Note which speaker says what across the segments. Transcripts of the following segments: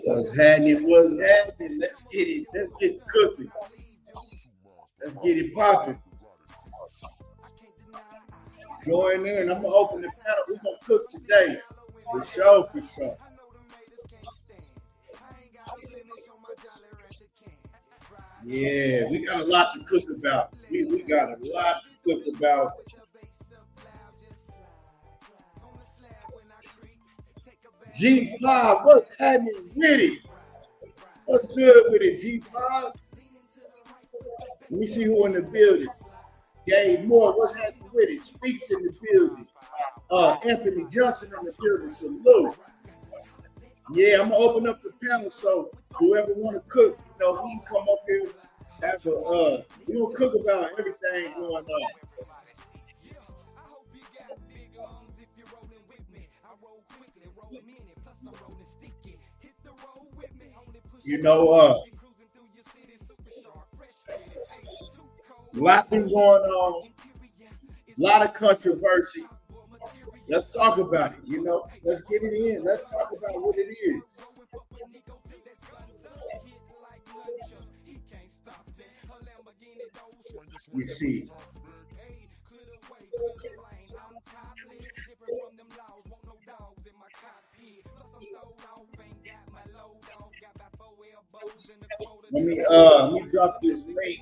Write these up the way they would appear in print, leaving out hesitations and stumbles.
Speaker 1: What's happening? What's happening? Let's get it. Let's get cooking. Let's get it popping. Join in. I'm gonna open the panel. We're gonna cook today. For sure, for sure. Yeah, we got a lot to cook about. We got a lot to cook about. G5, what's happening with it? What's good with it, G5? Let me see who in the building. Gabe Moore, what's happening with it? Speaks in the building. Anthony Johnson in the building. Salute. Yeah, I'm gonna open up the panel so whoever want to cook, he can come up here. We gonna cook about everything going on. A lot been going on, a lot of controversy. Let's talk about it, Let's get it in. Let's talk about what it is. You see. Let me drop this link.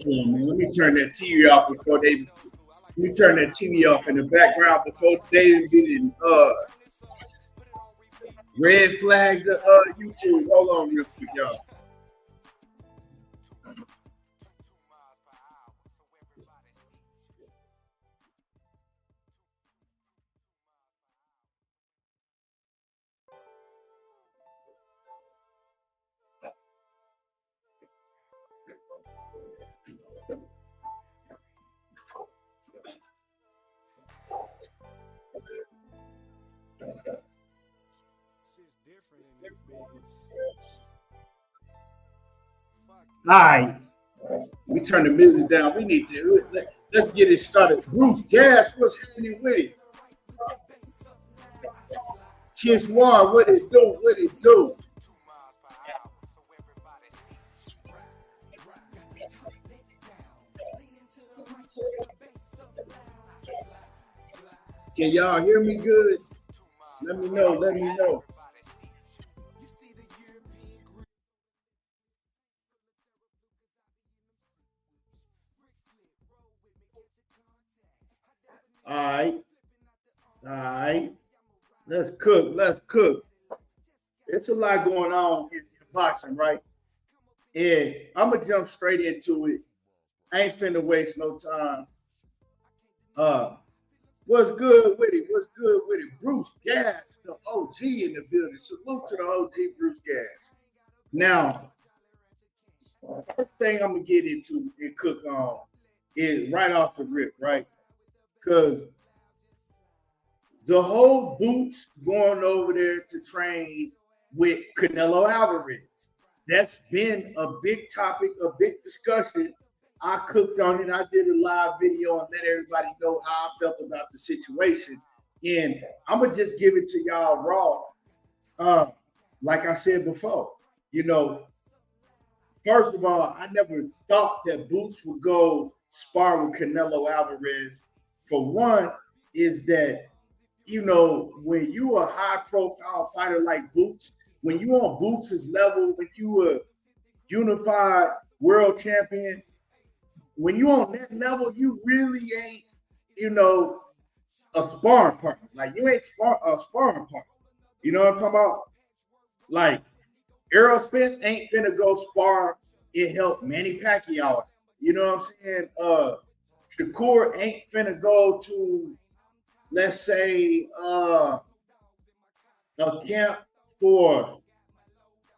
Speaker 1: Let me turn that TV off before they. Let me turn that TV off in the background before they didn't red flag the YouTube. Hold on real quick, y'all. All right, we turn the music down. We need to let's get it started. Bruce Gas, what's happening with it? Kiss War, what it do? What it do? Can y'all hear me good? Let me know. Let me know. All right. Let's cook. It's a lot going on in boxing, right? And I'm gonna jump straight into it. I ain't finna waste no time. What's good with it? Bruce Gas, the OG in the building. Salute to the OG Bruce Gas. Now, first thing I'm gonna get into and cook on is right off the rip, right? Because the whole Boots going over there to train with Canelo Alvarez, that's been a big topic, a big discussion. I cooked on it. I did a live video and let everybody know how I felt about the situation. And I'm going to just give it to y'all raw. like I said before, first of all, I never thought that Boots would go spar with Canelo Alvarez. For one, is that when you a high profile fighter like Boots, when you on Boots' level, when you a unified world champion, when you on that level, you really ain't, a sparring partner. Like you ain't a sparring partner. You know what I'm talking about? Like Errol Spence ain't finna go spar and help Manny Pacquiao. You know what I'm saying? Shakur ain't finna go to, let's say, a camp for,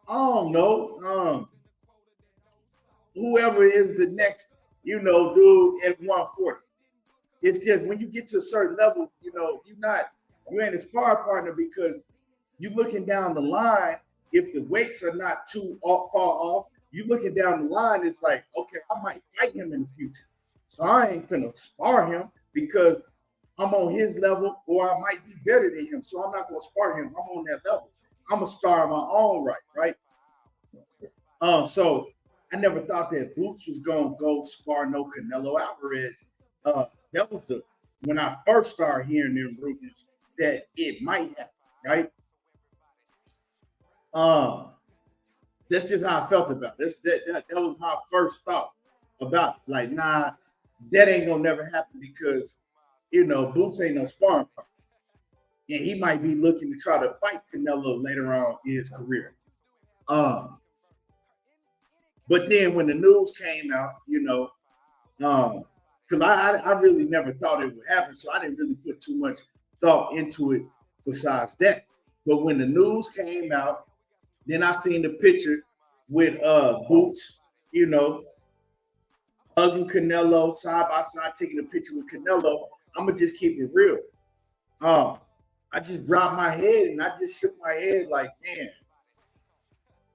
Speaker 1: I don't know, whoever is the next, dude at 140. It's just when you get to a certain level, you ain't a spar partner because you're looking down the line. If the weights are not too far off, you looking down the line, it's like, okay, I might fight him in the future. So I ain't gonna spar him because I'm on his level, or I might be better than him. So I'm not gonna spar him. I'm on that level. I'm a star in my own right? So I never thought that Boots was gonna go spar no Canelo Alvarez. That was when I first started hearing them rumors that it might happen, right? That's just how I felt about it. That was my first thought about it. Like, nah, that ain't gonna never happen because Boots ain't no sparring partner. And he might be looking to try to fight Canelo later on in his career. But then when the news came out, because I really never thought it would happen, so I didn't really put too much thought into it besides that. But when the news came out, then I seen the picture with Boots, hugging Canelo side by side, taking a picture with Canelo. I'm gonna just keep it real. I just dropped my head and I just shook my head like,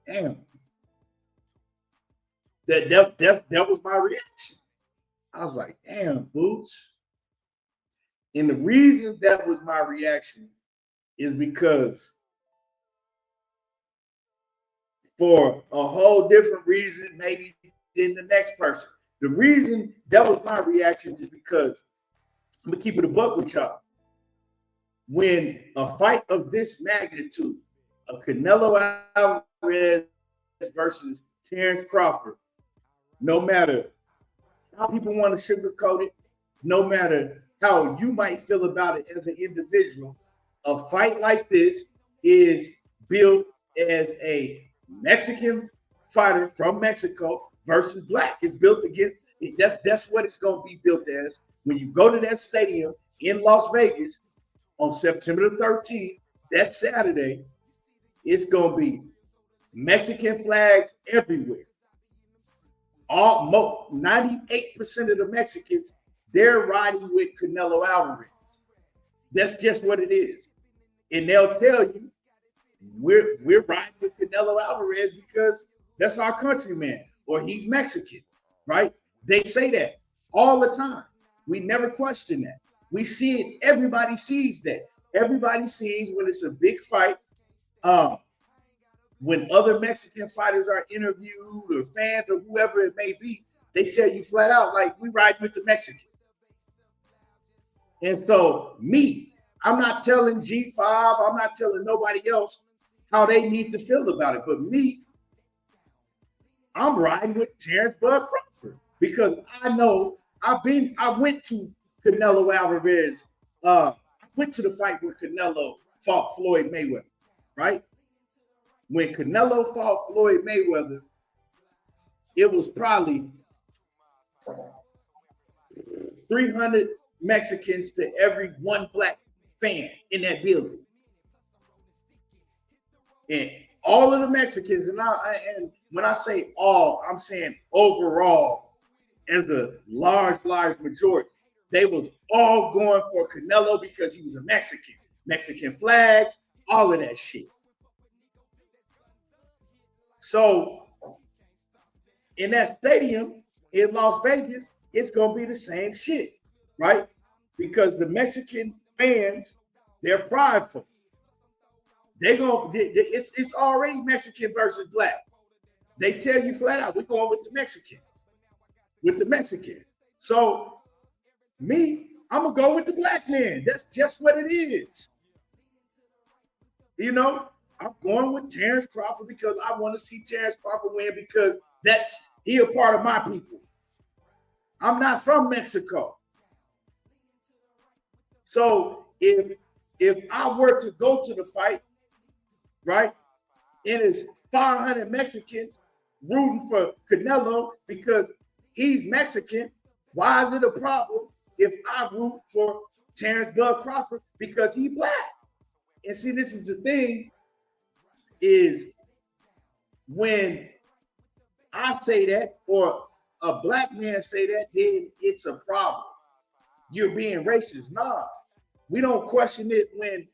Speaker 1: damn. That was my reaction. I was like, damn, Boots. And the reason that was my reaction is because for a whole different reason, maybe than the next person. The reason that was my reaction is because I'm gonna keep it a buck with y'all. When a fight of this magnitude, a Canelo Alvarez versus Terrence Crawford, no matter how people want to sugarcoat it, no matter how you might feel about it as an individual, a fight like this is built as a Mexican fighter from Mexico versus black. It's built against, that's what it's going to be built as. When you go to that stadium in Las Vegas on September the 13th, that Saturday, it's going to be Mexican flags everywhere. 98% of the Mexicans, they're riding with Canelo Alvarez. That's just what it is. And they'll tell you, we're riding with Canelo Alvarez because that's our countryman, or he's Mexican, right? They say that all the time. We never question that. We see it. Everybody sees that. Everybody sees when it's a big fight. When other Mexican fighters are interviewed or fans or whoever it may be, they tell you flat out, like, we ride with the Mexican. And so I'm not telling G5, I'm not telling nobody else how they need to feel about it. But I'm riding with Terrence Bud Crawford because I know I went to Canelo Alvarez. I went to the fight where Canelo fought Floyd Mayweather, right? When Canelo fought Floyd Mayweather, it was probably 300 Mexicans to every one black fan in that building. And all of the Mexicans, and when I say all, I'm saying overall, as a large majority, they was all going for Canelo because he was a Mexican. Mexican flags, all of that shit. So in that stadium in Las Vegas, it's going to be the same shit, right? Because the Mexican fans, they're prideful. It's already Mexican versus black. They tell you flat out, we're going with the Mexicans. With the Mexicans. So me, I'm gonna go with the black man. That's just what it is. You know, I'm going with Terrence Crawford because I want to see Terrence Crawford win because he a part of my people. I'm not from Mexico. So if I were to go to the fight, right, and it's 500 Mexicans rooting for Canelo because he's Mexican, why is it a problem if I root for Terrence Bud Crawford because he's black? And see, this is the thing, is when I say that or a black man say that, then it's a problem. You're being racist. Nah, we don't question it when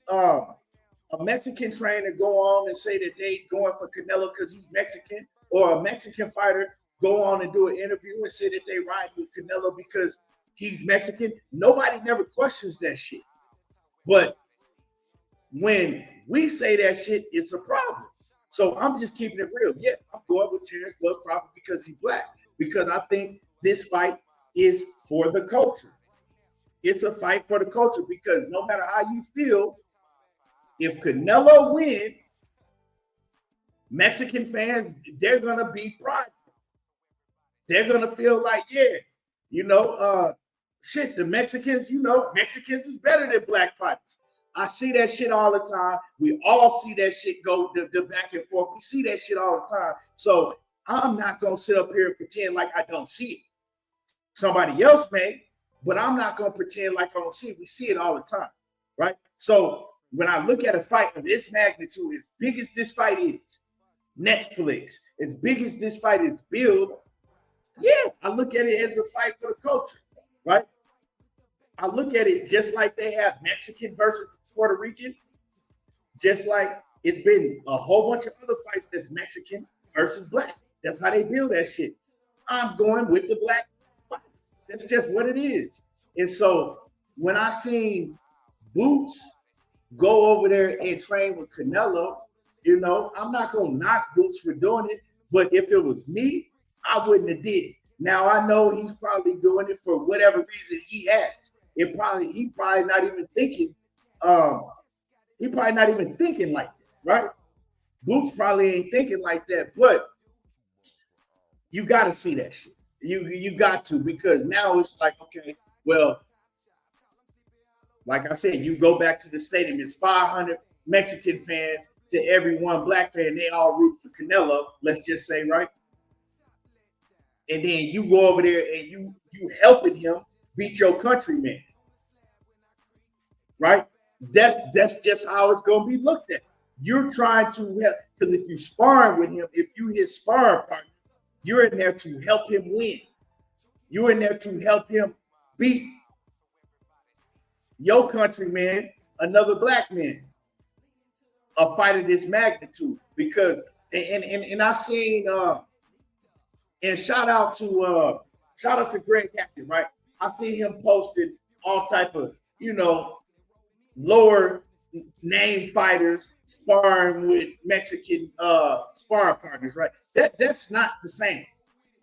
Speaker 1: a Mexican trainer go on and say that they going for Canelo because he's Mexican, or a Mexican fighter go on and do an interview and say that they ride with Canelo because he's Mexican. Nobody never questions that shit. But when we say that shit, it's a problem. So I'm just keeping it real. Yeah, I'm going with Terrence Bud Crawford because he's black, because I think this fight is for the culture. It's a fight for the culture because no matter how you feel, if Canelo wins, Mexican fans, they're going to be prideful. They're going to feel like, yeah, shit, the Mexicans, Mexicans is better than black fighters. I see that shit all the time. We all see that shit go the back and forth. We see that shit all the time. So I'm not going to sit up here and pretend like I don't see it. Somebody else may, but I'm not going to pretend like I don't see it. We see it all the time, right? So when I look at a fight of this magnitude, as big as this fight is, Netflix, as big as this fight is billed, yeah, I look at it as a fight for the culture, right? I look at it just like they have Mexican versus Puerto Rican, just like it's been a whole bunch of other fights that's Mexican versus black. That's how they build that shit. I'm going with the black fight. That's just what it is. And so when I seen Boots go over there and train with Canelo, I'm not going to knock Boots for doing it, but if it was me, I wouldn't have did it. Now I know he's probably doing it for whatever reason he has. He probably not even thinking. He probably not even thinking like that, right? Boots probably ain't thinking like that, but you got to see that shit. You got to, because now it's like, okay, well, like I said, you go back to the stadium. It's 500 Mexican fans to every one black fan. They all root for Canelo. Let's just say, right? And then you go over there and you helping him beat your countryman, right? That's just how it's gonna be looked at. You're trying to help, because if you sparring with him, if you his sparring partner, you're in there to help him win. You're in there to help him beat your countryman, another black man, a fight of this magnitude. Because and I seen and shout out to Greg Hackett, right? I see him posting all type of, lower name fighters sparring with Mexican sparring partners, right? That's not the same.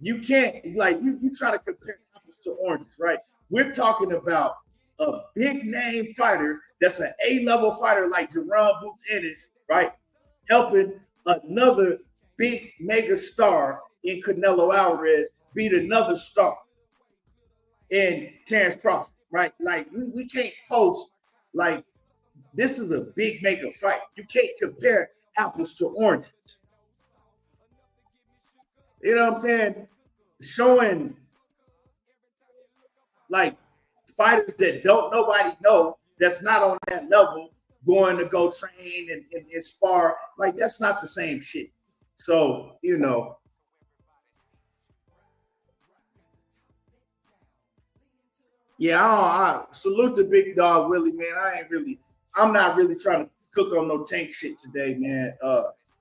Speaker 1: You can't, like, you try to compare apples to oranges, right? We're talking about a big name fighter that's an A-level fighter like Jaron Boots Ennis, right? Helping another big mega star in Canelo Alvarez beat another star in Terrence Crawford, right? Like, we can't post, like, this is a big mega fight. You can't compare apples to oranges. You know what I'm saying? Showing, like, fighters that nobody know, that's not on that level, going to go train and spar, like, that's not the same shit. So, yeah, I salute to Big Dog Willie, man. I'm not really trying to cook on no tank shit today, man.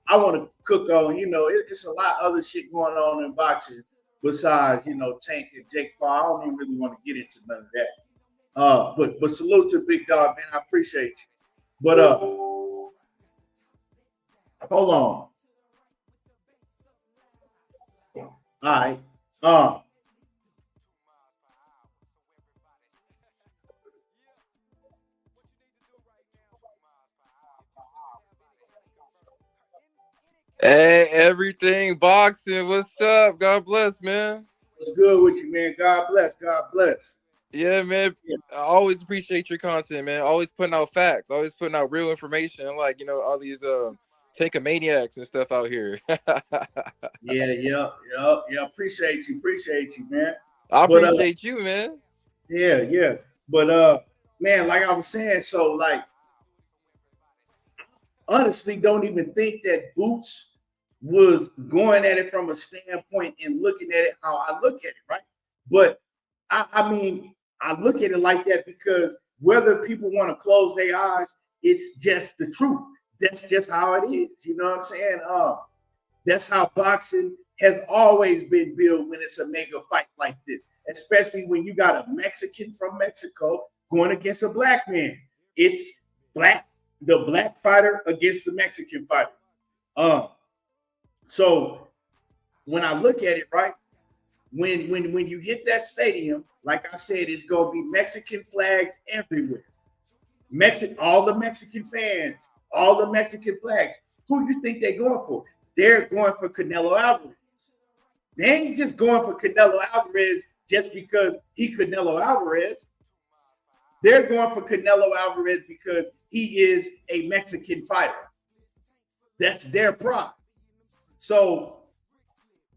Speaker 1: I want to cook on, it's a lot of other shit going on in boxing besides, Tank and Jake Paul. I don't even really want to get into none of that. But salute to Big Dog, man. I appreciate you. But Hold on. All right.
Speaker 2: Hey, everything boxing. What's up? God bless, man.
Speaker 1: What's good with you, man? God bless. God bless.
Speaker 2: Yeah, man.
Speaker 1: Yeah,
Speaker 2: I always appreciate your content, man. Always putting out facts. Always putting out real information. Like all these maniacs and stuff out here.
Speaker 1: yeah. Appreciate you, man.
Speaker 2: I
Speaker 1: But
Speaker 2: appreciate you, man.
Speaker 1: yeah. But man, like I was saying, so like honestly, don't even think that Boots was going at it from a standpoint and looking at it how I look at it, right? But I mean, I look at it like that because whether people want to close their eyes, it's just the truth. That's just how it is. You know what I'm saying? That's how boxing has always been built when it's a mega fight like this, especially when you got a Mexican from Mexico going against a black man. It's black, the black fighter against the Mexican fighter. Um, so when I look at it, right, when you hit that stadium, like I said, it's gonna be Mexican flags everywhere. All the Mexican fans, all the Mexican flags. Who you think they're going for? They're going for Canelo Alvarez. They ain't just going for Canelo Alvarez just because he Canelo Alvarez. They're going for Canelo Alvarez because he is a Mexican fighter. That's their pride. So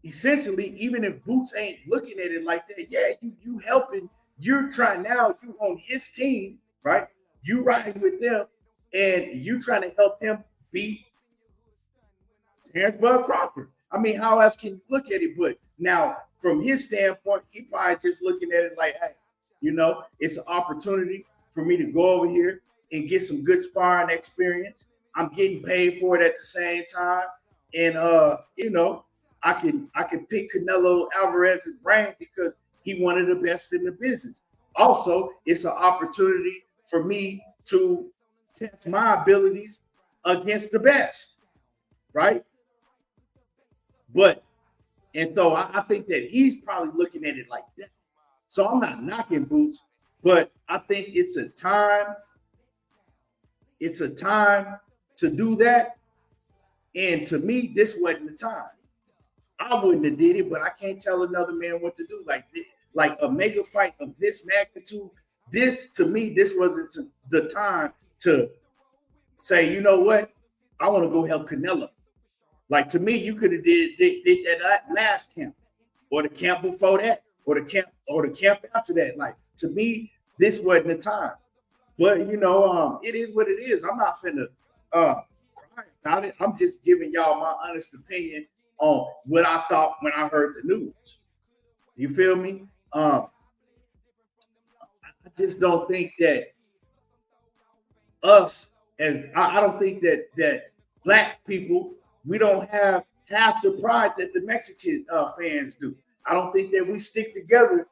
Speaker 1: essentially, even if Boots ain't looking at it like that, yeah, you helping. You're trying now. You on his team, right? You riding with them, and you trying to help him beat Terrence Crawford. I mean, how else can you look at it? But now, from his standpoint, he probably just looking at it like, hey, it's an opportunity for me to go over here and get some good sparring experience. I'm getting paid for it at the same time, and I can pick Canelo Alvarez's brain because he one of the best in the business. Also, it's an opportunity for me to test my abilities against the best, right? But and so I think that he's probably looking at it like that. So I'm not knocking Boots, but I think it's a time. It's a time to do that. And to me, this wasn't the time. I wouldn't have did it, but I can't tell another man what to do. Like a mega fight of this magnitude, this to me, this wasn't the time to say, you know what, I want to go help Canelo. Like to me, you could have did that last camp, or the camp before that, or the camp after that. Like to me, this wasn't the time. But it is what it is. I'm not finna cry about it. I'm just giving y'all my honest opinion on what I thought when I heard the news. You feel me? I just don't think that us, and I don't think that black people, we don't have half the pride that the Mexican fans do. I don't think that we stick together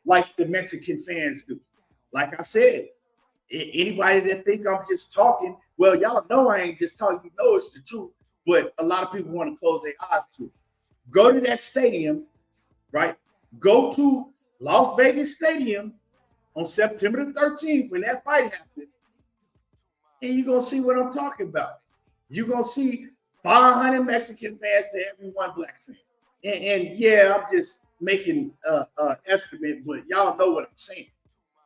Speaker 1: like the Mexican fans do. Like I said, anybody that think I'm just talking, well, y'all know I ain't just talking. You know it's the truth. But a lot of people want to close their eyes to it. Go to that stadium, right? Go to Las Vegas Stadium on September the 13th when that fight happened, and you're going to see what I'm talking about. You're going to see 500 Mexican fans to every one black fan. And yeah, I'm just making an estimate, but y'all know what I'm saying.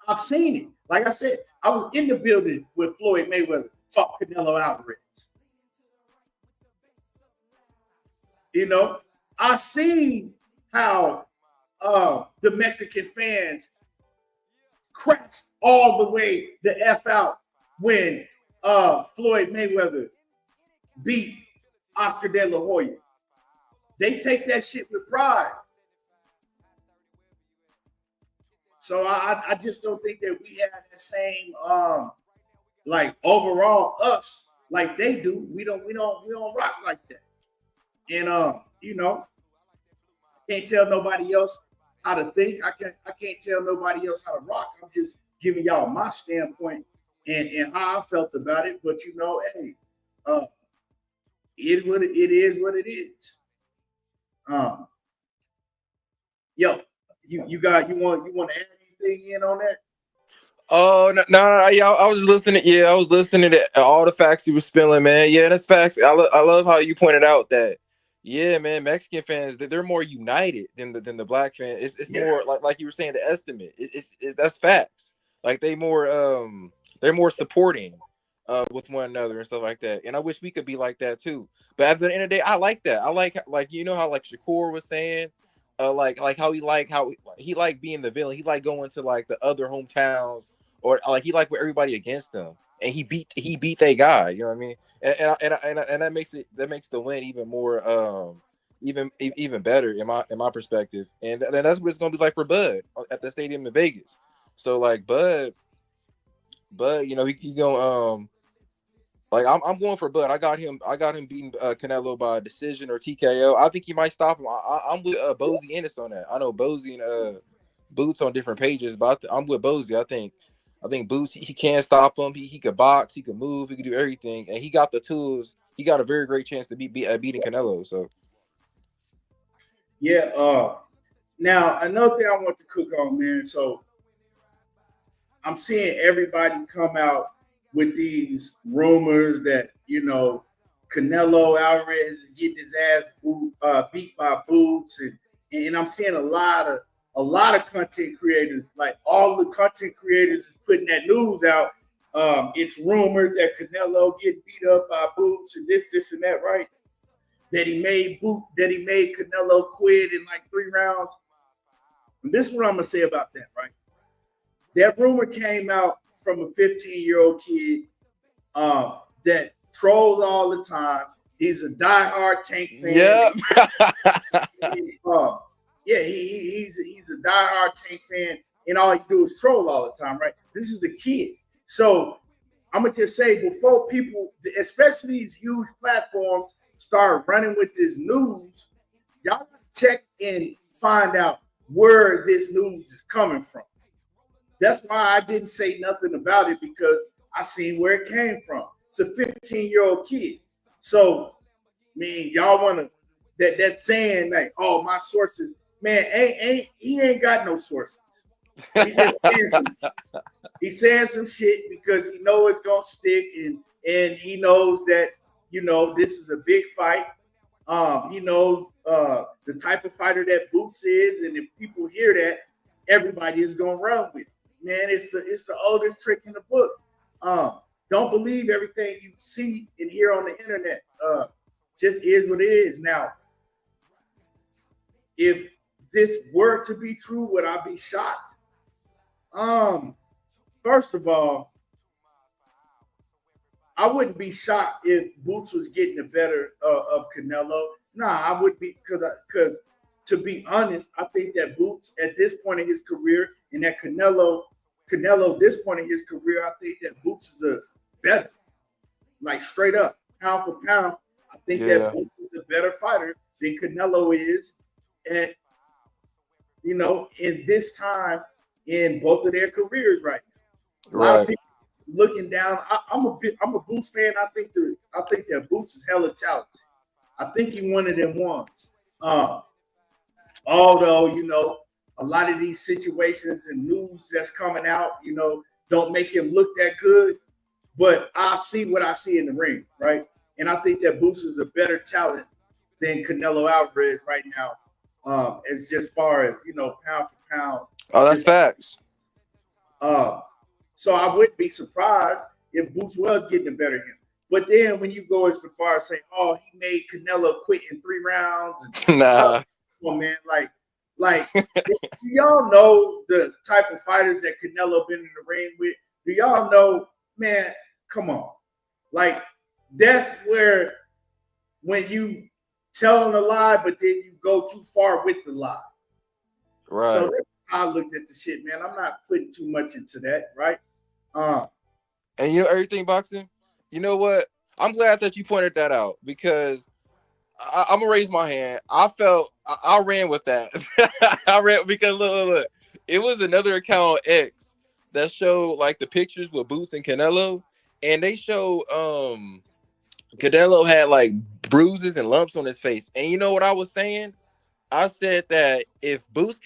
Speaker 1: I've seen it. Like I said, I was in the building with Floyd Mayweather fought Canelo Alvarez. I seen how the Mexican fans crashed all the way the F out when Floyd Mayweather beat Oscar De La Hoya. They take that shit with pride. So I just don't think that we have that same like overall us like they do. We don't rock like that. And can't tell nobody else how to think. I can't tell nobody else how to rock. I'm just giving y'all my standpoint and how I felt about it. But hey, it is what it is. Um, yo, you want to add anything in on that?
Speaker 2: Oh no, yeah, I was listening. Yeah, I was listening to all the facts you were spilling, man. Yeah, that's facts. I love how you pointed out that. Yeah, man, Mexican fans they're more united than the black fan. It's
Speaker 1: Yeah,
Speaker 2: more like you were saying the estimate. It's that's facts. Like they're more supporting with one another and stuff like that. And I wish we could be like that too. But at the end of the day, I like that. I like you know how like Shakur was saying, like how he liked being the villain. He liked going to like the other hometowns or like he liked with everybody against him, and he beat that guy. You know what I mean? And that makes the win even more even better in my perspective. And that's what it's gonna be like for Bud at the stadium in Vegas. So like Bud, you know he gonna like I'm going for Bud. I got him beating Canelo by decision or TKO. I think he might stop him. I'm with Boots Ennis on that. I know Boots and Boots on different pages, but I'm with Bozy. I think Boots he can't stop him. He could box, he could move, he could do everything, and he got the tools. He got a very great chance to beating Canelo. So
Speaker 1: yeah. Now another thing I want to cook on, man. So I'm seeing everybody come out with these rumors that Canelo Alvarez is getting his ass beat by Boots, and I'm seeing a lot of content creators, like all the content creators, is putting that news out. It's rumored that Canelo getting beat up by Boots and this, and that, right? That he made Canelo quit in like 3 rounds. And this is what I'm gonna say about that, right? That rumor came out from a 15-year-old kid that trolls all the time. He's a diehard Tank fan.
Speaker 2: yeah,
Speaker 1: Yeah, he's a diehard Tank fan, and all he do is troll all the time, right? This is a kid. So I'm gonna just say, before people, especially these huge platforms, start running with this news, y'all check and find out where this news is coming from. That's why I didn't say nothing about it, because I seen where it came from. It's a 15-year-old kid. So, I mean, y'all want to that saying like, "Oh, my sources." Man, he ain't got no sources. He's just he's saying some shit because he knows it's gonna stick, and he knows that this is a big fight. He knows the type of fighter that Boots is, and if people hear that, everybody is gonna run with it. Man, it's the oldest trick in the book. Don't believe everything you see and hear on the internet. Just is what it is. Now, if this were to be true, would I be shocked? First of all, I wouldn't be shocked if Boots was getting the better of Canelo. Nah, I would be, because to be honest, I think that Boots at this point in his career, and that Canelo this point in his career, I think that Boots is a better, like straight up, pound for pound. I think that Boots is a better fighter than Canelo is, at in this time in both of their careers right now. A lot of people looking down. I'm a Boots fan. I think that Boots is hella talented. I think he one of them ones. Although a lot of these situations and news that's coming out, don't make him look that good. But I see what I see in the ring, right? And I think that Boots is a better talent than Canelo Alvarez right now, as just far as pound for pound.
Speaker 2: Oh, that's facts.
Speaker 1: So I wouldn't be surprised if Boots was getting the better of him. But then when you go as far as saying, "Oh, he made Canelo quit in 3 rounds," and
Speaker 2: nah,
Speaker 1: come on, man, like do y'all know the type of fighters that Canelo been in the ring with? Do y'all know, man? Come on, like that's where when you telling a lie, but then you go too far with the lie.
Speaker 2: right.
Speaker 1: So that's how I looked at the shit, man. I'm not putting too much into that, right?
Speaker 2: And everything boxing. You know what? I'm glad that you pointed that out, because I'm gonna raise my hand. I ran with that. I ran because look. It was another account on X that showed like the pictures with Boots and Canelo, and they showed Canelo had like bruises and lumps on his face. And you know what I was saying? I said that if Boots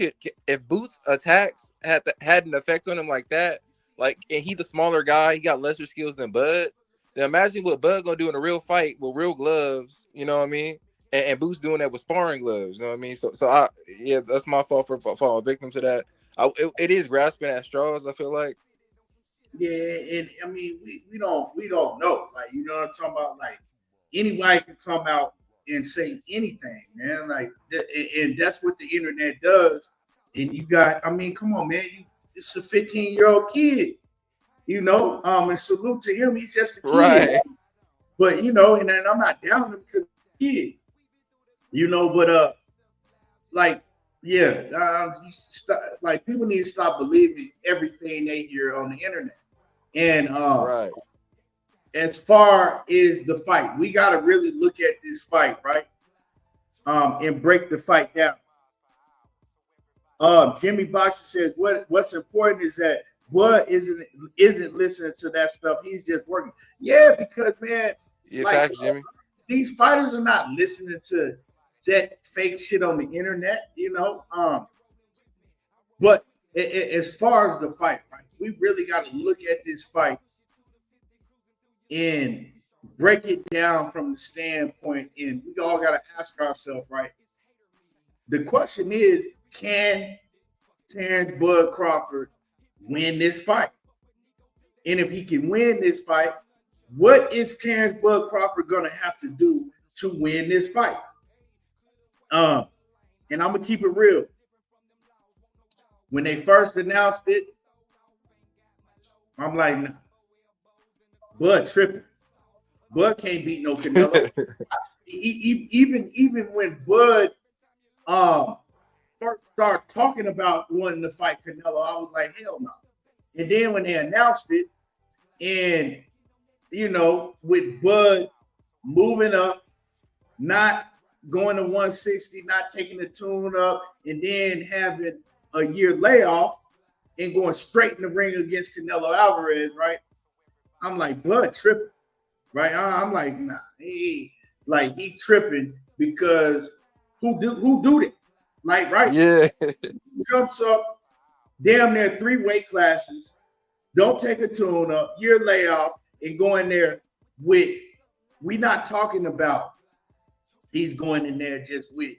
Speaker 2: attacks had an effect on him like that, like, and he's the smaller guy, he got lesser skills than Bud. Then imagine what Bud gonna do in a real fight with real gloves. You know what I mean? And Boots doing that with sparring gloves. You know what I mean? Yeah, that's my fault for falling victim to that. It is grasping at straws. I feel like.
Speaker 1: Yeah, and I mean, we don't know. Like, you know what I'm talking about? Like, anybody can come out and say anything, man. Like, and that's what the internet does. And you got, I mean, come on, man. It's a 15-year-old kid, you know. And salute to him. He's just a kid.
Speaker 2: Right.
Speaker 1: But you know, and I'm not down him because he's a kid, you know. But like, yeah, like people need to stop believing everything they hear on the internet. And
Speaker 2: Right.
Speaker 1: as far as the fight, we got to really look at this fight, right? And break the fight down. Jimmy Boxer says what's important is that Bud isn't listening to that stuff. He's just working. Yeah, because man,
Speaker 2: Yeah,
Speaker 1: like,
Speaker 2: facts, Jimmy.
Speaker 1: these fighters are not listening to that fake shit on the internet, you know. But as far as the fight, right, we really got to look at this fight and break it down from the standpoint, and we all got to ask ourselves, right? The question is, can Terrence Bud Crawford win this fight? And if he can win this fight, what is Terrence Bud Crawford going to have to do to win this fight? And I'm going to keep it real. When they first announced it, I'm like, nah. Bud tripping. Bud can't beat no Canelo. Even when Bud first started talking about wanting to fight Canelo, I was like, hell no. And then when they announced it, and you know, with Bud moving up, not going to 160, not taking the tune up, and then having a year layoff and going straight in the ring against Canelo Alvarez, right? I'm like, Bud tripping, right? I'm like, nah, he tripping because who do that? Like, right?
Speaker 2: Yeah.
Speaker 1: Jumps up, damn near 3 weight classes, don't take a tune up, year layoff, and go in there with, we not talking about he's going in there just with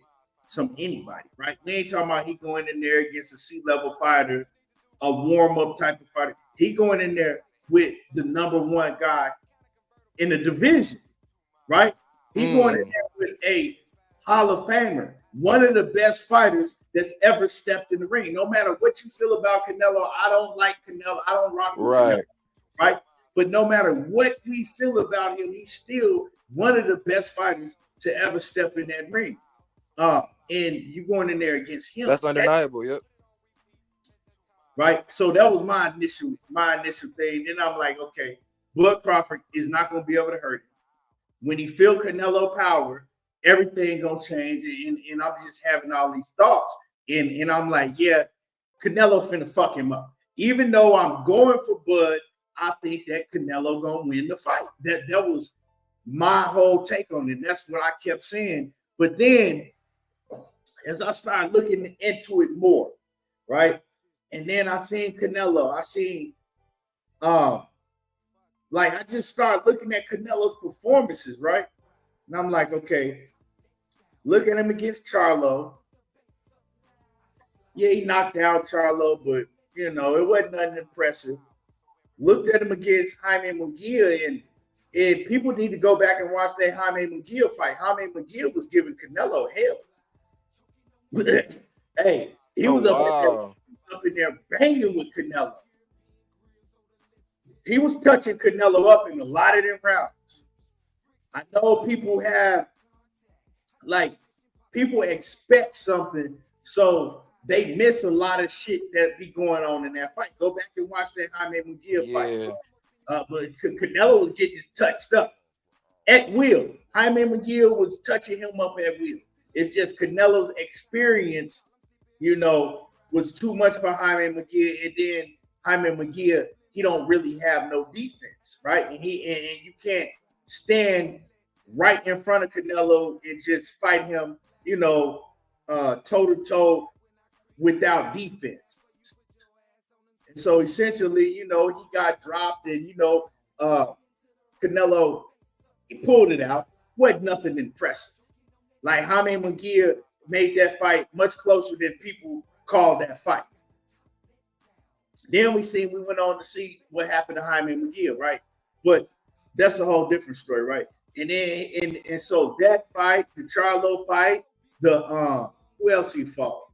Speaker 1: some anybody, right? We ain't talking about he going in there against a C-level fighter, a warm-up type of fighter. He going in there with the number 1 guy in the division, right? He going in there with a Hall of Famer, one of the best fighters that's ever stepped in the ring. No matter what you feel about Canelo, I don't like Canelo. I don't rock with Canelo, right? But no matter what we feel about him, he's still one of the best fighters to ever step in that ring. And you going in there against him.
Speaker 2: That's undeniable, yep.
Speaker 1: Right? So that was my initial thing. Then I'm like, okay, Bud Crawford is not going to be able to hurt him. When he feel Canelo power, everything gonna change. And I'm just having all these thoughts. And I'm like, yeah, Canelo finna fuck him up. Even though I'm going for Bud, I think that Canelo gonna win the fight. That was my whole take on it. That's what I kept saying. But then as I started looking into it more, right? And then I seen Canelo. I seen like I just started looking at Canelo's performances, right? And I'm like, okay, look at him against Charlo. Yeah, he knocked out Charlo, but you know, it wasn't nothing impressive. Looked at him against Jaime Munguia, and people need to go back and watch that Jaime Munguia fight. Jaime Munguia was giving Canelo hell. Hey, he was up in there banging with Canelo. He was touching Canelo up in a lot of them rounds. I know people people expect something, so they miss a lot of shit that be going on in that fight. Go back and watch that Jaime Munguia fight. But Canelo was getting touched up at will. Jaime Munguia was touching him up at will. It's just Canelo's experience, you know, was too much for Jaime Munguia, and then Jaime Munguia, he don't really have no defense, right? And you can't stand right in front of Canelo and just fight him, toe to toe without defense. And so essentially, he got dropped, and Canelo, he pulled it out. Wasn't nothing impressive. Like Jaime Munguia made that fight much closer than people called that fight. Then we went on to see what happened to Jaime Munguia, right? But that's a whole different story, right? And then and so that fight, the Charlo fight, the who else he fought?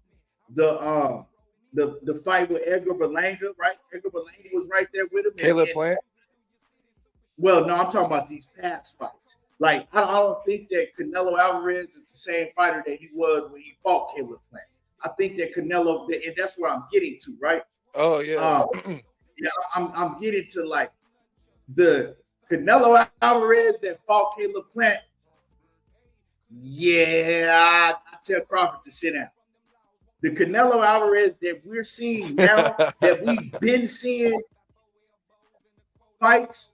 Speaker 1: The fight with Edgar Berlanga, right? Edgar Berlanga was right there with him.
Speaker 2: Caleb Plant.
Speaker 1: Well, no, I'm talking about these past fights. Like, I don't think that Canelo Alvarez is the same fighter that he was when he fought Caleb Plant. I think that Canelo, and that's where I'm getting to, right?
Speaker 2: Oh yeah.
Speaker 1: Yeah, I'm getting to like the Canelo Alvarez that fought Caleb Plant. Yeah, I tell Crawford to sit down. The Canelo Alvarez that we're seeing now, that we've been seeing fights,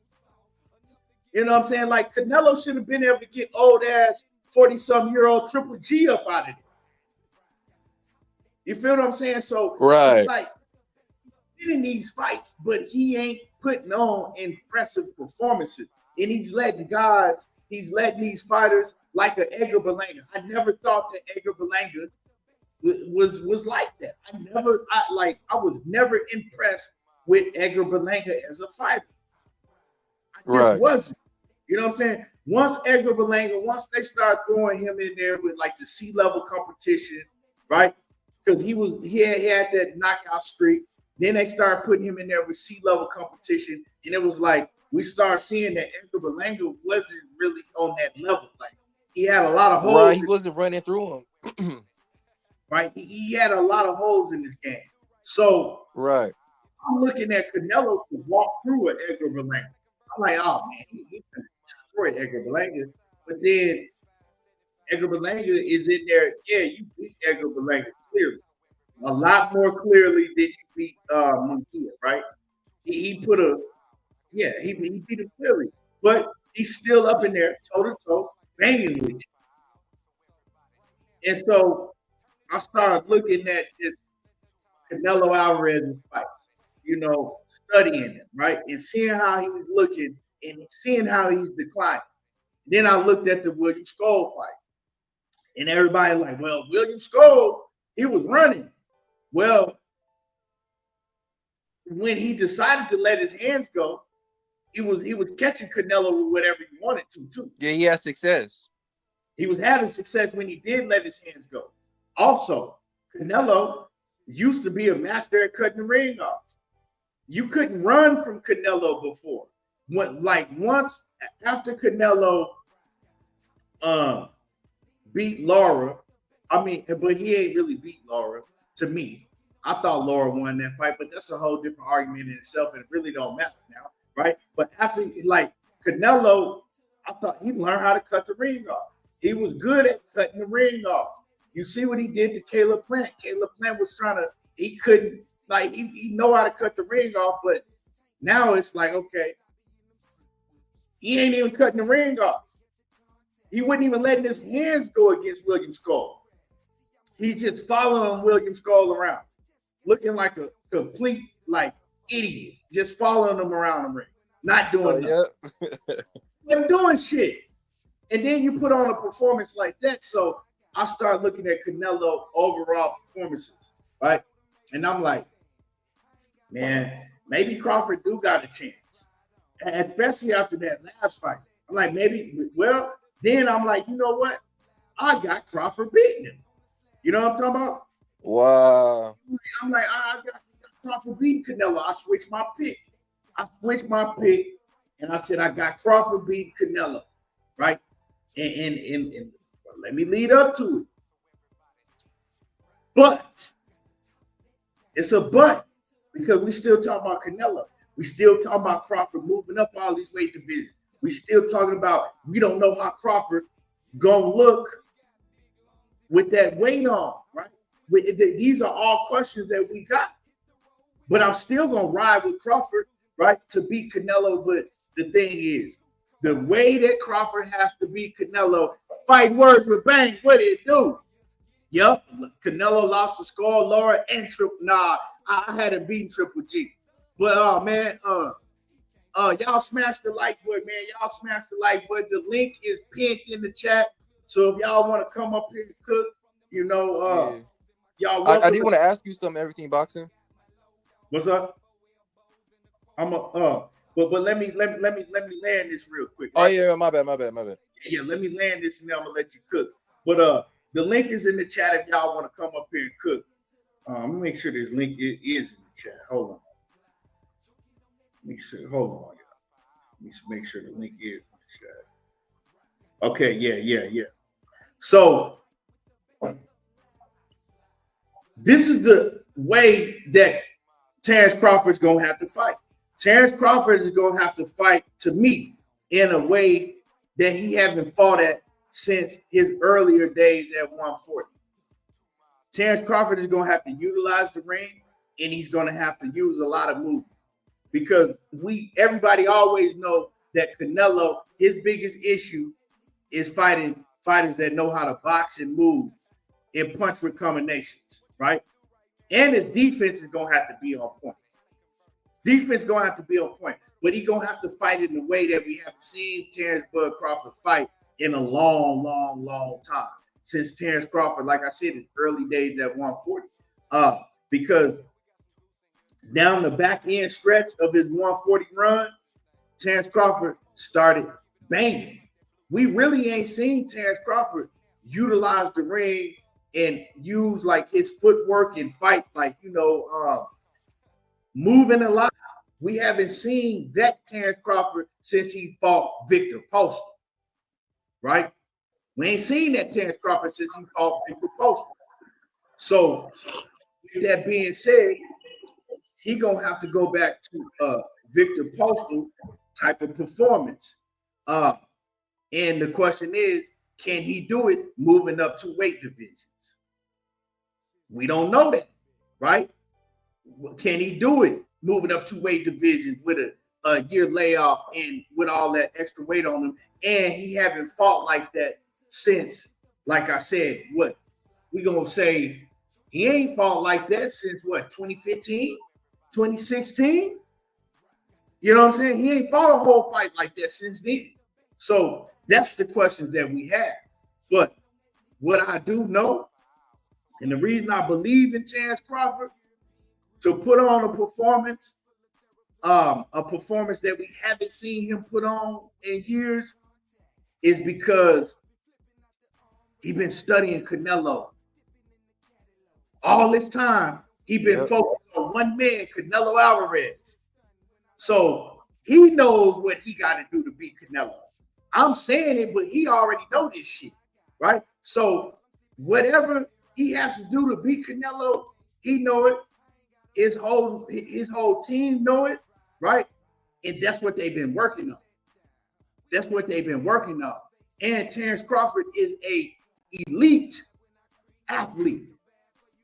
Speaker 1: you know what I'm saying? Like, Canelo should have been able to get old ass 40-some-year-old Triple G up out of it. You feel what I'm saying? So,
Speaker 2: right.
Speaker 1: It's like, in these fights, but he ain't putting on impressive performances. And he's letting these fighters like an Edgar Berlanga. I never thought that Edgar Berlanga was like that. I was never impressed with Edgar Berlanga as a fighter. I just wasn't. You know what I'm saying? Once Edgar Berlanga, once they start throwing him in there with like the C-level competition, right? Because he had that knockout streak. Then they started putting him in there with C-level competition, and it was like we started seeing that Edgar Berlanga wasn't really on that level. Like, he had a lot of holes.
Speaker 2: Right, he wasn't running through him.
Speaker 1: Right, he had a lot of holes in this game. So
Speaker 2: right,
Speaker 1: I'm looking at Canelo to walk through an Edgar Berlanga. I'm like, oh man, he can destroy Edgar Berlanga. But then Edgar Berlanga is in there. Yeah, you beat Edgar Berlanga clearly, a lot more clearly than you beat Munguia, right? He beat him clearly, but he's still up in there, toe to toe, banging with you. And so I started looking at this Canelo Alvarez's fights, studying him, right? And seeing how he was looking and seeing how he's declining. Then I looked at the William Skull fight. And everybody like, well, William Skull, he was running. Well, when he decided to let his hands go, he was catching Canelo with whatever he wanted to, too.
Speaker 2: Yeah, he had success.
Speaker 1: He was having success when he did let his hands go. Also, Canelo used to be a master at cutting the ring off. You couldn't run from Canelo before. Once after Canelo beat Lara, but he ain't really beat Lara to me. I thought Lara won that fight, but that's a whole different argument in itself, and it really don't matter now, right? But after, Canelo, I thought he learned how to cut the ring off. He was good at cutting the ring off. You see what he did to Caleb Plant. Caleb Plant was he couldn't, he know how to cut the ring off, but now it's like, okay, he ain't even cutting the ring off. He wasn't even letting his hands go against William Skull. He's just following William Skull around, looking like a complete, idiot, just following him around the ring, not doing nothing. Wasn't doing shit. And then you put on a performance like that. So I start looking at Canelo overall performances, right? And I'm like, man, maybe Crawford do got a chance. And especially after that last fight. I'm like, then I'm like, you know what? I got Crawford beating him. You know what I'm talking about?
Speaker 2: Wow.
Speaker 1: I'm like, I got Crawford beating Canelo. I switched my pick. And I said, I got Crawford beating Canelo, right? And let me lead up to it. But it's a but because we still talking about Canelo. We still talking about Crawford moving up all these weight divisions. We still talking about we don't know how Crawford gonna look with that weight on, right? These are all questions that we got. But I'm still gonna ride with Crawford, right, to beat Canelo. But the thing is, the way that Crawford has to beat Canelo, fighting words with bang, what did it do? Yep, Canelo lost the score, Laura and Triple. Nah, I hadn't beaten Triple G. But man, y'all smash the like button, man. Y'all smash the like button. The link is pinned in the chat. So if y'all want to come up here and cook, you know, y'all.
Speaker 2: I do want to ask you something. Everything boxing.
Speaker 1: What's up? But let me land this real quick.
Speaker 2: Right? Oh yeah, my bad.
Speaker 1: Yeah, let me land this and then I'm gonna let you cook. But the link is in the chat if y'all want to come up here and cook. Let me make sure this link is in the chat. Hold on. Hold on, y'all. Let me make sure the link is in the chat. Okay, yeah. So this is the way that Terrence Crawford is gonna have to fight. Terrence Crawford is gonna have to fight, to me, in a way that he haven't fought at since his earlier days at 140. Terrence Crawford is gonna have to utilize the ring, and he's gonna have to use a lot of movement. Because everybody always know that Canelo, his biggest issue is fighting fighters that know how to box and move and punch with combinations, right? And his defense is gonna have to be on point. Defense gonna have to be on point, but he's gonna have to fight in the way that we haven't seen Terrence Bud Crawford fight in a long time. Since Terrence Crawford, like I said, his early days at 140. Because down the back end stretch of his 140 run, Terrence Crawford started banging. We really ain't seen Terrence Crawford utilize the ring and use like his footwork and fight, like, moving a lot. We haven't seen that Terrence Crawford since he fought Victor Postol, right? We ain't seen that Terrence Crawford since he fought Victor Postol. So with that being said, he gonna have to go back to Victor Postol type of performance. And the question is, can he do it moving up to weight divisions? We don't know that, right? Can he do it moving up to weight divisions with a year layoff and with all that extra weight on him? And he haven't fought like that since, like I said, what we gonna say, he ain't fought like that since what, 2015, 2016? You know what I'm saying? He ain't fought a whole fight like that since then. So that's the questions that we have. But what I do know, and the reason I believe in Terrence Crawford to put on a performance that we haven't seen him put on in years, is because he's been studying Canelo. All this time, he's been focused on one man, Canelo Alvarez. So he knows what he got to do to beat Canelo. I'm saying it, but he already know this shit, right? So whatever he has to do to beat Canelo, he know it. His whole team know it, right? And that's what they've been working on. And Terrence Crawford is a elite athlete.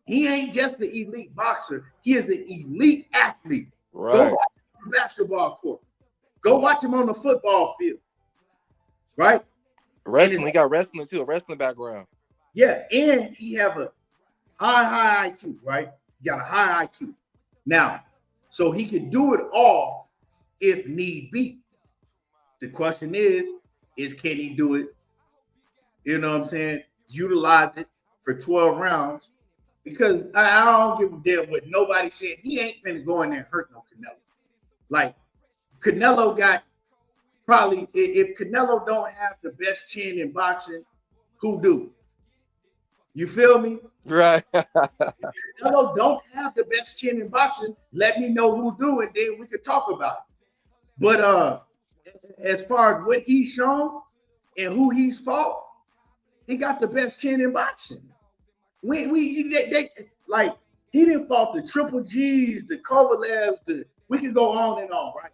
Speaker 1: He ain't just an elite boxer. He is an elite athlete.
Speaker 2: Right.
Speaker 1: Go watch him on the basketball court. Go watch him on the football field. Right?
Speaker 2: Wrestling. He got wrestling too, a wrestling background.
Speaker 1: Yeah, and he have a high IQ, right? He got a high IQ. Now, so he can do it all if need be. The question is can he do it? You know what I'm saying? Utilize it for 12 rounds. Because I don't give a damn what nobody said. He ain't finna go in there and hurt no Canelo. Like, Canelo got probably, if Canelo don't have the best chin in boxing, who do? You feel me?
Speaker 2: Right.
Speaker 1: If Canelo don't have the best chin in boxing, let me know who do, and then we could talk about it. But as far as what he's shown and who he's fought, he got the best chin in boxing. They like, he didn't fought the Triple G's, the Kovalevs, we can go on and on, right?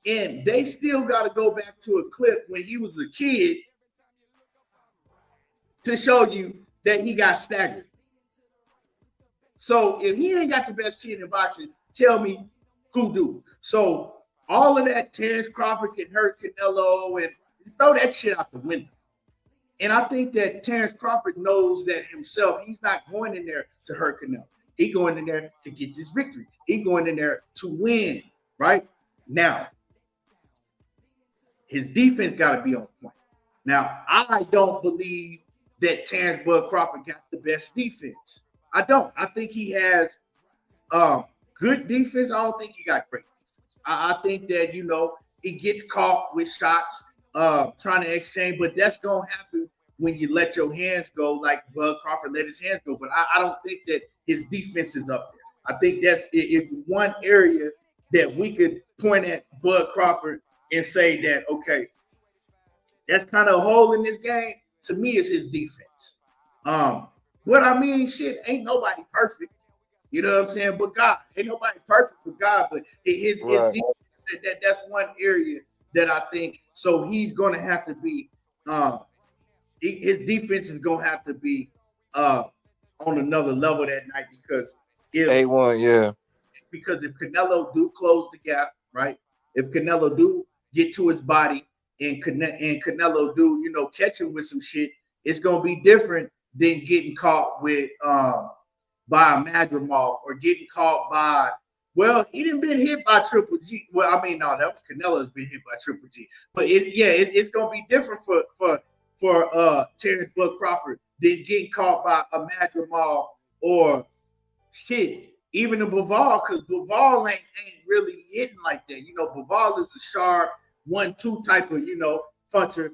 Speaker 1: And they still got to go back to a clip when he was a kid to show you that he got staggered. So if he ain't got the best chin in boxing, tell me who do. So all of that Terrence Crawford can hurt Canelo and throw that shit out the window. And I think that Terrence Crawford knows that himself. He's not going in there to hurt Canelo. He's going in there to get this victory. He's going in there to win, right? Now, his defense got to be on point. Now, I don't believe that Terrence Bud Crawford got the best defense. I don't. I think he has good defense. I don't think he got great defense. I think that, you know, he gets caught with shots trying to exchange, but that's going to happen when you let your hands go like Bud Crawford let his hands go. But I don't think that his defense is up there. I think that's if one area that we could point at Bud Crawford and say that, okay, that's kind of a hole in this game, to me, is his defense. But I mean, shit, ain't nobody perfect. You know what I'm saying? But God, ain't nobody perfect but God. But his defense, that's one area that I think. So he's going to have to be, his defense is going to have to be on another level that night because if
Speaker 2: A1, yeah.
Speaker 1: Because if Canelo do close the gap, right? If Canelo do get to his body and Canelo do, you know, catch him with some shit, it's gonna be different than getting caught with by a Madrimov or getting caught by. Well, he didn't been hit by Triple G. Well, I mean, no, that was Canelo's been hit by Triple G. But it's gonna be different for Terrence Bud Crawford than getting caught by a Madrimov or shit. Even in Bivol, because Bivol ain't really hitting like that. You know, Bivol is a sharp 1-2 type of, you know, puncher.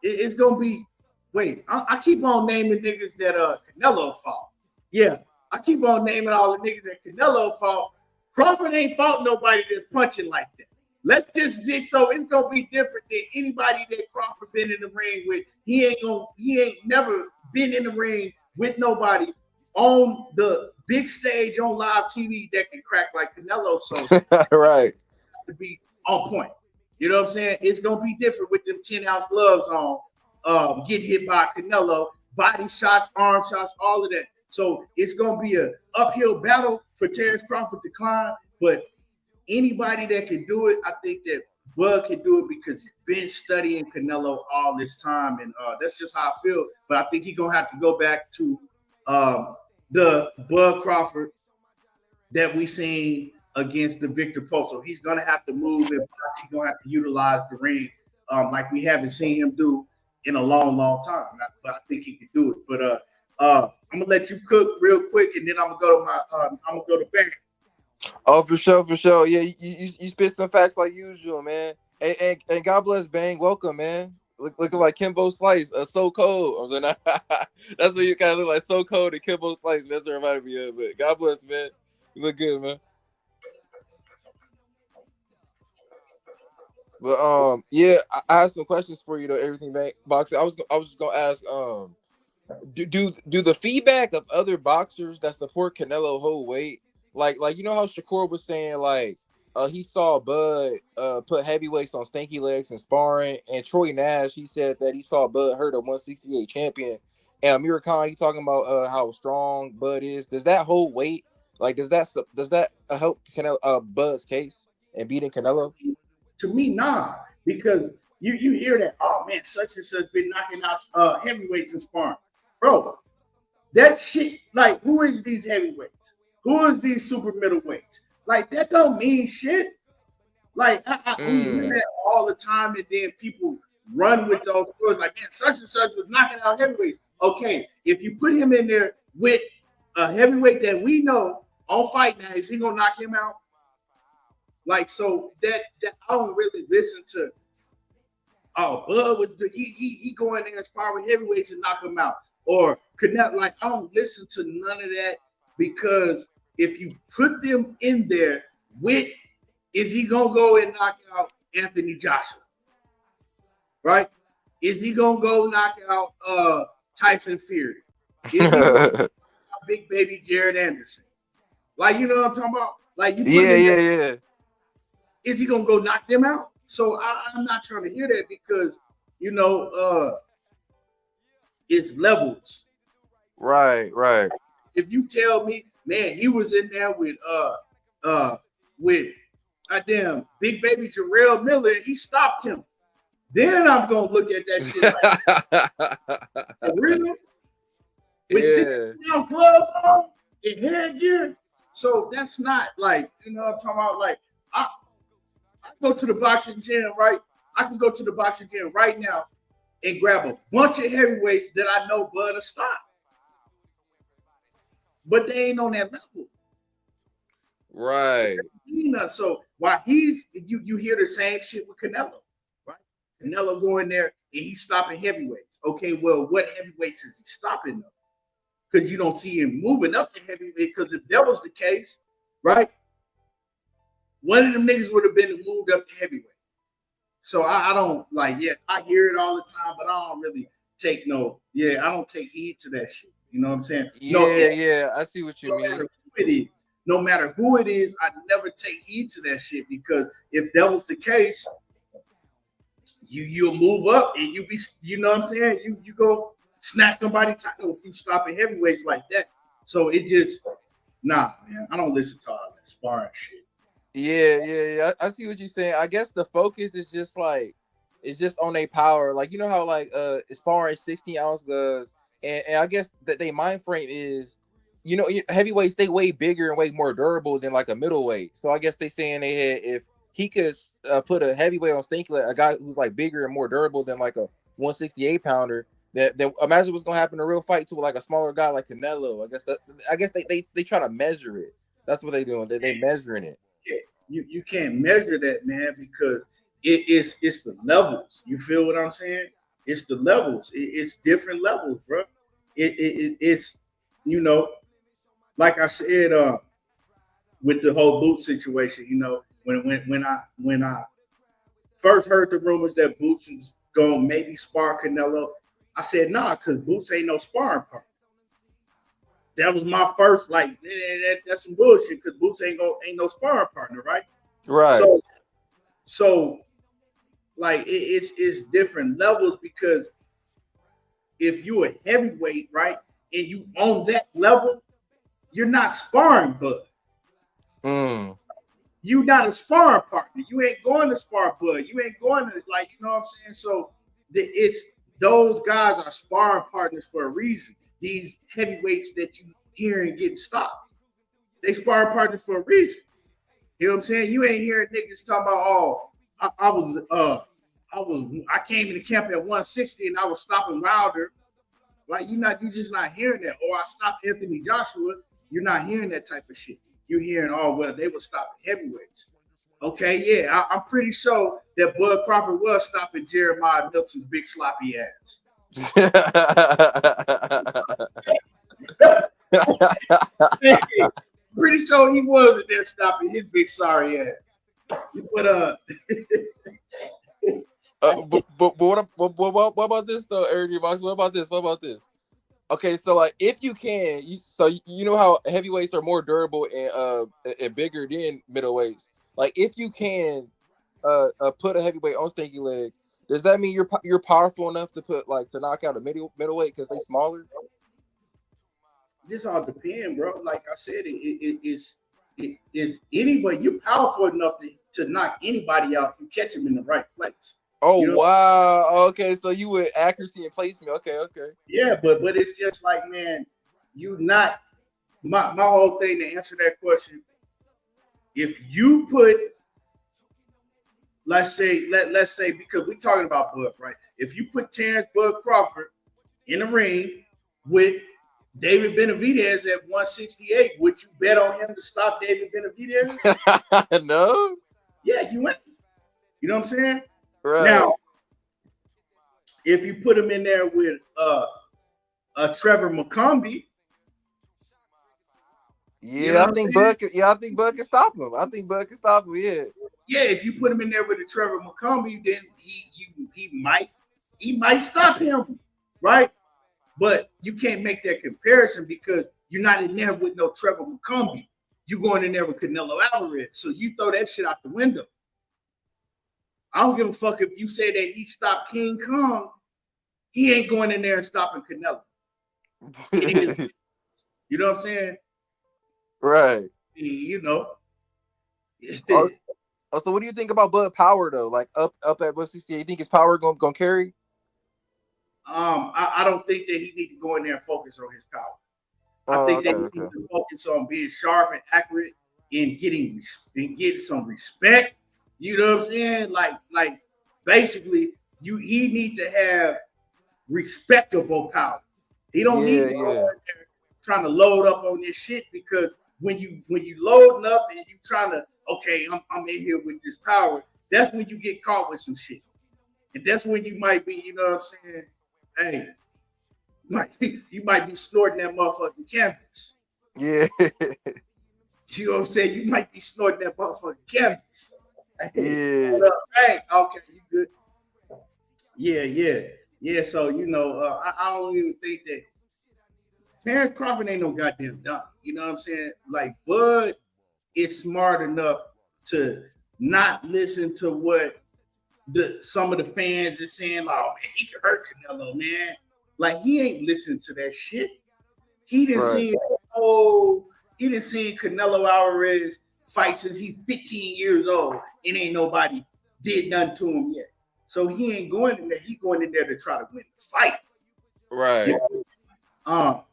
Speaker 1: It's gonna be. Wait, I keep on naming niggas that Canelo fought. Yeah, I keep on naming all the niggas that Canelo fought. Crawford ain't fought nobody that's punching like that. Let's just so it's gonna be different than anybody that Crawford been in the ring with. He ain't never been in the ring with nobody on the big stage on live TV that can crack like Canelo. So
Speaker 2: right,
Speaker 1: to be on point. You know what I'm saying? It's gonna be different with them 10-ounce gloves on. Get hit by Canelo, body shots, arm shots, all of that. So it's gonna be a uphill battle for Terrence Crawford to climb. But anybody that can do it, I think that Bud can do it because he's been studying Canelo all this time, and that's just how I feel. But I think he's gonna have to go back to the Bud Crawford that we seen against the Victor Post. So he's gonna have to move and he's gonna have to utilize the ring like we haven't seen him do in a long, long time. But I think he can do it. But I'm gonna let you cook real quick, and then I'm gonna go to Bang.
Speaker 2: Oh, for sure. Yeah, you spit some facts like usual, man. And God bless Bang. Welcome, man. Looking like Kimbo Slice, so cold. I'm saying, that's what you kind of look like, so cold and Kimbo Slice. That's what reminded me of. But God bless, man. You look good, man. But yeah, I have some questions for you though. Everything Bang boxing. I was just gonna ask do the feedback of other boxers that support Canelo hold weight? Like you know how Shakur was saying like he saw Bud put heavyweights on stanky legs and sparring, and Troy Nash he said that he saw Bud hurt a 168 champion, and Amir Khan he talking about how strong Bud is. Does that hold weight? Like does that help Canelo Bud's case and beating Canelo?
Speaker 1: To me, nah, because you hear that, oh man, such and such been knocking out heavyweights and sparring. Bro, that shit, like, who is these heavyweights? Who is these super middleweights? Like, that don't mean shit. Like, we hear that all the time, and then people run with those words like, man, such and such was knocking out heavyweights. Okay, if you put him in there with a heavyweight that we know on Fight Night, is he gonna knock him out? Like, so that I don't really listen to. Oh, Bud was he going there and spar with heavyweights and knock him out, or Canelo. Like, I don't listen to none of that because if you put them in there with, is he gonna go and knock out Anthony Joshua? Right? Is he gonna go knock out Tyson Fury? Is he gonna knock out Big Baby Jared Anderson? Like, you know what I'm talking about? Like, you
Speaker 2: yeah.
Speaker 1: Is he gonna go knock them out? So I'm not trying to hear that because, you know, it's levels.
Speaker 2: Right.
Speaker 1: If you tell me, man, he was in there with goddamn Big Baby Jermell Miller, he stopped him. Then I'm gonna look at that shit like, for real? With 16-ounce gloves on and headgear. So that's not like, you know what I'm talking about? Like, I go to the boxing gym, right? I can go to the boxing gym right now and grab a bunch of heavyweights that I know Bud will stop. But they ain't on that level.
Speaker 2: Right.
Speaker 1: So while you hear the same shit with Canelo, right? Canelo going there and he's stopping heavyweights. Okay, well, what heavyweights is he stopping them? Because you don't see him moving up to heavyweight. Because if that was the case, right, one of them niggas would have been moved up to heavyweight. So I don't like, yeah, I hear it all the time, but I don't really take I don't take heed to that shit. You know what I'm saying?
Speaker 2: Yeah, I see what you mean.
Speaker 1: Matter who it is, no matter who it is, I never take heed to that shit because if that was the case, you'll move up and you know what I'm saying? You go snatch somebody's title if you stopping heavyweights like that. So it just man, I don't listen to all that sparring shit.
Speaker 2: Yeah. I see what you're saying. I guess the focus is just like it's just on their power. Like you know how like sparring 16-ounce gloves, and I guess that they mind frame is, you know, heavyweights they way bigger and way more durable than like a middleweight. So I guess they saying they had if he could put a heavyweight on Stinky, a guy who's like bigger and more durable than like a 168 pounder. That imagine what's gonna happen in a real fight to like a smaller guy like Canelo. I guess they try to measure it. That's what they doing. They measuring it.
Speaker 1: Yeah, you can't measure that, man, because it's the levels. You feel what I'm saying? It's the levels. It's different levels, bro. It's you know, like I said, with the whole Boots situation, you know, when I first heard the rumors that Boots was gonna maybe spar Canelo, I said nah, because Boots ain't no sparring partner. That was my first like that's some bullshit because Boots ain't no sparring partner, right?
Speaker 2: Right.
Speaker 1: So like it's different levels because if you a heavyweight, right, and you on that level, you're not sparring, Bud. You not a sparring partner. You ain't going to spar, Bud. You ain't going to like, you know what I'm saying? So it's those guys are sparring partners for a reason. These heavyweights that you hearing getting stopped, they sparring partners for a reason. You know what I'm saying? You ain't hearing niggas talking about, I came into camp at 160 and I was stopping Wilder. Like you just not hearing that. Or I stopped Anthony Joshua. You're not hearing that type of shit. You're hearing, they were stopping heavyweights. Okay, yeah, I'm pretty sure that Bud Crawford was stopping Jeremiah Milton's big sloppy ass. Pretty sure he wasn't there stopping his big sorry ass. But
Speaker 2: what about this though, Eric Box? What about this? Okay, so like if you can, you know how heavyweights are more durable and bigger than middleweights. Like if you can put a heavyweight on Stinky legs, does that mean you're powerful enough to to knock out a middleweight because they smaller?
Speaker 1: Just all depends, bro. Like I said, it's anybody. You're powerful enough to knock anybody out if you catch them in the right place.
Speaker 2: Oh, you know? Wow. Okay, so you with accuracy and placement. Okay.
Speaker 1: Yeah, but it's just like, man, you not my whole thing to answer that question. If you put, let's say, because we're talking about Bud, right? If you put Terrence Bud Crawford in the ring with David Benavidez at 168, would you bet on him to stop David Benavidez?
Speaker 2: No.
Speaker 1: Yeah, you ain't. You know what I'm saying?
Speaker 2: Right.
Speaker 1: Now, if you put him in there with Trevor McCombie,
Speaker 2: I think Bud can stop him. Yeah.
Speaker 1: Yeah, if you put him in there with a Trevor McCombie, then he might stop him, right? But you can't make that comparison because you're not in there with no Trevor McCombie. You're going in there with Canelo Alvarez, so you throw that shit out the window. I don't give a fuck if you say that he stopped King Kong. He ain't going in there and stopping Canelo. You know what I'm saying?
Speaker 2: Right.
Speaker 1: You know.
Speaker 2: Oh, so what do you think about Bud Power though? Like up at 168, you think his power gonna carry?
Speaker 1: I don't think that he need to go in there and focus on his power. I
Speaker 2: Oh,
Speaker 1: think
Speaker 2: okay,
Speaker 1: that he
Speaker 2: okay.
Speaker 1: needs to focus on being sharp and accurate and getting some respect. You know what I'm saying? Like basically, he need to have respectable power. He don't need
Speaker 2: Yeah,
Speaker 1: to go
Speaker 2: yeah.
Speaker 1: in there trying to load up on this shit because when you loading up and you trying to okay, I'm in here with this power. That's when you get caught with some shit, and that's when you might be, you know what I'm saying? Hey, you might be snorting that motherfucking canvas.
Speaker 2: Yeah.
Speaker 1: You know what I'm saying? You might be snorting that motherfucking canvas. Hey,
Speaker 2: Yeah.
Speaker 1: what up? Hey, okay, you good? Yeah. So I don't even think that Terrence Crawford ain't no goddamn dummy. You know what I'm saying? Like Bud is smart enough to not listen to what some of the fans are saying. Like, oh man, he can hurt Canelo, man. Like he ain't listening to that shit. He didn't
Speaker 2: Right.
Speaker 1: see he didn't see Canelo Alvarez fight since he's 15 years old and ain't nobody did nothing to him yet. So he ain't going in there. He going in there to try to win the fight.
Speaker 2: Right.
Speaker 1: All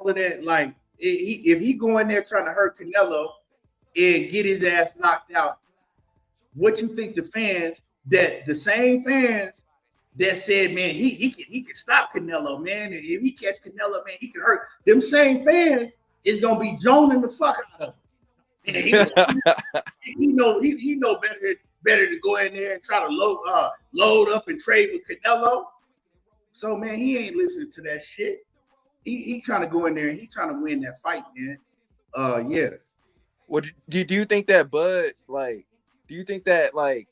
Speaker 1: of that, like if he go in there trying to hurt Canelo and get his ass knocked out, what you think the same fans that said, man, he can stop Canelo, man. If he catch Canelo, man, he can hurt. Them same fans is gonna be joning the fuck out of him. Man, he know better to go in there and try to load up and trade with Canelo. So man, he ain't listening to that shit. He trying to go in there and he trying to win that fight, man. Yeah.
Speaker 2: Well, do you think that Bud do you think that like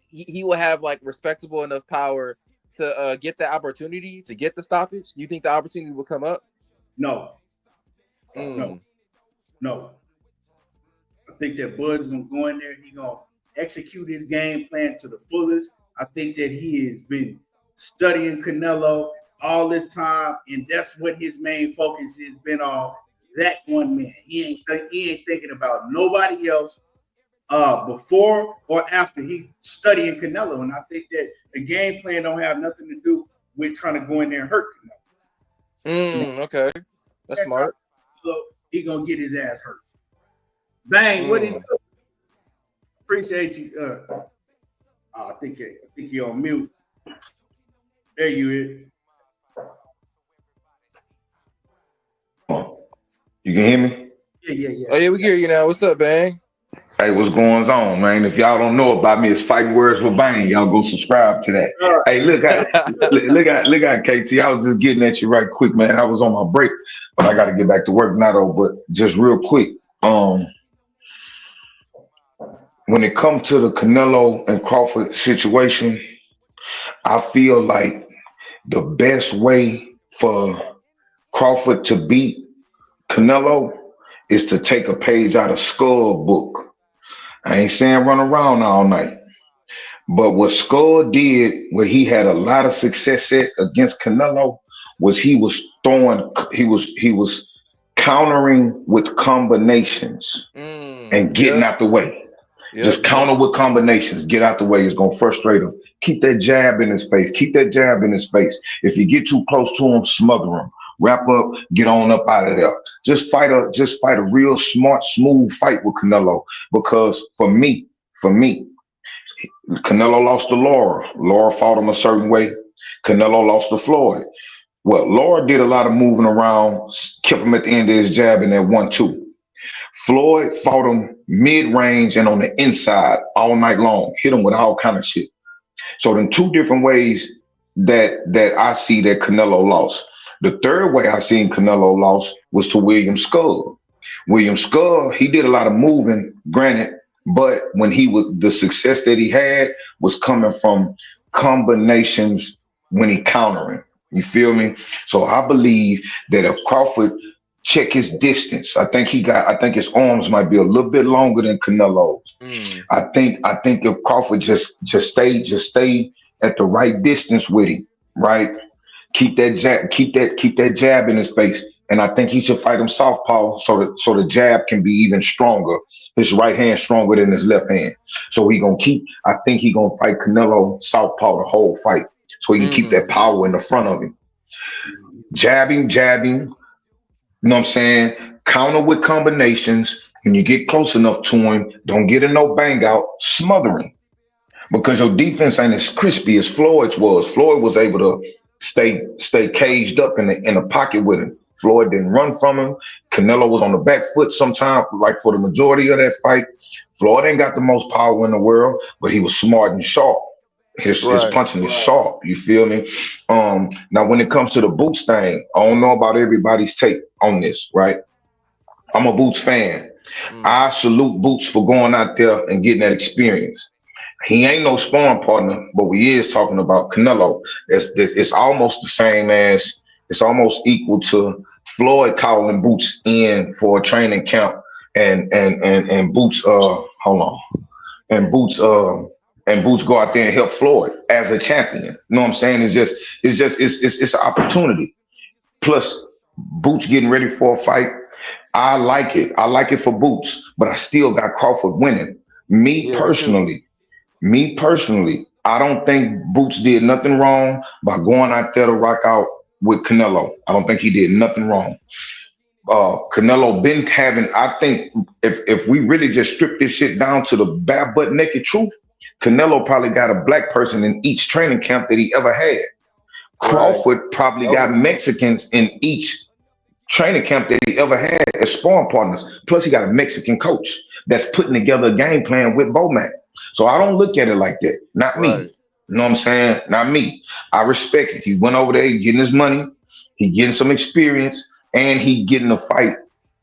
Speaker 2: he will have like respectable enough power to get the opportunity to get the stoppage? Do you think the opportunity will come up?
Speaker 1: No. No. I think that Bud's gonna go in there. He gonna execute his game plan to the fullest. I think that he has been studying Canelo all this time, and that's what his main focus has been on. That one man. He ain't thinking about nobody else before or after he's studying Canelo. And I think that the game plan don't have nothing to do with trying to go in there and hurt
Speaker 2: Canelo. Okay. That's smart.
Speaker 1: He gonna get his ass hurt. Bang, what did you do? Appreciate you. I think you're on mute. There you is.
Speaker 3: You can hear me?
Speaker 1: Yeah.
Speaker 2: Oh yeah, we can hear you now. What's up, Bang?
Speaker 3: Hey, what's going on, man? If y'all don't know about me, it's Fighting Words with Bang. Y'all go subscribe to that. Hey, look at KT. I was just getting at you right quick, man. I was on my break, but I got to get back to work now, though. But just real quick, when it comes to the Canelo and Crawford situation, I feel like the best way for Crawford to beat Canelo is to take a page out of Skull book. I ain't saying run around all night. But what Skull did, where he had a lot of success at against Canelo, was he was countering with combinations and getting out the way. Just counter with combinations, get out the way. It's gonna frustrate him. Keep that jab in his face. Keep that jab in his face. If you get too close to him, smother him. Wrap up, get on up out of there. Just fight a real smart, smooth fight with Canelo. Because for me, Canelo lost to Laura. Laura fought him a certain way. Canelo lost to Floyd. Well, Laura did a lot of moving around, kept him at the end of his jab in that 1-2. Floyd fought him mid-range and on the inside all night long, hit him with all kind of shit. So in two different ways that I see that Canelo lost. The third way I seen Canelo lost was to William Skull. William Skull, he did a lot of moving, granted, but when the success that he had was coming from combinations when he countering. You feel me? So I believe that if Crawford check his distance, I think his arms might be a little bit longer than Canelo's. I think if Crawford just stay at the right distance with him, right? Keep that jab in his face. And I think he should fight him southpaw so the jab can be even stronger His right hand stronger than his left hand. So I think he gonna fight Canelo southpaw the whole fight. So he can keep that power in the front of him. Jabbing, you know what I'm saying? Counter with combinations. When you get close enough to him, don't get in no bang out, smother him. Because your defense ain't as crispy as Floyd's was. Floyd was able to stay caged up in the pocket with him. Floyd didn't run from him. Canelo was on the back foot sometime, like for the majority of that fight. Floyd ain't got the most power in the world, but he was smart and sharp. His
Speaker 2: Right.
Speaker 3: punching is sharp. You feel me? Now when it comes to the Boots thing, I don't know about everybody's take on this, right? I'm a Boots fan. I salute Boots for going out there and getting that experience. He ain't no sparring partner, but we is talking about Canelo. It's almost the same as it's almost equal to Floyd calling Boots in for a training camp and Boots hold on and Boots go out there and help Floyd as a champion. You know what I'm saying? It's an opportunity. Plus Boots getting ready for a fight. I like it. I like it for Boots, but I still got Crawford winning. Me
Speaker 2: Yeah, me too.
Speaker 3: personally, me personally, I don't think Boots did nothing wrong by going out there to rock out with Canelo. I don't think he did nothing wrong. Canelo been having. I think if we really just strip this shit down to the bare butt naked truth, Canelo probably got a black person in each training camp that he ever had.
Speaker 2: Right.
Speaker 3: Crawford probably
Speaker 2: That was
Speaker 3: got
Speaker 2: a fact.
Speaker 3: Mexicans in each training camp that he ever had as sparring partners. Plus, he got a Mexican coach that's putting together a game plan with Bomac. So I don't look at it like that. Not me.
Speaker 2: Right.
Speaker 3: You know what I'm saying? Not me. I respect it. He went over there, he getting his money, he getting some experience, and he getting a fight,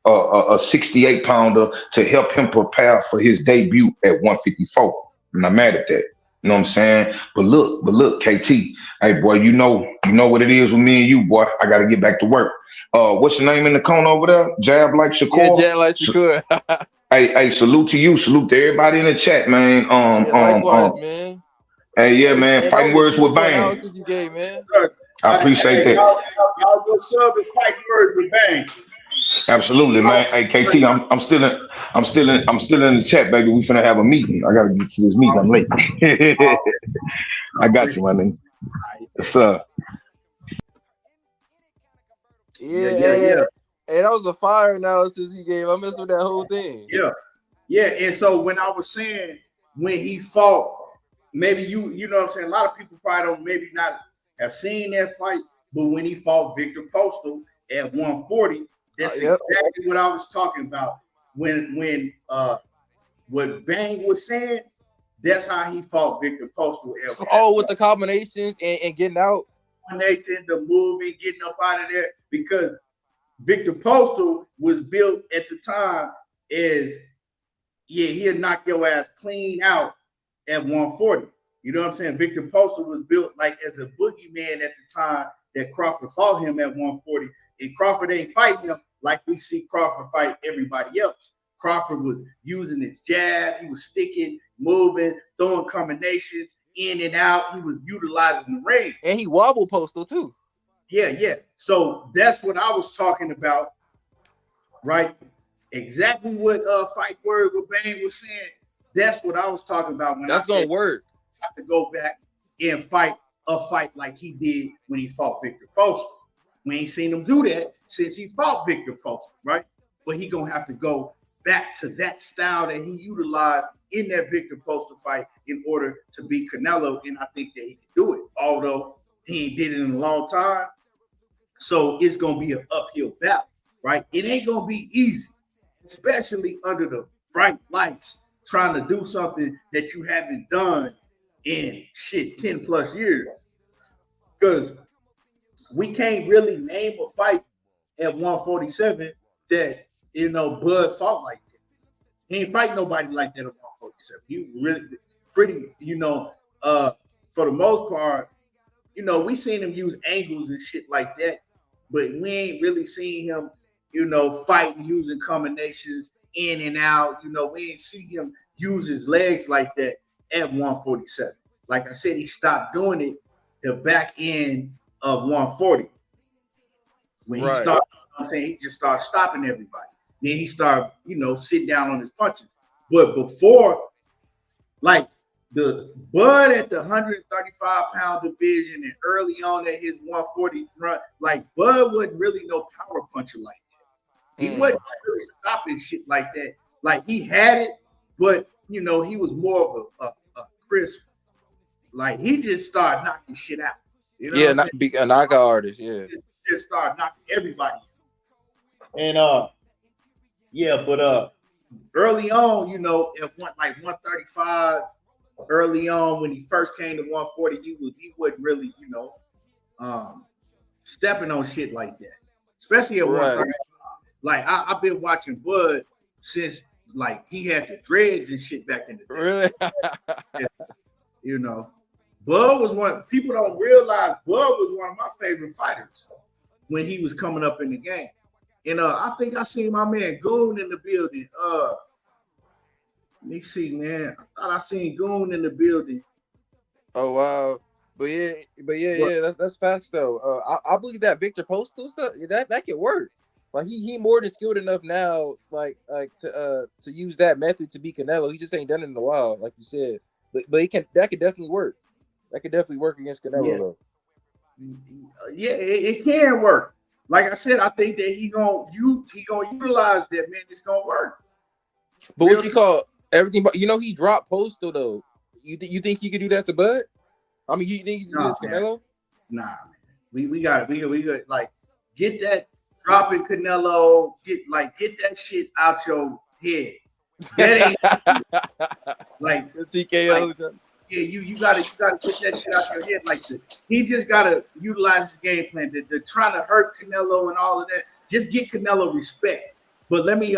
Speaker 3: a 68 pounder to help him prepare for his debut at 154. I'm not mad at that. You know what I'm saying? But look, KT. Hey boy, you know what it is with me and you, boy. I gotta get back to work. What's your name in the cone over there? Jab like
Speaker 2: Yeah,
Speaker 3: Shakur.
Speaker 2: Jan like Shakur.
Speaker 3: Hey, salute to you. Salute to everybody in the chat, man.
Speaker 2: Yeah, likewise, man.
Speaker 3: Hey, yeah,
Speaker 2: Hey,
Speaker 3: man.
Speaker 2: and that
Speaker 3: Fighting
Speaker 2: was a
Speaker 3: words with
Speaker 2: beautiful
Speaker 3: Bang.
Speaker 2: analysis you gave, man.
Speaker 1: Sir,
Speaker 3: I appreciate
Speaker 1: hey,
Speaker 3: that.
Speaker 1: y'all go sub and fight words with Bang.
Speaker 3: Absolutely, man. Hey, KT, I'm still in the chat, baby. We finna have a meeting. I gotta get to this meeting. I'm late. I got you, my nigga. Yes, sir.
Speaker 1: Yeah,
Speaker 2: Yeah,
Speaker 1: yeah, yeah,
Speaker 2: hey, that was a fire analysis he gave. I messed with that whole thing.
Speaker 1: yeah, yeah. And so when I was saying when he fought, maybe you know what I'm saying. A lot of people probably don't maybe not have seen that fight, but when he fought Victor Postal at 140, that's
Speaker 2: Yep.
Speaker 1: exactly what I was talking about. When what Bang was saying, that's how he fought Victor Postal at
Speaker 2: Oh, with the combinations and getting out.
Speaker 1: combination, the moving, getting up out of there, because Victor Postal was built at the time as, yeah, he'll knock your ass clean out at 140. You know what I'm saying? Victor Postal was built like as a boogeyman at the time that Crawford fought him at 140. And Crawford ain't fighting him like we see Crawford fight everybody else. Crawford was using his jab. He was sticking, moving, throwing combinations in and out. He was utilizing the range.
Speaker 2: And he wobble Postal too.
Speaker 1: Yeah. So that's what I was talking about, right? Exactly what Fight Word with Bang was saying. That's what I was talking about when
Speaker 2: That's
Speaker 1: I said
Speaker 2: gonna work.
Speaker 1: have to go back and fight a fight like he did when he fought Victor Postal. We ain't seen him do that since he fought Victor Postal, right? But he gonna have to go back to that style that he utilized in that Victor Postal fight in order to beat Canelo, and I think that he can do it. Although he ain't did it in a long time, so it's gonna be an uphill battle, right? It ain't gonna be easy, especially under the bright lights, trying to do something that you haven't done in 10 plus years. Because we can't really name a fight at 147 that Bud fought like that. He ain't fight nobody like that at 147. He really pretty, for the most part, we seen him use angles and shit like that, but we ain't really seen him, fighting using combinations in and out. We ain't see him use his legs like that at 147. Like I said, he stopped doing it the back end of 140. When he started, he just started stopping everybody. Then he started, sitting down on his punches. But before, like the Bud at the 135-pound division and early on at his 140 run, like Bud wasn't really no power puncher like that. He wasn't really stopping shit like that. Like he had it, but you know, he was more of a crisp. Like he just started knocking shit out. You know,
Speaker 2: yeah, not be a knockout artist. Yeah,
Speaker 1: just started knocking everybody. And early on, you know, at 135, early on when he first came to 140, he wasn't really, you know, stepping on shit like that, especially at 135. Like I've been watching Bud since like he had the dreads and shit back in the day.
Speaker 2: Really?
Speaker 1: Yeah, you know, Bud was people don't realize Bud was one of my favorite fighters when he was coming up in the game. And I think I seen my man Goon in the building. Let me see, man. I thought I seen Goon in the building.
Speaker 2: Oh wow. But yeah, that's facts though. I believe that Victor Postal stuff that could work. Like he more than skilled enough now, like to use that method to beat Canelo. He just ain't done it in a while, like you said. But that could definitely work. That could definitely work against Canelo though.
Speaker 1: Yeah, it can work. Like I said, I think that he gonna utilize that, man. It's gonna work.
Speaker 2: But what you call everything? But you know he dropped Postal though. You think he could do that to Bud? I mean, you think he could do this Canelo?
Speaker 1: Nah, man. We got like get that dropping Canelo. Get that shit out your head. That ain't like
Speaker 2: the TKO. Like,
Speaker 1: yeah, you gotta get that shit out your head. Like he just gotta utilize his game plan. The trying to hurt Canelo and all of that. Just get Canelo respect. But let me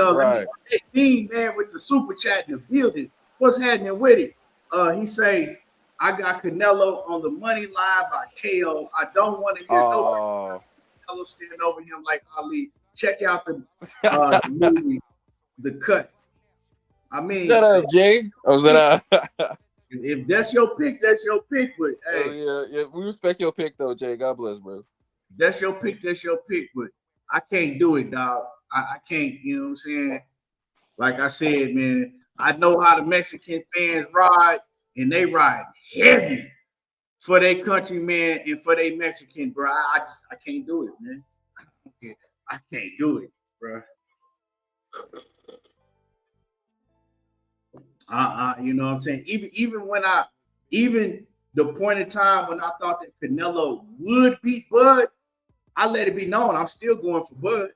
Speaker 1: Dean, man, with the super chat in the building. What's happening with it? He say, I got Canelo on the money line by KO. I don't want to hear nobody Canelo stand over him like Ali. Check out the movie, The Cut. I mean,
Speaker 2: shut up, Jay.
Speaker 1: If that's your pick, that's your pick. But hey,
Speaker 2: yeah, we respect your pick though, Jay. God bless, bro.
Speaker 1: That's your pick. But I can't do it, dog. I can't. You know what I'm saying? Like I said, man, I know how the Mexican fans ride, and they ride heavy for their country, man, and for their Mexican, bro. I can't do it, man. I can't do it, bro. You know what I'm saying? Even the point in time when I thought that Canelo would beat Bud, I let it be known I'm still going for Bud.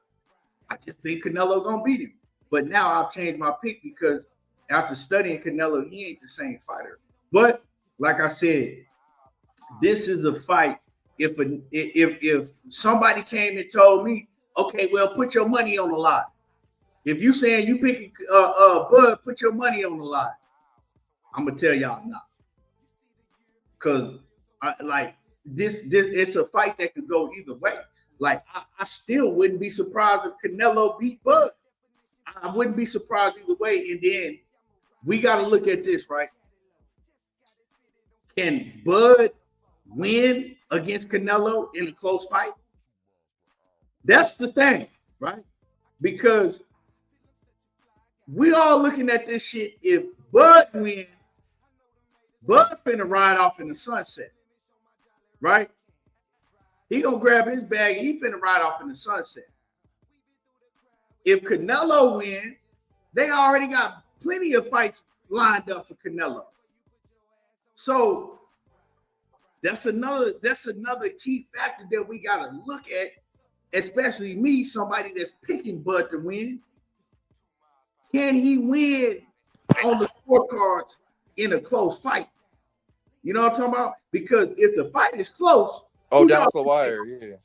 Speaker 1: I just think Canelo gonna beat him. But now I've changed my pick because after studying Canelo, he ain't the same fighter. But like I said, this is a fight. If somebody came and told me, okay, well, put your money on the line. If you saying you pick Bud, put your money on the line. I'm gonna tell y'all no, cause this it's a fight that could go either way. Like I still wouldn't be surprised if Canelo beat Bud. I wouldn't be surprised either way. And then we got to look at this, right? Can Bud win against Canelo in a close fight? That's the thing, right? Because we all looking at this shit. If Bud win, Bud finna ride off in the sunset, right? He gonna grab his bag and he finna ride off in the sunset. If Canelo win, they already got plenty of fights lined up for Canelo. So that's another key factor that we gotta look at, especially me, somebody that's picking Bud to win. Can he win on the scorecards in a close fight? You know what I'm talking about? Because if the fight is close,
Speaker 2: down the wire, yeah.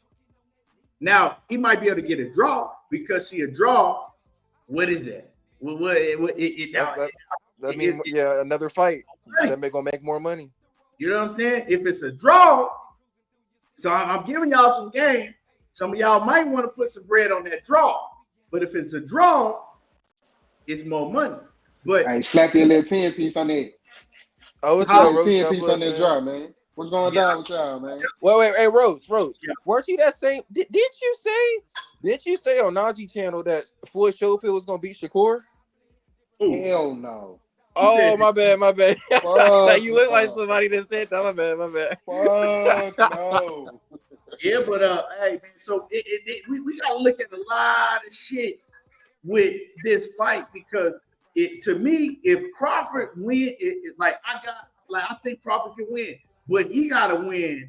Speaker 1: Now he might be able to get a draw because a draw. What is that?
Speaker 2: That means another fight. Right. That gonna make more money.
Speaker 1: You know what I'm saying? If it's a draw, so I'm giving y'all some game. Some of y'all might want to put some bread on that draw. But if it's a draw, it's more money. But
Speaker 4: hey, slap your little 10 piece on that.
Speaker 2: Oh, it's a
Speaker 4: 10 piece on that draw, man. What's going down with y'all, man?
Speaker 2: Wait, hey, Rose. Yeah. Weren't you that same? Did you say on Najee channel that Floyd Schofield was gonna beat Shakur?
Speaker 1: Ooh,
Speaker 4: Hell no.
Speaker 2: Oh, my bad.
Speaker 4: Fuck
Speaker 2: You look like
Speaker 4: no.
Speaker 2: somebody that said that. My bad.
Speaker 4: Fuck no.
Speaker 1: yeah, but hey man, so we gotta look at a lot of shit with this fight because to me, if Crawford win, I think Crawford can win, but he gotta win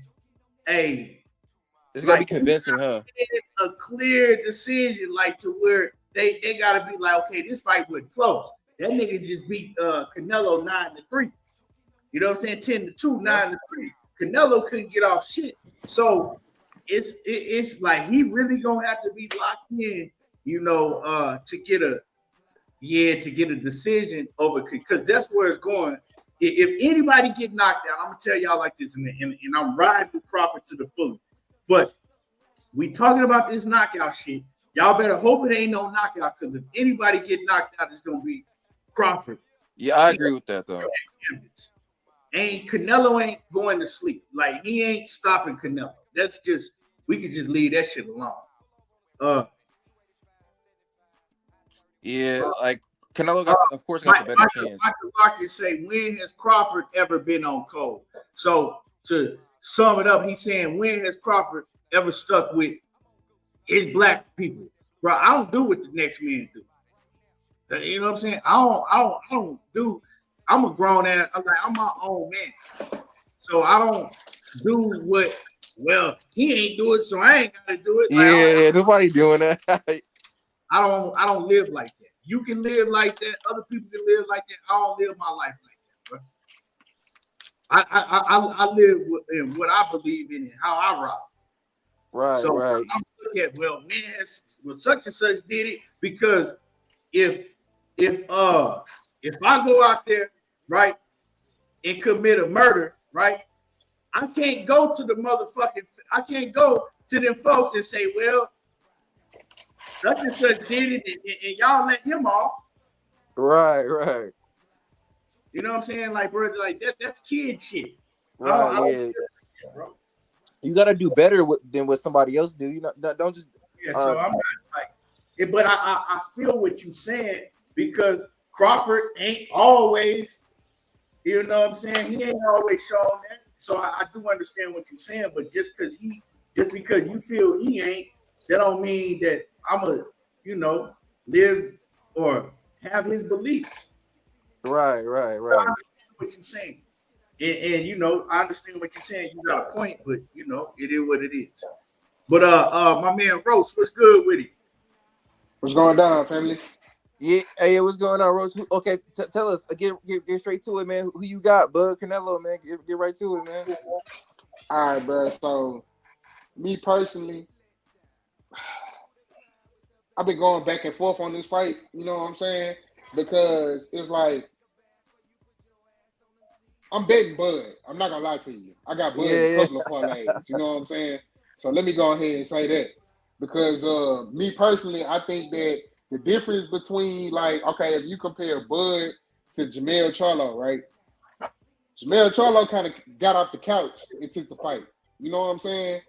Speaker 2: It's gotta be
Speaker 1: like
Speaker 2: convincing, huh?
Speaker 1: a clear decision, like to where they gotta be like, okay, this fight was close. That nigga just beat Canelo 9-3. You know what I'm saying? 10-2, 9-3. Canelo couldn't get off shit. So it's like he really gonna have to be locked in, to get a decision over, because that's where it's going. If anybody get knocked out, I'm gonna tell y'all like this, and I'm riding with Crawford to the fullest. But we talking about this knockout shit. Y'all better hope it ain't no knockout, because if anybody get knocked out, it's gonna be Crawford.
Speaker 2: Yeah, I agree with that though.
Speaker 1: Canelo ain't going to sleep. Like, he ain't stopping Canelo. That's just, we could just leave that shit alone.
Speaker 2: Yeah, like Canelo got, of course, got the better chance.
Speaker 1: Michael Larkin say, when has Crawford ever been on cold? So to sum it up, he's saying, when has Crawford ever stuck with his black people? Bro, I don't do what the next man do. You know what I'm saying? I don't do. I'm a grown ass. I'm my own man. So I don't do what. Well, he ain't do it, so I ain't gotta do it.
Speaker 2: Yeah, nobody doing that.
Speaker 1: I don't live like that. You can live like that. Other people can live like that. I don't live my life like that, bro. I live in what I believe in and how I rock.
Speaker 2: Right,
Speaker 1: so
Speaker 2: right.
Speaker 1: I'm looking at, well, such and such did it, because if I go out there, right, and commit a murder, right, I can't go to them folks and say, well, such and such did it, and y'all let him off.
Speaker 2: Right.
Speaker 1: You know what I'm saying? Like, bro, like that's kid shit.
Speaker 2: Right, yeah. You gotta do better than what somebody else do. You know, don't just.
Speaker 1: Yeah, so I'm not like, but I feel what you're saying, because Crawford ain't always, you know what I'm saying? He ain't always shown that. So I do understand what you're saying, but just because you feel he ain't, that don't mean that I'm live or have his beliefs.
Speaker 2: Right.
Speaker 1: I understand what you're saying. And I understand what you're saying. You got a point, but it is what it is. But my man Roach, what's good with it?
Speaker 4: What's going down, family?
Speaker 2: Yeah, hey, what's going on, Roach? Okay, tell us. Get straight to it, man. Who you got, Bud Canelo, man? Get right to it, man.
Speaker 4: All right, bro. So, me personally, I've been going back and forth on this fight. You know what I'm saying? Because it's like, I'm betting Bud. I'm not gonna lie to you. I got Bud in a couple of parlays. You know what I'm saying? So let me go ahead and say that, because me personally, I think that the difference between, like, okay, if you compare Bud to Jermell Charlo, right? Jermell Charlo kind of got off the couch and took the fight. You know what I'm saying?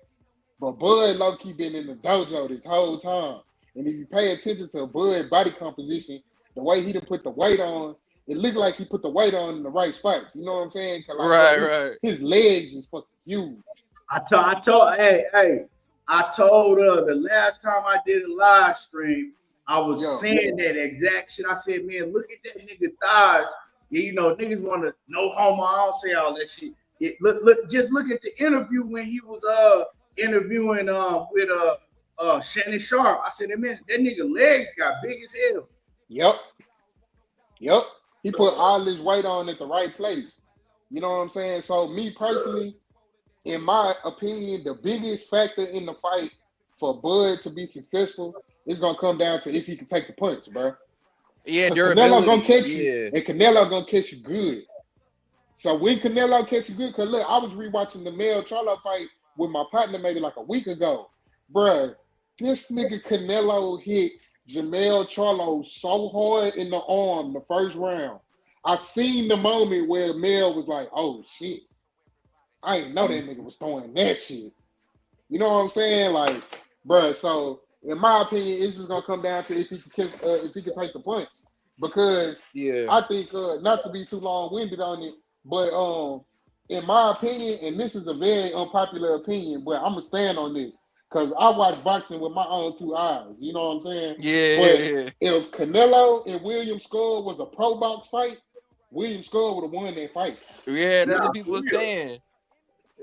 Speaker 4: But Bud low-key been in the dojo this whole time. And if you pay attention to Bud's body composition, the way he done put the weight on, it looked like he put the weight on in the right spots. You know what I'm saying?
Speaker 2: Right.
Speaker 4: His legs is fucking huge.
Speaker 1: I told the last time I did a live stream, I was saying that exact shit. I said, man, look at that nigga thighs. Yeah, niggas want to no homo. I don't say all that shit. Just look at the interview when he was interviewing with Shannon Sharp. I said, man, that nigga legs got big as hell.
Speaker 4: Yep. He put all his weight on at the right place. You know what I'm saying? So me personally, in my opinion, the biggest factor in the fight for Bud to be successful is gonna come down to if he can take the punch, bro.
Speaker 2: Yeah,
Speaker 4: Canelo gonna catch you, and Canelo gonna catch you good. So when Canelo catch you good, cause look, I was rewatching the Jermell Charlo fight with my partner maybe like a week ago, bro. This nigga Canelo hit Jermell Charlo so hard in the arm the first round. I seen the moment where Mel was like, "Oh shit, I didn't know that nigga was throwing that shit." You know what I'm saying? Like, bro. So in my opinion, it's just gonna come down to if he can take the punch. because
Speaker 2: Yeah.
Speaker 4: I think not to be too long-winded on it, but in my opinion, and this is a very unpopular opinion, but I'm gonna stand on this because I watch boxing with my own two eyes. You know what I'm saying?
Speaker 2: Yeah.
Speaker 4: But if Canelo and William Skull was a pro box fight, William Skull would have won that fight.
Speaker 2: Yeah, that's what people were saying.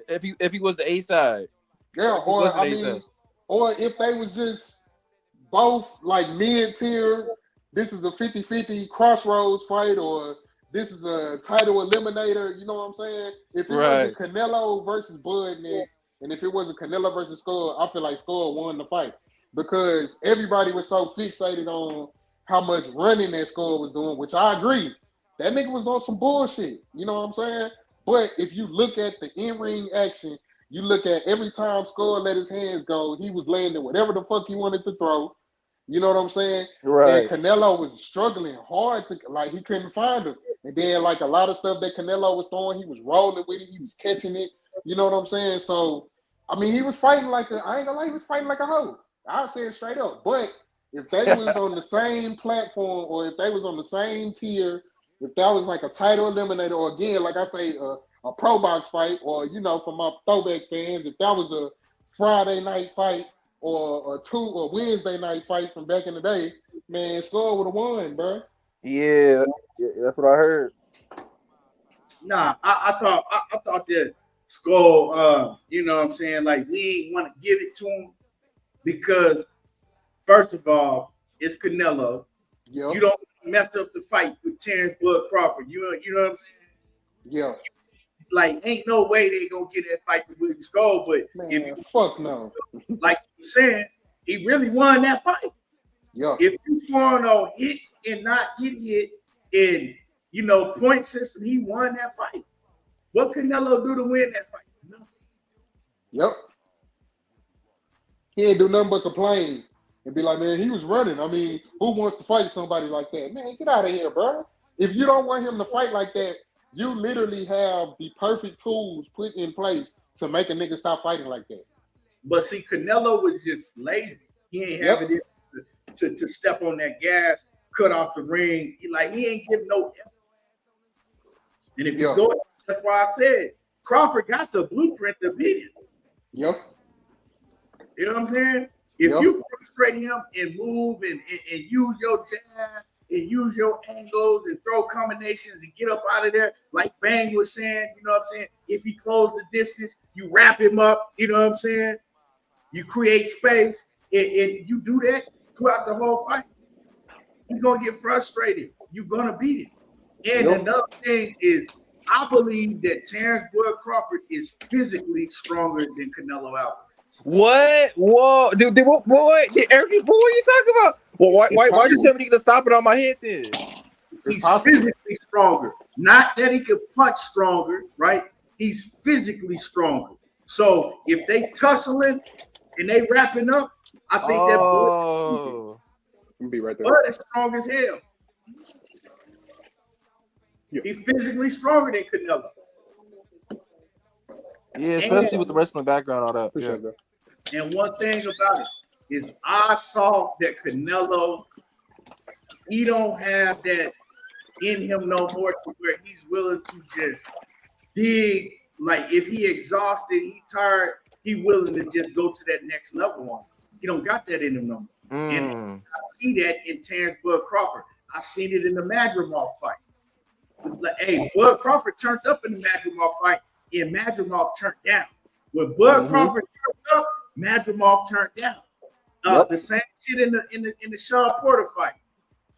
Speaker 2: If he was the A side.
Speaker 4: Yeah, or I mean, or if they was just both like mid-tier, this is a 50-50 crossroads fight, or this is a title eliminator, you know what I'm saying? If it wasn't Canelo versus Bud next, and if it wasn't Canelo versus Skull, I feel like Skull won the fight because everybody was so fixated on how much running that Skull was doing, which I agree. That nigga was on some bullshit, you know what I'm saying? But if you look at the in-ring action, you look at every time Skull let his hands go, he was landing whatever the fuck he wanted to throw. You know what I'm saying?
Speaker 2: Right.
Speaker 4: And Canelo was struggling hard to, like, he couldn't find him. And then, like, a lot of stuff that Canelo was throwing, he was rolling with it. He was catching it. You know what I'm saying? So, I mean, he was fighting like I ain't gonna lie, he was fighting like a hoe. I'll say it straight up. But if they was on the same platform, or if they was on the same tier, if that was like a title eliminator, or again, like I say, a pro box fight, or, you know, for my throwback fans, if that was a Friday night fight, or a Wednesday night fight from back in the day, man, Skull would have won, bro.
Speaker 2: Yeah, that's what I heard.
Speaker 1: Nah, I thought that Skull, you know what I'm saying, like, we ain't want to give it to him because, first of all, it's Canelo.
Speaker 4: Yep.
Speaker 1: You don't mess up the fight with Terrence Bud Crawford. You know what I'm saying?
Speaker 4: Yeah.
Speaker 1: Like, ain't no way they gonna get that fight with William Skull, but
Speaker 4: man,
Speaker 1: if you,
Speaker 4: fuck no.
Speaker 1: Like you saying, he really won that fight.
Speaker 4: Yeah.
Speaker 1: If you scoring on hit and not get hit in, you know, point system, he won that fight. What Canelo do to win that fight? No.
Speaker 4: Yep. He ain't do nothing but complain and be like, man, he was running. I mean, who wants to fight somebody like that? Man, get out of here, bro. If you don't want him to fight like that, you literally have the perfect tools put in place to make a nigga stop fighting like that.
Speaker 1: But see, Canelo was just lazy. He ain't having it to step on that gas, cut off the ring. He ain't giving no effort. And if you go, that's why I said Crawford got the blueprint to beat him.
Speaker 4: Yep.
Speaker 1: You know what I'm saying? If you frustrate him and move and use your jab and use your angles and throw combinations and get up out of there, like Bang was saying, you know what I'm saying? If he closed the distance, you wrap him up, you know what I'm saying? You create space and you do that throughout the whole fight. He's gonna get frustrated. You're gonna beat him. And another thing is, I believe that Terrence Bud Crawford is physically stronger than Canelo Alvarez.
Speaker 2: What? Whoa, dude, what are you talking about? Well, why you tell me to stop it on my head then?
Speaker 1: He's physically stronger. Not that he could punch stronger, right? He's physically stronger. So if they tussling and they wrapping up, I think that
Speaker 4: Bud be right there.
Speaker 1: Bud is strong as hell. He's physically stronger than Canelo.
Speaker 2: Yeah, especially with the wrestling background, all that.
Speaker 4: Appreciate that.
Speaker 1: And one thing about it is I saw that Canelo, he don't have that in him no more to where he's willing to just dig. Like if he exhausted, he tired, he willing to just go to that next level on. He don't got that in him no more. And I see that in Terrence Bud Crawford. I seen it in the Madrimov fight. Like, hey, Bud Crawford turned up in the Madrimov fight, and Madrimov turned down. When Bud Crawford turned up, Madrimov turned down. The same shit in the Sean Porter fight.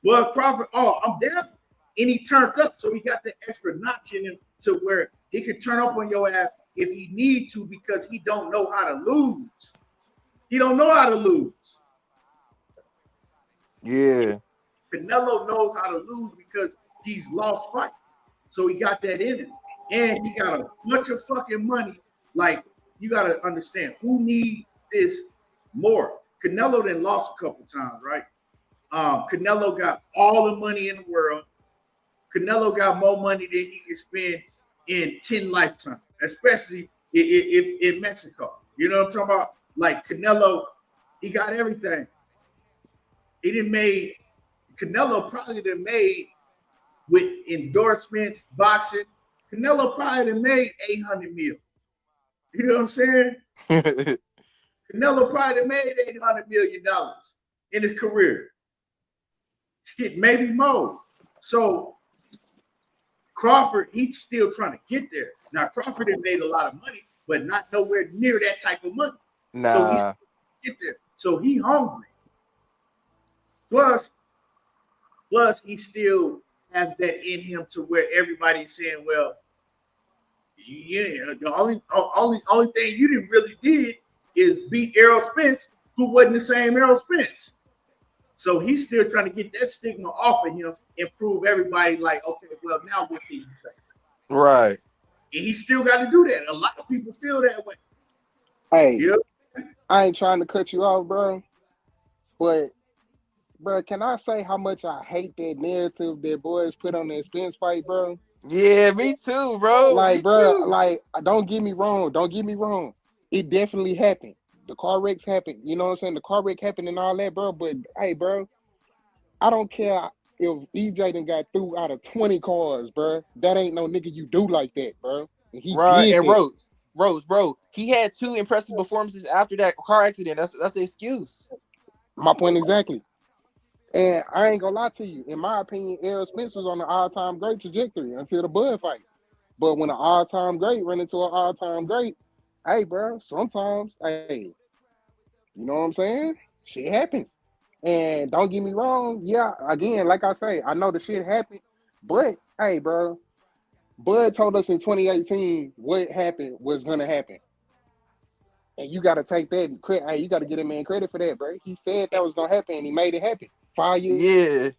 Speaker 1: Bud Crawford, I'm down, and he turned up, so he got the extra notch in him to where he could turn up on your ass if he need to because he don't know how to lose. He don't know how to lose.
Speaker 2: Yeah.
Speaker 1: Canelo knows how to lose because he's lost fights. So he got that in him. And he got a bunch of fucking money. Like, you got to understand, who needs this more? Canelo then lost a couple times, right? Canelo got all the money in the world. Canelo got more money than he can spend in 10 lifetimes, especially if in Mexico. You know what I'm talking about? Like Canelo, he got everything. He done made Canelo probably done made with endorsements, boxing. Canelo probably done made 800 mil. You know what I'm saying? Canelo probably made $800 million in his career. Shit, maybe more. So Crawford, he's still trying to get there. Now Crawford had made a lot of money, but not nowhere near that type of money.
Speaker 2: Nah.
Speaker 1: So he's get there. So he hungry. Plus, he still has that in him to where everybody's saying, well, yeah, the only thing you didn't really did is beat Errol Spence, who wasn't the same Errol Spence. So he's still trying to get that stigma off of him and prove everybody like, okay, well, now what can you say?
Speaker 2: Right.
Speaker 1: And he still got to do that. A lot of people feel that way.
Speaker 4: Hey, I ain't trying to cut you off, bro. But, bro, can I say how much I hate that narrative that boys put on that Spence fight, bro?
Speaker 2: Yeah, me too, bro.
Speaker 4: Like,
Speaker 2: me
Speaker 4: bro,
Speaker 2: too.
Speaker 4: like, don't get me wrong. Don't get me wrong. It definitely happened. The car wrecks happened. You know what I'm saying? The car wreck happened and all that, bro. But, hey, bro, I don't care if EJ done got through out of 20 cars, bro. That ain't no nigga you do like that, bro. And he
Speaker 2: Right,
Speaker 4: did
Speaker 2: and
Speaker 4: that.
Speaker 2: Rose, bro. He had 2 impressive performances after that car accident. That's the excuse.
Speaker 4: My point exactly. And I ain't gonna lie to you. In my opinion, Errol Spence was on an all-time great trajectory until the Bud fight. But when an all-time great run into an all-time great, hey, bro, sometimes, hey, you know what I'm saying? Shit happens. And don't get me wrong, yeah, again, like I say, I know the shit happened, but hey, bro, Bud told us in 2018 what happened was gonna happen. And you gotta take that credit. Hey, you gotta get a man credit for that, bro. He said that was gonna happen and he made it happen. 5 years
Speaker 2: Yeah.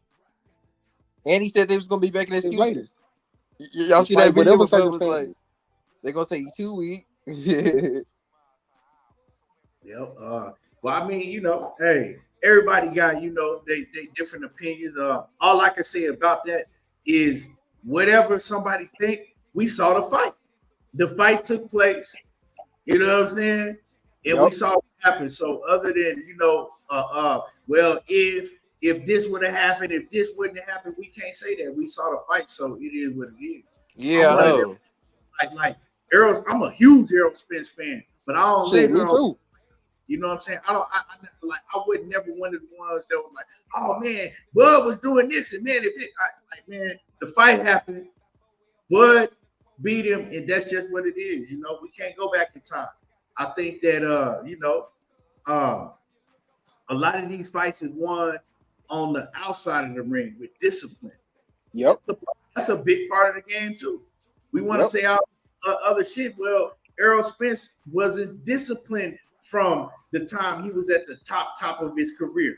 Speaker 2: And he said they was gonna be making
Speaker 4: later.
Speaker 2: excuses. Y'all see
Speaker 4: Despite
Speaker 2: that video
Speaker 4: whatever
Speaker 2: where Bud was like,
Speaker 4: circumstances.
Speaker 2: they're gonna say you too weak.
Speaker 1: Yep. Well, I mean, you know, hey, everybody got, you know, they different opinions. All I can say about that is whatever somebody think, we saw the fight. The fight took place. You know what I'm saying? And we saw what happened. So other than, you know, well, if this would have happened, if this wouldn't have happened, we can't say that. We saw the fight, so it is what it is.
Speaker 2: Yeah, I know.
Speaker 1: Like Errol, I'm a huge Errol Spence fan, but I don't
Speaker 4: Shit, me too.
Speaker 1: You know what I'm saying? I would never one of the ones that was like, oh man, Bud was doing this, and man, man, the fight happened, Bud beat him, and that's just what it is. You know, we can't go back in time. I think that you know, a lot of these fights is won on the outside of the ring with discipline.
Speaker 4: Yep.
Speaker 1: That's a big part of the game too. We want to say our other shit. Well, Errol Spence wasn't disciplined from the time he was at the top of his career,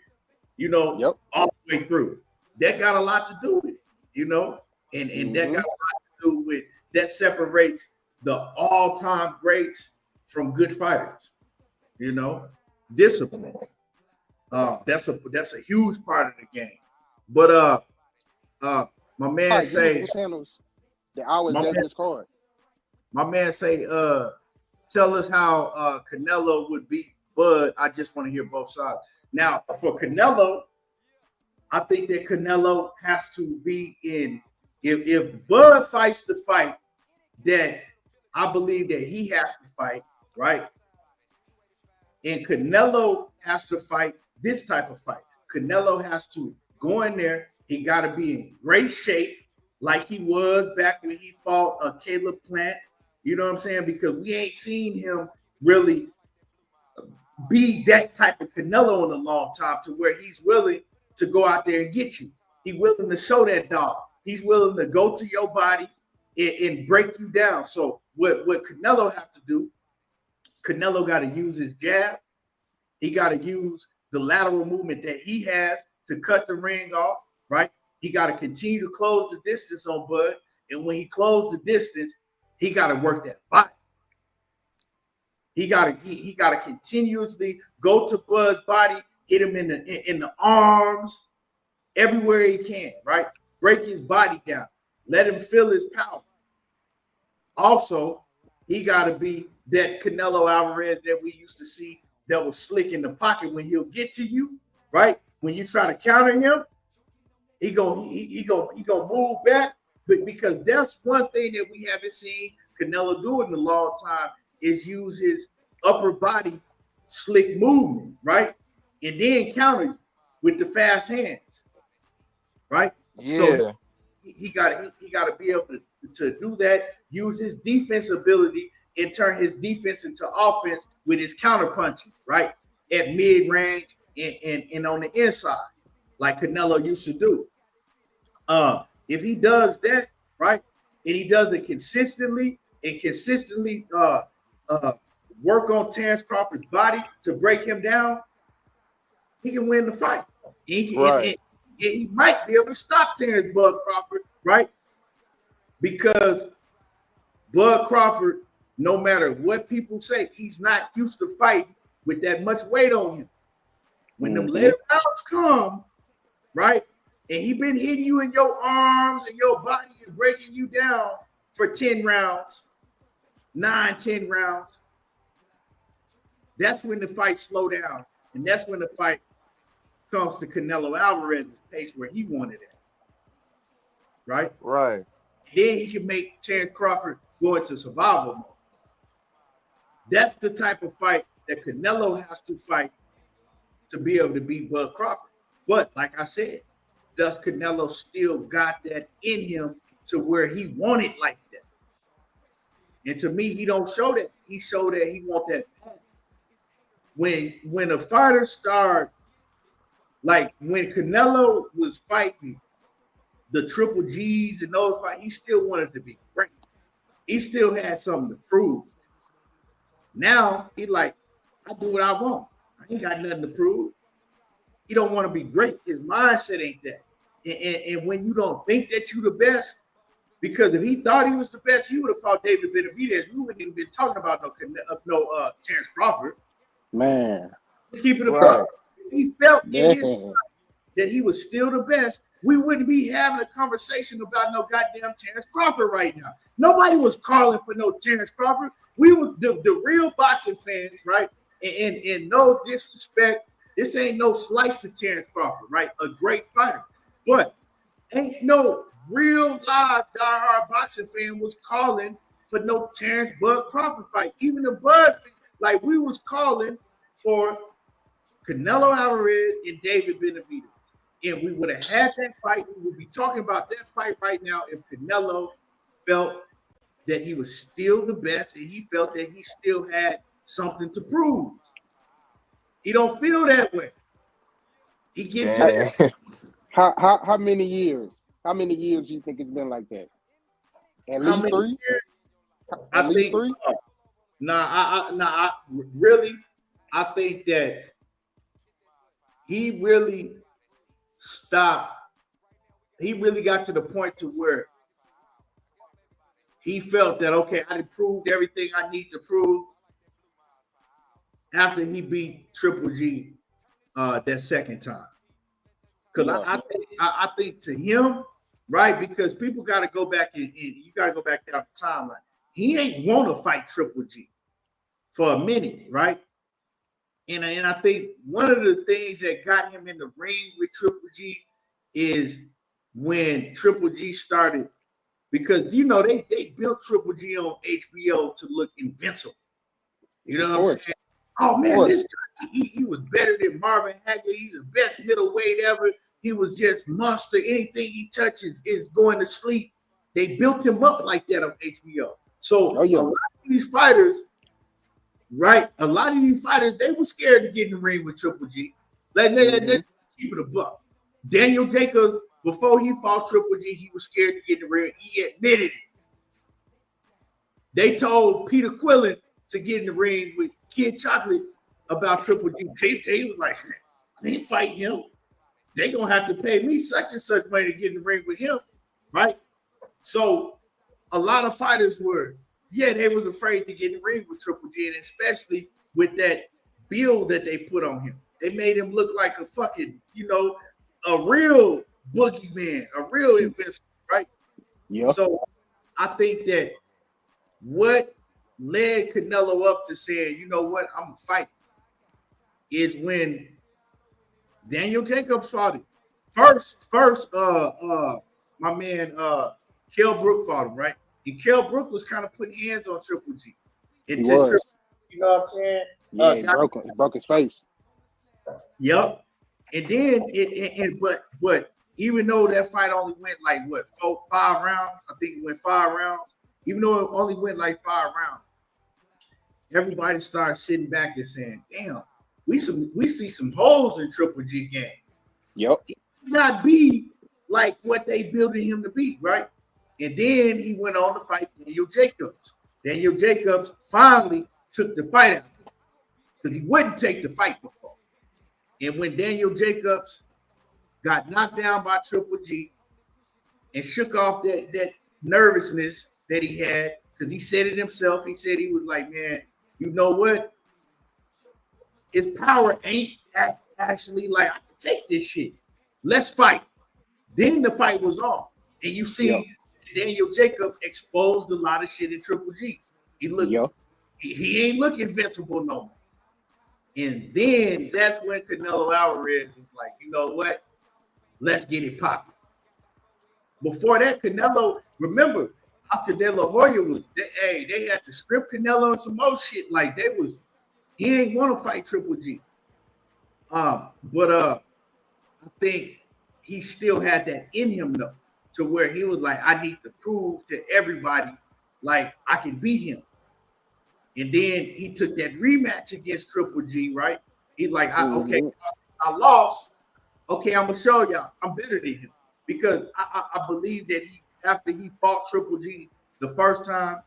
Speaker 1: you know, all the way through. That got a lot to do with it, you know, and that got a lot to do with that separates the all-time greats from good fighters, you know, discipline. That's a huge part of the game. But my man say
Speaker 4: they always gave his card.
Speaker 1: My man say, tell us how Canelo would beat Bud. I just want to hear both sides. Now, for Canelo, I think that Canelo has to be in. If Bud fights the fight that I believe that he has to fight, right? And Canelo has to fight this type of fight. Canelo has to go in there. He got to be in great shape, like he was back when he fought Caleb Plant. You know what I'm saying? Because we ain't seen him really be that type of Canelo in a long time to where he's willing to go out there and get you. He's willing to show that dog. He's willing to go to your body and break you down. So what Canelo have to do, Canelo got to use his jab. He got to use the lateral movement that he has to cut the ring off, right? He got to continue to close the distance on Bud. And when he closed the distance, he got to work that body. He got to continuously go to Bud's body, hit him in the arms, everywhere he can, right? Break his body down. Let him feel his power. Also, he got to be that Canelo Alvarez that we used to see that was slick in the pocket when he'll get to you, right? When you try to counter him, he gonna move back, but because that's one thing that we haven't seen Canelo do in a long time is use his upper body slick movement, right? And then counter with the fast hands, right?
Speaker 2: Yeah.
Speaker 1: So he got to be able to do that, use his defense ability and turn his defense into offense with his counter punching, right? At mid-range and on the inside, like Canelo used to do. If he does that, right, and he does it consistently work on Terrence Crawford's body to break him down, he can win the fight. And he might be able to stop Terrence Bud Crawford, right? Because Bud Crawford, no matter what people say, he's not used to fighting with that much weight on him. When them later rounds come, right, and he been hitting you in your arms and your body and breaking you down for 10 rounds, 9-10 rounds, that's when the fight slow down. And that's when the fight comes to Canelo Alvarez's pace where he wanted it. Right?
Speaker 2: Right.
Speaker 1: Then he can make Terrence Crawford go into survival mode. That's the type of fight that Canelo has to fight to be able to beat Bud Crawford. But like I said, does Canelo still got that in him to where he wanted like that? And to me, he don't show that. He showed that he want that path. When a fighter start, like when Canelo was fighting the Triple G's and those fights, he still wanted to be great. He still had something to prove. Now he like, I do what I want. I ain't got nothing to prove. He don't want to be great. His mindset ain't that. And when you don't think that you the best, because if he thought he was the best, he would have fought David Benavidez. We wouldn't even been talking about no Terrence Crawford.
Speaker 4: Man,
Speaker 1: Keep it above. He felt in his mind that he was still the best. We wouldn't be having a conversation about no goddamn Terrence Crawford right now. Nobody was calling for no Terrence Crawford. We was the real boxing fans, right? And no disrespect, this ain't no slight to Terrence Crawford, right? A great fighter, but ain't no real live diehard boxing fan was calling for no Terrence Bud Crawford fight. Even the Bud, like we was calling for Canelo Alvarez and David Benavidez. And we would have had that fight. We would be talking about that fight right now if Canelo felt that he was still the best and he felt that he still had something to prove. He don't feel that way. He get to that.
Speaker 4: How many years? How many years do you think it's been like that? At least 3 years?
Speaker 1: I think 3. I think that he really stopped. He really got to the point to where he felt that, okay, I proved everything I need to prove after he beat Triple G that second time. Because I think to him, right, because people got to go back and you got to go back down the timeline. He ain't want to fight Triple G for a minute, right? And I think one of the things that got him in the ring with Triple G is when Triple G started, because, you know, they built Triple G on HBO to look invincible. You know what I'm saying? Oh, man, this guy, he was better than Marvin Hagler. He's the best middleweight ever. He was just monster. Anything he touches is going to sleep. They built him up like that on HBO. So a lot of these fighters, right? A lot of these fighters, they were scared to get in the ring with Triple G. Let's keep it a buck. Daniel Jacobs, before he fought Triple G, he was scared to get in the ring. He admitted it. They told Peter Quillen to get in the ring with Kid Chocolate about Triple G. They was like, I ain't fighting him. They gonna have to pay me such and such money to get in the ring with him, right? So a lot of fighters were, they was afraid to get in the ring with Triple G, and especially with that build that they put on him. They made him look like a fucking, a real boogeyman, a real invincible, right? Yeah. So I think that what led Canelo up to saying, you know what, I'm gonna fight, is when Daniel Jacobs fought him. first, my man, Kell Brook fought him, right? And Kell Brook was kind of putting hands on Triple G.
Speaker 4: He was.
Speaker 1: You know what I'm saying?
Speaker 4: Yeah, he broke his face.
Speaker 1: Yep. And then but even though that fight only went like what 5 rounds, I think it went 5 rounds. Even though it only went like 5 rounds, everybody started sitting back and saying, "Damn, we see some holes in Triple G game.
Speaker 4: Yep.
Speaker 1: He could not be like what they building him to be, right?" And then he went on to fight Daniel Jacobs. Daniel Jacobs finally took the fight out because he wouldn't take the fight before. And when Daniel Jacobs got knocked down by Triple G and shook off that nervousness that he had, because he said it himself, he said he was like, man, you know what? His power ain't actually like, I can take this shit. Let's fight. Then the fight was on. And you see Daniel Jacobs exposed a lot of shit in Triple G. He looked, he ain't look invincible no more. And then that's when Canelo Alvarez was like, you know what? Let's get it popping. Before that, Canelo, remember, Oscar De La Hoya was, they had to script Canelo and some more shit. Like he ain't want to fight Triple G. But I think he still had that in him though, to where he was like, I need to prove to everybody, like I can beat him. And then he took that rematch against Triple G, right? He's like, okay, I lost. Okay, I'm gonna show y'all I'm better than him because I believe that after he fought Triple G the first time,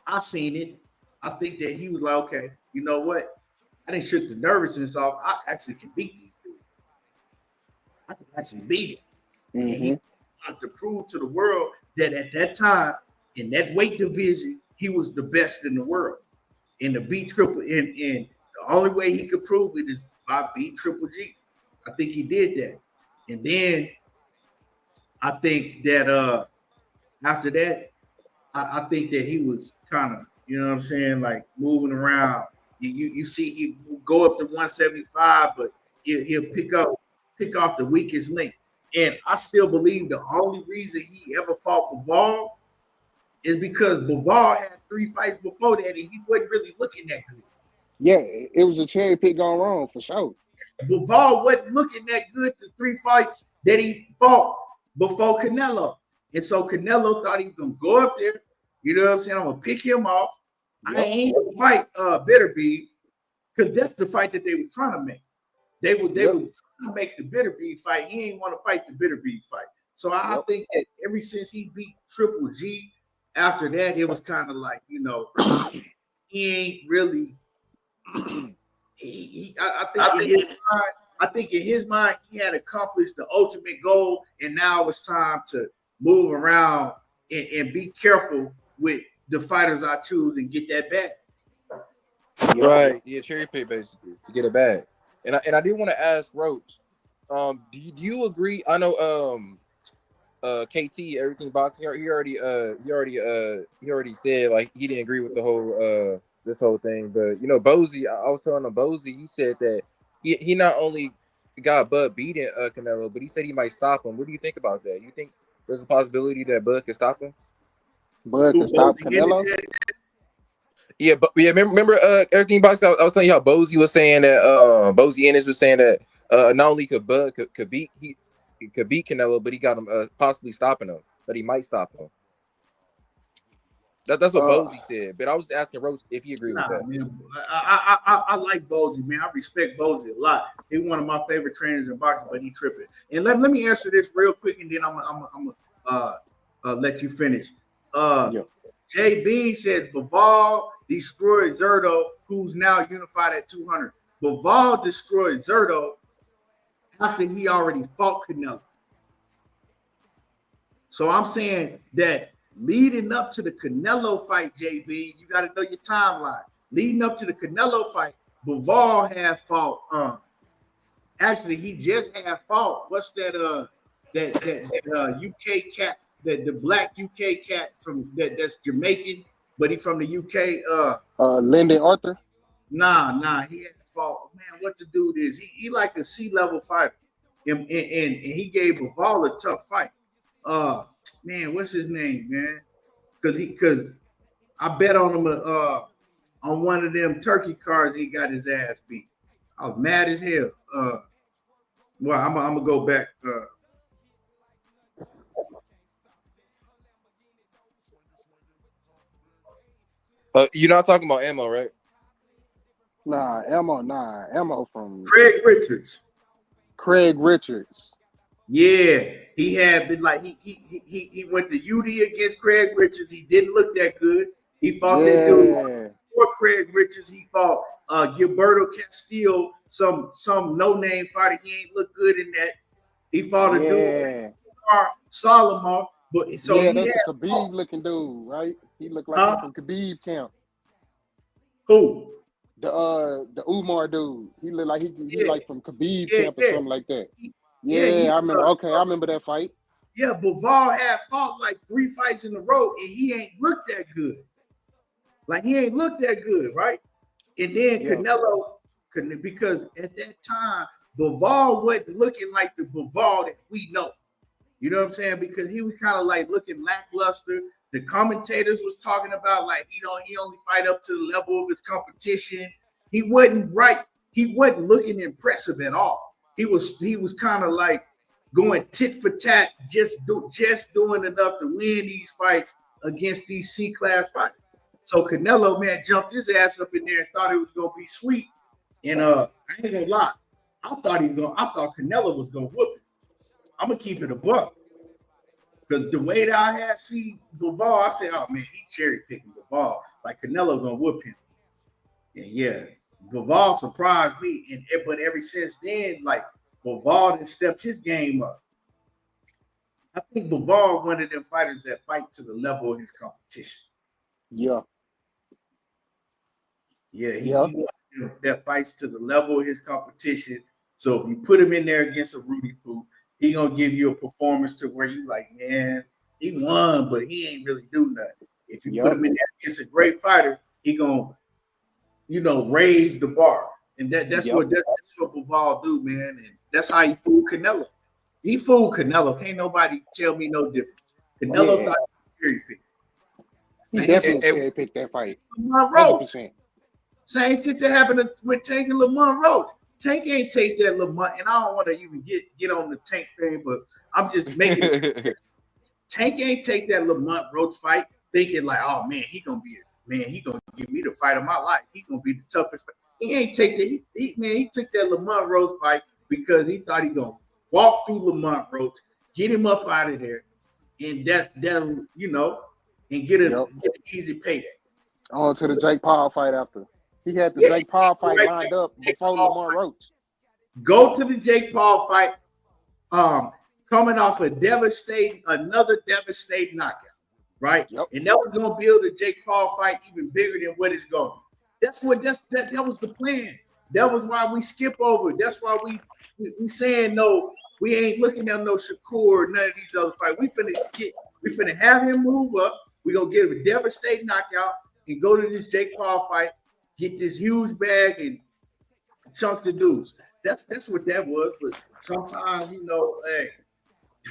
Speaker 1: I seen it. I think that he was like, okay, you know what? I didn't shook the nervousness off. I actually can beat these dudes. I can actually beat it. And he wanted to prove to the world that at that time in that weight division, he was the best in the world. And to beat Triple, and the only way he could prove it is by beat Triple G. I think he did that. And then I think that after that, I think that he was kind of, you know what I'm saying, like moving around. You see he go up to 175, but he'll pick off the weakest link. And I still believe the only reason he ever fought Bivol is because Bivol had 3 fights before that and he wasn't really looking that good.
Speaker 4: Yeah, it was a cherry pick gone wrong for sure.
Speaker 1: Bivol wasn't looking that good the 3 fights that he fought before Canelo. And so Canelo thought he was going to go up there. You know what I'm saying? I'm going to pick him off. I ain't going to fight Bitterbeef because that's the fight that they were trying to make. They were trying to make the Bitterbeef fight. He ain't want to fight the Bitterbeef fight. So I think that ever since he beat Triple G, after that, it was kind of like, you know, he ain't really I think in his mind, he had accomplished the ultimate goal, and now it's time to move around and be careful with the fighters I choose and get that bag.
Speaker 2: Right. Yeah, cherry pick basically to get it back. And I did want to ask Roach, do you agree? I know KT Everything Boxing, he already said like he didn't agree with the whole this whole thing, but you know, Bozy, I was telling him Bozy, he said that he not only got Bud beating Canelo, but he said he might stop him. What do you think about that? You think there's a possibility that Bud can stop him?
Speaker 4: Bud can stop Canelo?
Speaker 2: Yeah, but yeah, remember Everything Boxing, I was telling you how Bozy was saying that Boots Ennis was saying that not only could Bud could beat Canelo, but he got him possibly stopping him, that he might stop him. That's what Bozy said, but I was asking Roach if he agreed with that. Man,
Speaker 1: I like Bozy, man. I respect Bozy a lot. He's one of my favorite trainers in boxing, but he tripping. And let me answer this real quick, and then I'm gonna let you finish. Jay Bean says Bivol destroyed Zerto, who's now unified at 200. Bivol destroyed Zerto after he already fought Canelo. So I'm saying that leading up to the Canelo fight, JB, you got to know your timeline. Leading up to the Canelo fight, Bivol had fought. Actually, he just had fought. What's that? That UK cat, the black UK cat from that's Jamaican, but he from the UK.
Speaker 4: Lyndon Arthur.
Speaker 1: Nah, he had fought. Man, what the dude is? He like a C-level fighter. and he gave Bivol a tough fight. Man, what's his name, man? Because I bet on him on one of them turkey cards. He got his ass beat. I was mad as hell. Well, I'm gonna go back.
Speaker 2: You're not talking about Ammo, right?
Speaker 4: Nah, Ammo from
Speaker 1: Craig Richards. Yeah, he had been like he went to UD against Craig Richards. He didn't look that good. He fought that dude before Craig Richards. He fought Gilberto Castillo, some no-name fighter. He ain't look good in that. He fought a dude, Solomon. But so
Speaker 4: that's a Khabib looking dude, right? He looked like he's from Khabib camp.
Speaker 1: Who?
Speaker 4: The Umar dude. He looked like he like from Khabib camp or something like that. I remember. Okay, I remember that fight.
Speaker 1: Yeah, Bivol had fought like 3 fights in a row, and he ain't looked that good. Like he ain't looked that good, right? And then Canelo, because at that time, Bivol wasn't looking like the Bivol that we know. You know what I'm saying? Because he was kind of like looking lackluster. The commentators was talking about like, he only fight up to the level of his competition. He wasn't right. He wasn't looking impressive at all. He was kind of like going tit for tat, just doing enough to win these fights against these C-class fighters. So Canelo, man, jumped his ass up in there and thought it was gonna be sweet. And I ain't gonna lie, I thought Canelo was gonna whoop him. I'm gonna keep it a buck. Because the way that I had seen Bivol, I said, oh man, he cherry picking Bivol. Like Canelo gonna whoop him. And yeah, Bivol surprised me. But ever since then, like Bivol has stepped his game up. I think Bivol one of them fighters that fight to the level of his competition.
Speaker 4: Yeah.
Speaker 1: He that fights to the level of his competition. So if you put him in there against a Rudy Poo, he gonna give you a performance to where you like, man, he won, but he ain't really do nothing. If you put him in there against a great fighter, he gonna, raise the bar. And that's what Bivol do, man. And that's how he fooled Canelo. He fooled Canelo. Can't nobody tell me no difference. Canelo thought he was cherry picked.
Speaker 4: He definitely cherry picked that fight.
Speaker 1: 100%. Same shit that happened with Tank and Lamont Roach. Tank ain't take that Lamont, and I don't want to even get on the Tank thing, but I'm just making it. Tank ain't take that Lamont Roach fight thinking like, oh man, he gonna give me the fight of my life. He gonna be the toughest fight. He ain't take that. He took that Lamont Roach fight because he thought he gonna walk through Lamont Roach, get him up out of there, and and get an easy payday.
Speaker 4: On to the Jake Paul fight after. He had the Jake Paul fight lined up before Lamont Roach.
Speaker 1: Go to the Jake Paul fight, coming off another devastating knockout, right? Yep. And that was gonna build the Jake Paul fight even bigger than what it's going. That was the plan. That was why we skip over. That's why we saying no. We ain't looking at no Shakur, none of these other fights. We finna have him move up. We gonna get him a devastating knockout and go to this Jake Paul fight. Get this huge bag and chunk the dudes. That's what that was. But sometimes,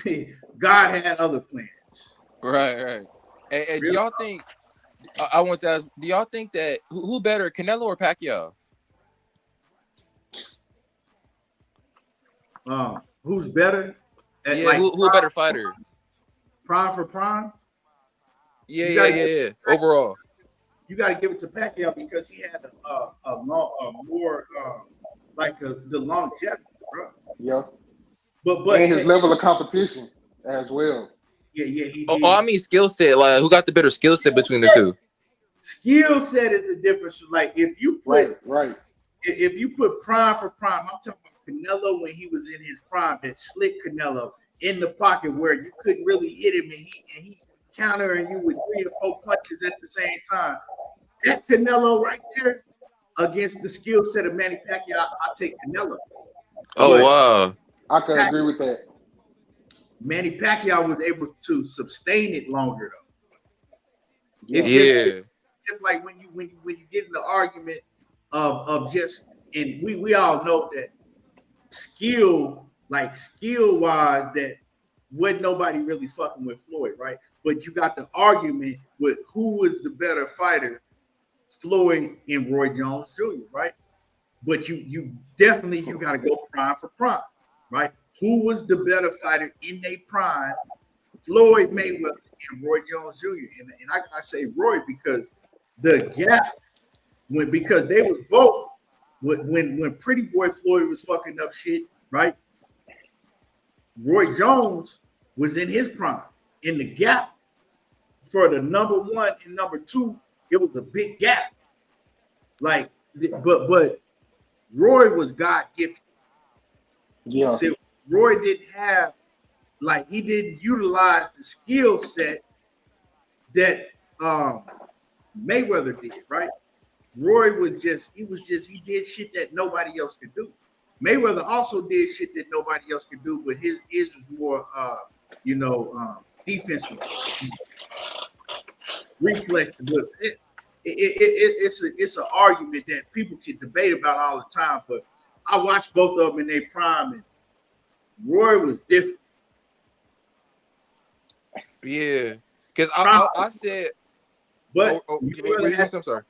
Speaker 1: hey, God had other plans.
Speaker 2: Right. And do y'all think? I want to ask. Do y'all think that who better, Canelo or Pacquiao?
Speaker 1: Who's better?
Speaker 2: Who a better fighter?
Speaker 1: Prime for prime.
Speaker 2: Yeah. Overall.
Speaker 1: You got to give it to Pacquiao because he had the longevity, bro.
Speaker 4: Yeah.
Speaker 1: But
Speaker 4: and his level of competition as well.
Speaker 1: Yeah.
Speaker 2: I mean skill set. Like who got the better skill set between the two?
Speaker 1: Skill set is the difference. Like if you put if you put prime for prime, I'm talking about Canelo when he was in his prime, that slick Canelo in the pocket where you couldn't really hit him, and he countering you with 3 or 4 punches at the same time. That Canelo right there against the skill set of Manny Pacquiao, I'll take Canelo.
Speaker 2: Oh, wow.
Speaker 4: I can agree with that.
Speaker 1: Manny Pacquiao was able to sustain it longer, though. It's just like when you get in the argument of just, and we all know that skill like skill wise that wasn't nobody really fucking with Floyd, right? But you got the argument with who was the better fighter, Floyd and Roy Jones Jr., right? But you definitely you got to go prime for prime, right? Who was the better fighter in their prime? Floyd Mayweather and Roy Jones Jr. And I say Roy because the gap because they was both when Pretty Boy Floyd was fucking up shit, right? Roy Jones was in his prime. In the gap for the number one and number two, it was a big gap. Like, but Roy was God gifted.
Speaker 4: Yeah.
Speaker 1: See, Roy didn't have, like, he didn't utilize the skill set that Mayweather did, right? Roy was he did shit that nobody else could do. Mayweather also did shit that nobody else could do, but his was more, defensive, reflex. It's an argument that people can debate about all the time. But I watched both of them in their prime, and Roy was different.
Speaker 2: Yeah, because I said,
Speaker 1: but
Speaker 2: I'm sorry.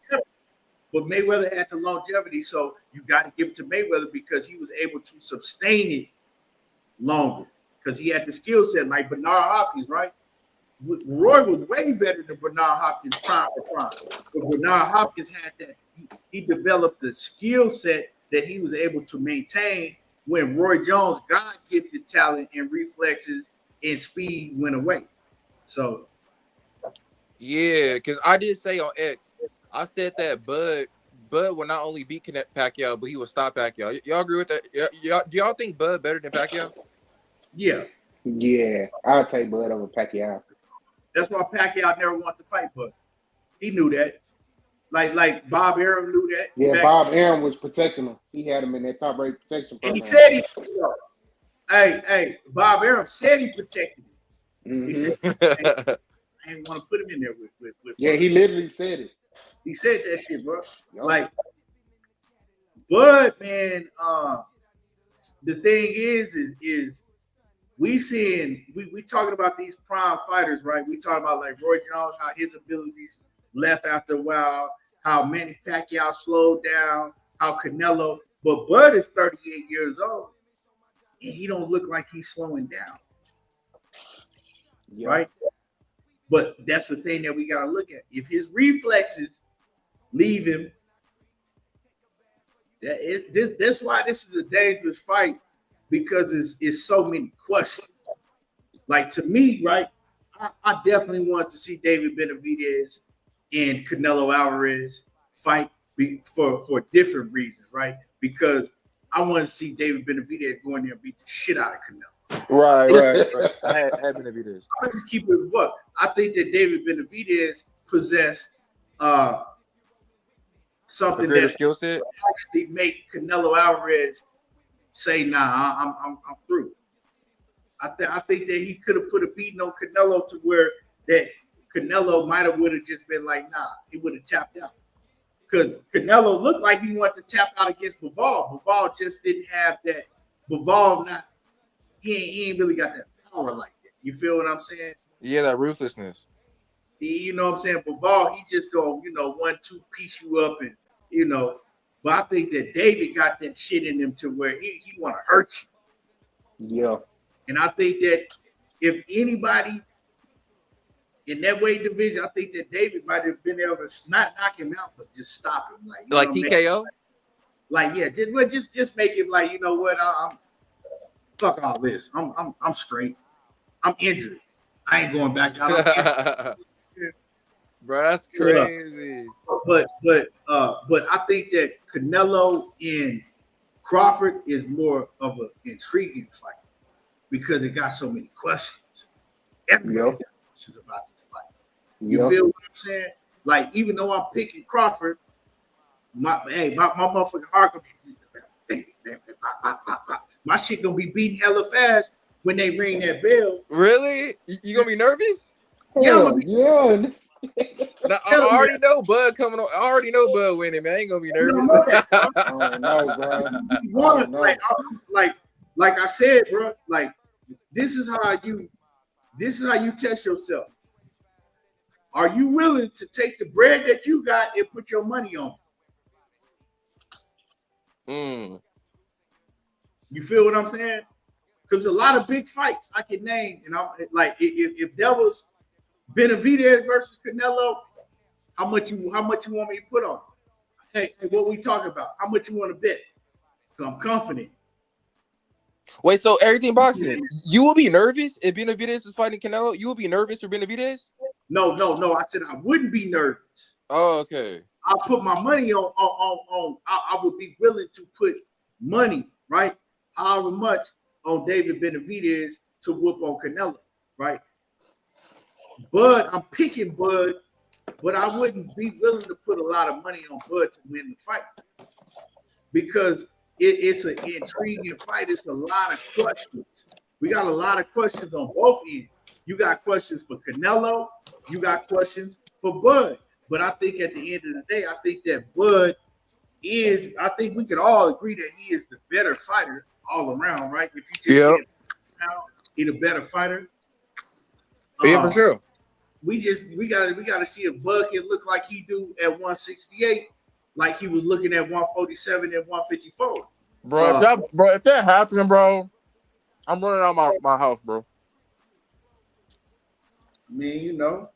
Speaker 1: But Mayweather had the longevity, so you got to give it to Mayweather because he was able to sustain it longer because he had the skill set like Bernard Hopkins, right? Roy was way better than Bernard Hopkins prime for prime. But Bernard Hopkins had that. He developed the skill set that he was able to maintain when Roy Jones' God-gifted talent and reflexes and speed went away. So,
Speaker 2: yeah, because I did say on X, I said that Bud will not only beat Pacquiao, but he will stop Pacquiao. Y'all agree with that? Do y'all think Bud better than Pacquiao?
Speaker 1: Yeah.
Speaker 4: Yeah, I'll take Bud over Pacquiao.
Speaker 1: That's why Pacquiao never wanted to fight Bud. He knew that. Like Bob Arum knew that.
Speaker 4: Yeah, Bob Arum was protecting him. He had him in that top rate protection program.
Speaker 1: And he said Bob Arum said he protected him.
Speaker 4: Mm-hmm.
Speaker 1: He said, I didn't want to put him in there with
Speaker 4: yeah, he literally said it.
Speaker 1: He said that shit, bro.
Speaker 4: Yep.
Speaker 1: Like, but man, the thing is we talking about these prime fighters, right? We talking about like Roy Jones, how his abilities left after a while, how Manny Pacquiao slowed down, how Canelo, but Bud is 38 years old, and he don't look like he's slowing down, right? But that's the thing that we gotta look at. If his reflexes leave him, that's why this is a dangerous fight because it's so many questions. Like to me, right? I definitely want to see David Benavidez and Canelo Alvarez fight for different reasons, right? Because I want to see David Benavidez go in there and beat the shit out of Canelo.
Speaker 2: Right. I had Benavidez.
Speaker 1: I'll just keep it what I think that David Benavidez possessed something that
Speaker 2: skill set
Speaker 1: actually make Canelo Alvarez say, "Nah, I'm through." I think that he could have put a beating on Canelo to where that Canelo would have just been like, "Nah," he would have tapped out. Because Canelo looked like he wanted to tap out against Bivol. Bivol just didn't have that. Bivol he ain't really got that power like that. You feel what I'm saying?
Speaker 2: Yeah, that ruthlessness.
Speaker 1: You know what I'm saying? Bivol, he just go, 1-2 piece you up and, but I think that David got that shit in him to where he want to hurt you.
Speaker 4: Yeah.
Speaker 1: And I think that if anybody in that weight division, I think that David might have been able to not knock him out, but just stop him.
Speaker 2: Like TKO?
Speaker 1: Just make him like, you know what? I'm fuck all this. I'm straight. I'm injured. I ain't going back out.
Speaker 2: Bro, that's crazy.
Speaker 1: But I think that Canelo and Crawford is more of an intriguing fight because it got so many questions. Everybody got questions about this fight. You feel what I'm saying? Like, even though I'm picking Crawford, my motherfucking heart gonna be my shit gonna be beating hella fast when they ring that bell.
Speaker 2: Really? You gonna be nervous?
Speaker 1: Yeah.
Speaker 2: Now, I already know Bud coming on. I already know Bud winning, man. I ain't gonna be nervous.
Speaker 4: I don't know, bro.
Speaker 1: Like like I said, bro, like this is how you test yourself. Are you willing to take the bread that you got and put your money on? You feel what I'm saying? Because a lot of big fights I can name, and I'm like, if there was Benavidez versus Canelo, how much you want me to put on? Hey, what we talking about? How much you want to bet? Because I'm confident.
Speaker 2: Wait, so everything boxing, you will be nervous if Benavidez was fighting Canelo? You will be nervous for Benavidez?
Speaker 1: No. I said I wouldn't be nervous.
Speaker 2: Oh, okay.
Speaker 1: I'll put my money on. I would be willing to put money, right? However much on David Benavidez to whoop on Canelo, right? Bud, I'm picking Bud, but I wouldn't be willing to put a lot of money on Bud to win the fight because it's an intriguing fight. It's a lot of questions. We got a lot of questions on both ends. You got questions for Canelo. You got questions for Bud. But I think at the end of the day, I think that Bud is, I think we could all agree that he is the better fighter all around, right? If you just said how he's a better fighter.
Speaker 2: Yeah, for sure.
Speaker 1: We gotta see if Bud can look like he do at 168, like he was looking at 147 and 154.
Speaker 2: Bro, if that happens, bro, I'm running out my house, bro.
Speaker 1: Man, you know.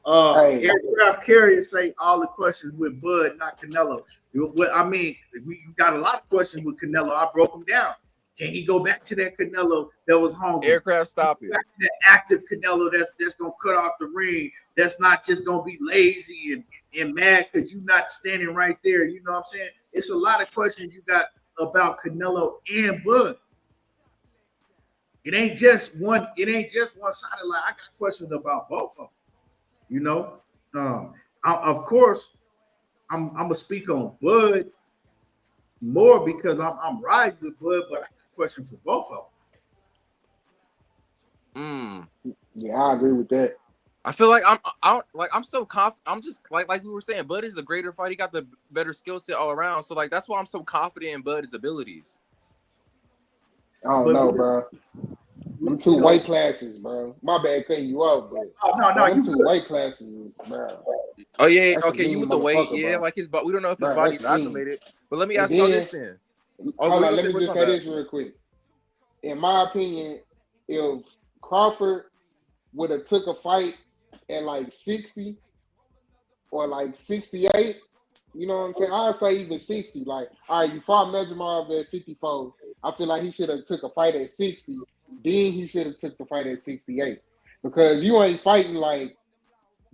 Speaker 1: Aircraft carriers say all the questions with Bud, not Canelo. I mean, we got a lot of questions with Canelo. I broke them down. Can he go back to that Canelo that was hungry?
Speaker 2: Aircraft, stop it.
Speaker 1: Back to that active Canelo that's gonna cut off the ring. That's not just gonna be lazy and mad because you're not standing right there. You know what I'm saying? It's a lot of questions you got about Canelo and Bud. It ain't just one sided. Like I got questions about both of them. You know, of course, I'm gonna speak on Bud more because I'm riding with Bud, but I got a question for both of
Speaker 2: them.
Speaker 4: Yeah, I agree with that.
Speaker 2: I feel like I'm so confident. I'm just like we were saying, Bud is the greater fighter. He got the better skill set all around. So like that's why I'm so confident in Bud's abilities.
Speaker 4: I don't know, bro. Them two weight classes, bro. My bad cutting you off, but
Speaker 1: no,
Speaker 4: them two weight classes, bro.
Speaker 2: Oh yeah, okay. You with the weight, yeah,
Speaker 4: bro.
Speaker 2: Like his body. We don't know if his body's acclimated. But let me ask you this then.
Speaker 4: Hold on, let me just say this real quick. In my opinion, if Crawford would have took a fight at like 60 or like 68, you know what I'm saying? I'd say even 60. Like, all right, you fought Medjamov at 54. I feel like he should have took a fight at 60. Then he should have took the fight at 68. Because you ain't fighting like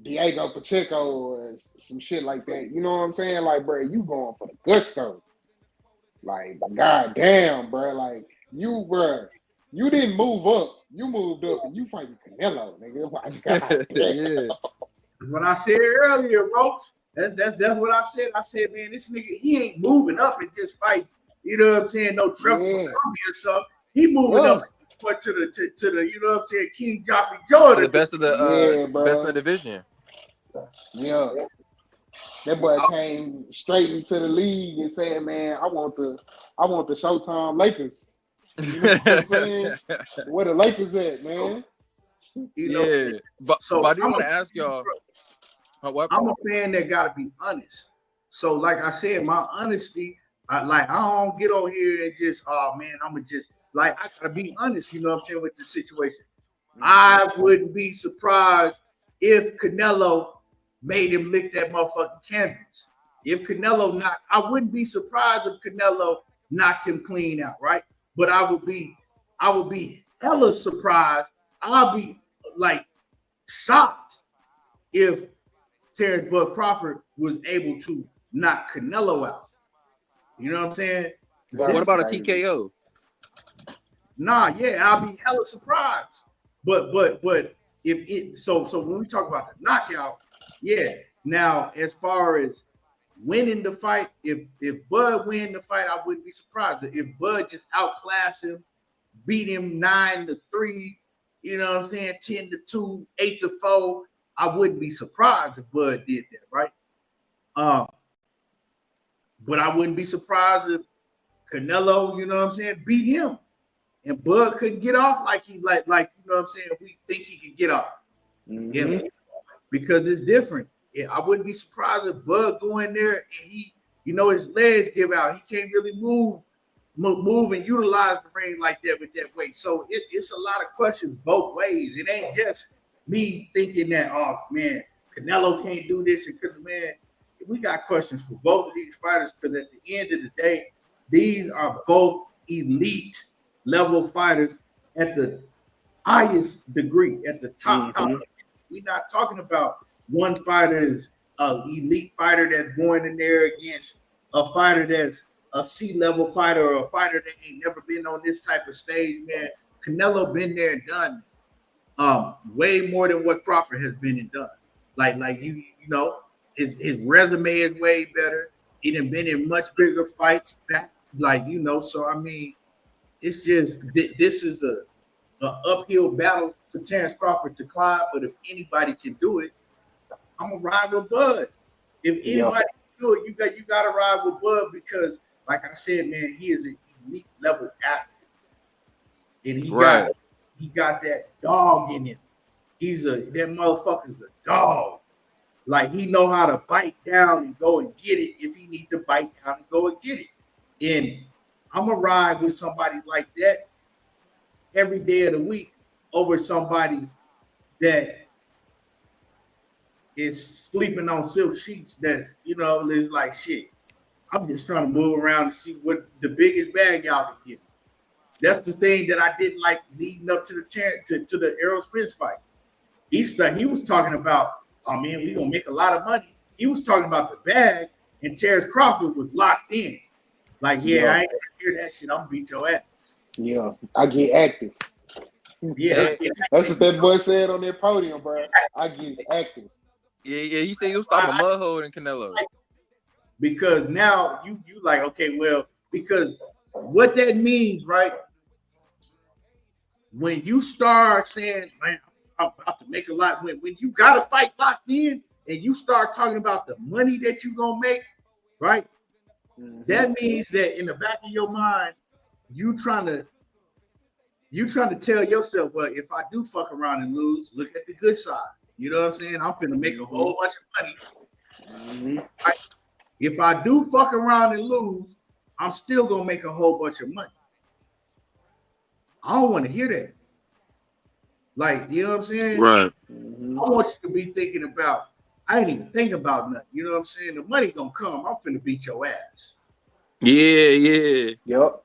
Speaker 4: Diego Pacheco or some shit like that. You know what I'm saying? Like, bro, you going for the gusto. Like, goddamn, bro. Like, you didn't move up. You moved up and you fighting Canelo, nigga. Like,
Speaker 2: yeah.
Speaker 1: What I said earlier, Roach. That's what I said. I said, man, this nigga, he ain't moving up and just fight. You know what I'm saying? No trouble or something. He moving up to the you know what I'm saying, King Joffrey Jordan.
Speaker 2: To the best of the division.
Speaker 4: Yeah. That boy came straight into the league and said, man, I want the Showtime Lakers. You know what I'm saying? Where the Lakers at, man?
Speaker 1: You know,
Speaker 2: but I do want to ask y'all.
Speaker 1: I'm a fan that gotta be honest. So, like I said, my honesty, I don't get on here and just, oh man, I'ma just like I gotta be honest, you know what I'm saying, with the situation. I wouldn't be surprised if Canelo made him lick that motherfucking canvas. If Canelo I wouldn't be surprised if Canelo knocked him clean out, right? But I would be hella surprised. I'll be like shocked if Terrence Bud Crawford was able to knock Canelo out. You know what I'm saying?
Speaker 2: What about a TKO?
Speaker 1: Nah, yeah, I'll be hella surprised. But if it so when we talk about the knockout, yeah. Now, as far as winning the fight, if Bud win the fight, I wouldn't be surprised. If Bud just outclass him, beat him 9-3, you know what I'm saying, 10-2, 8-4, I wouldn't be surprised if Bud did that, right? But I wouldn't be surprised if Canelo, you know what I'm saying, beat him. And Bud couldn't get off like you know what I'm saying, we think he could get off. Yeah, because it's different. Yeah, I wouldn't be surprised if Bud go in there and he, you know, his legs give out. He can't really move and utilize the ring like that with that weight. So it's a lot of questions both ways. It ain't just me thinking that, oh man, Canelo can't do this, and man, we got questions for both of these fighters, because at the end of the day, these are both elite level fighters at the highest degree, at the top. We're not talking about one fighter is an elite fighter that's going in there against a fighter that's a C-level fighter, or a fighter that ain't never been on this type of stage, man. Canelo been there and done way more than what Crawford has been and done. Like you know, his resume is way better. He done been in much bigger fights back, like, you know. So I mean, it's just this is a uphill battle for Terrence Crawford to climb. But if anybody can do it, I'm gonna ride with Bud. If anybody can do it, you gotta ride with Bud, because, like I said, man, he is an elite level athlete, and he got that dog in him. That motherfucker's a dog. Like, he know how to bite down and go and get it if he need to bite down and go and get it. And I'm gonna ride with somebody like that every day of the week over somebody that is sleeping on silk sheets. That's, you know, it's like, shit, I'm just trying to move around and see what the biggest bag y'all can get. That's the thing that I didn't like leading up to the Errol Spence fight. He was talking about, oh man, we gonna make a lot of money. He was talking about the bag, and Terrence Crawford was locked in. Like, I ain't gonna hear that shit. I'm gonna beat your ass.
Speaker 4: Yeah, I get active.
Speaker 1: Yeah,
Speaker 4: that's what that boy said on that podium, bro. I get active.
Speaker 2: Yeah, he said he'll stop a mud hole in Canelo.
Speaker 1: Because now you like, okay, well, because what that means, right? When you start saying, man, I'm about to make a lot, when you got a fight locked in and you start talking about the money that you're gonna make, right? That means that in the back of your mind, you trying to tell yourself, well, if I do fuck around and lose, look at the good side. You know what I'm saying? I'm finna make a whole bunch of money. Right? If I do fuck around and lose, I'm still gonna make a whole bunch of money. I don't want to hear that. Like, you know what I'm saying?
Speaker 2: Right.
Speaker 1: I want you to be thinking about, I ain't even thinking about nothing. You know what I'm saying? The money gonna come. I'm finna beat your ass.
Speaker 2: Yeah.
Speaker 4: Yep.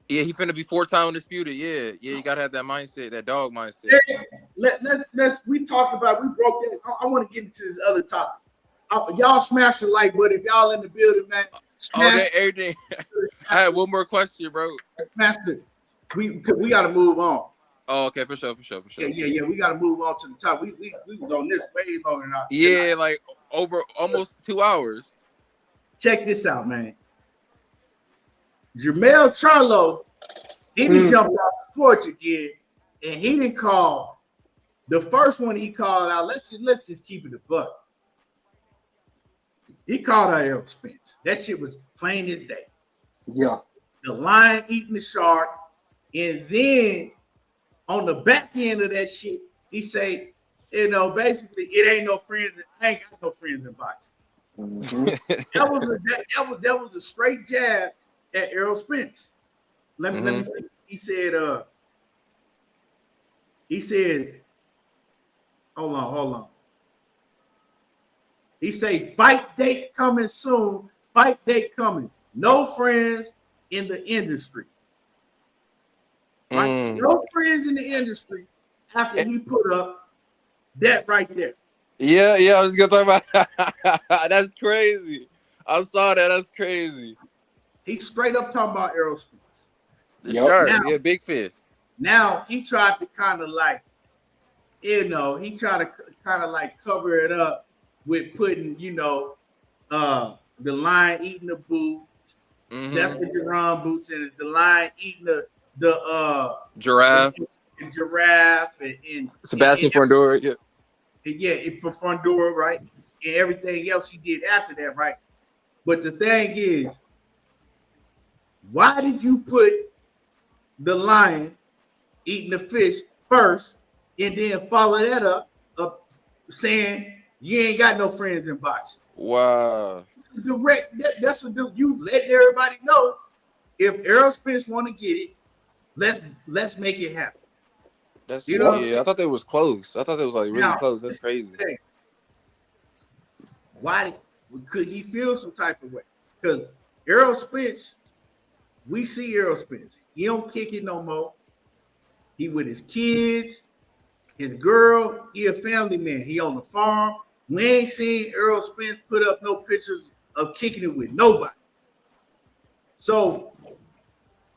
Speaker 2: Yeah, he finna be 4-time undisputed. Yeah, you gotta have that mindset, that dog mindset.
Speaker 1: Let's we talked about, we broke that. I want to get into this other topic. Y'all smash the like button if y'all in the building, man.
Speaker 2: Smash everything. I had one more question, bro.
Speaker 1: Smash it. We gotta move on.
Speaker 2: Oh, okay, for sure.
Speaker 1: Yeah. We gotta move on to the top. We was on this way longer than
Speaker 2: Yeah, like over almost 2 hours.
Speaker 1: Check this out, man. Jermell Charlo, he done jumped off the porch again, and he didn't call the first one he called out. Let's just keep it a buck. He called out Errol Spence. That shit was plain as day.
Speaker 4: Yeah.
Speaker 1: The lion eating the shark, and then on the back end of that shit, he say, you know, basically, it ain't no friends. I ain't got no friends in boxing. That was a straight jab at Errol Spence. Let me see. He said, hold on. He say, fight date coming soon. Fight date coming. No friends in the industry. Right? No friends in the industry after he put up that right there.
Speaker 2: Yeah, I was gonna talk about that's crazy. I saw that. That's crazy.
Speaker 1: He straight up talking about Errol Spence.
Speaker 2: The shark, yeah, big fish.
Speaker 1: Now he tried to kind of like, you know, he tried to kind of like cover it up with putting, you know, the lion eating the boots. That's the Jaron Boots Ennis. The lion eating the
Speaker 2: giraffe.
Speaker 1: And giraffe and
Speaker 2: Sebastian Fundora,
Speaker 1: for Fundora, right? And everything else he did after that, right? But the thing is, Why did you put the lion eating the fish first and then follow that up saying you ain't got no friends in boxing?
Speaker 2: Wow.
Speaker 1: Direct. That's a dude. You let everybody know if Errol Spence want to get it, let's make it happen.
Speaker 2: That's
Speaker 1: You know what I'm
Speaker 2: yeah.
Speaker 1: saying?
Speaker 2: I thought they was close. I thought they was like really
Speaker 1: Now,
Speaker 2: close. That's crazy.
Speaker 1: Why could he feel some type of way? Because Errol Spence, we see Errol Spence. He don't kick it no more. He with his kids, his girl. He a family man. He on the farm. We ain't seen Errol Spence put up no pictures of kicking it with nobody. So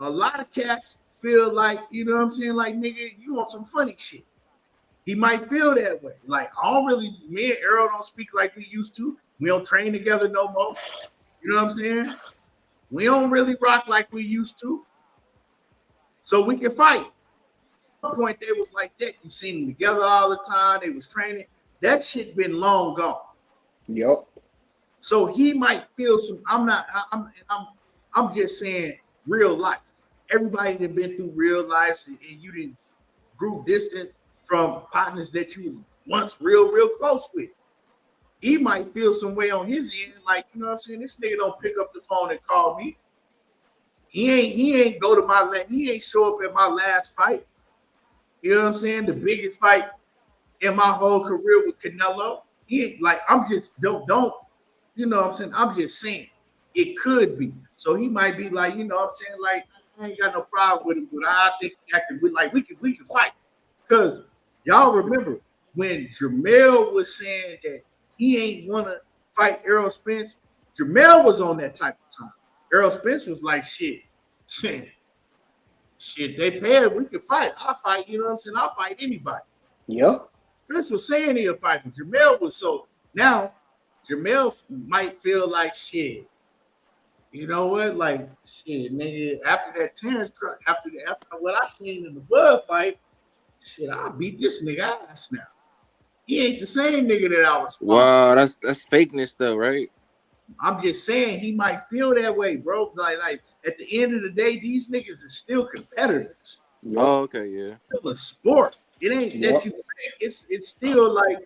Speaker 1: a lot of cats feel like, you know what I'm saying? Like, nigga, you want some funny shit. He might feel that way. Like, me and Errol don't speak like we used to. We don't train together no more. You know what I'm saying? We don't really rock like we used to. So we can fight. At one point, they was like that. You seen them together all the time. They was training. That shit been long gone.
Speaker 4: Yep.
Speaker 1: So he might feel some. I'm just saying real life. Everybody that been through real life and you didn't grew distant from partners that you was once real close with. He might feel some way on his end, like, you know what I'm saying? This nigga don't pick up the phone and call me. He ain't go to he ain't show up at my last fight. You know what I'm saying? The biggest fight in my whole career with Canelo. He ain't like, I'm just don't, you know what I'm saying? I'm just saying it could be. So he might be like, you know what I'm saying? Like, I ain't got no problem with him, but I think we can fight. Because y'all remember when Jermell was saying that he ain't want to fight Errol Spence, Jermell was on that type of time. Errol Spence was like, shit, they paid, we can fight. I'll fight, you know what I'm saying? I'll fight anybody.
Speaker 4: Yep.
Speaker 1: Spence was saying he'll fight, but Jermell was so. Now, Jermell might feel like, shit, you know what? Like, shit, nigga, after that Terrence, after what I seen in the Bud fight, shit, I'll beat this nigga ass now. He ain't the same nigga that I was.
Speaker 2: Wow, that's fakeness though, right?
Speaker 1: I'm just saying he might feel that way, bro. Like at the end of the day, these niggas are still competitors.
Speaker 4: Yep.
Speaker 2: Oh, okay, yeah.
Speaker 1: It's still a sport. It ain't that you think. It's still like,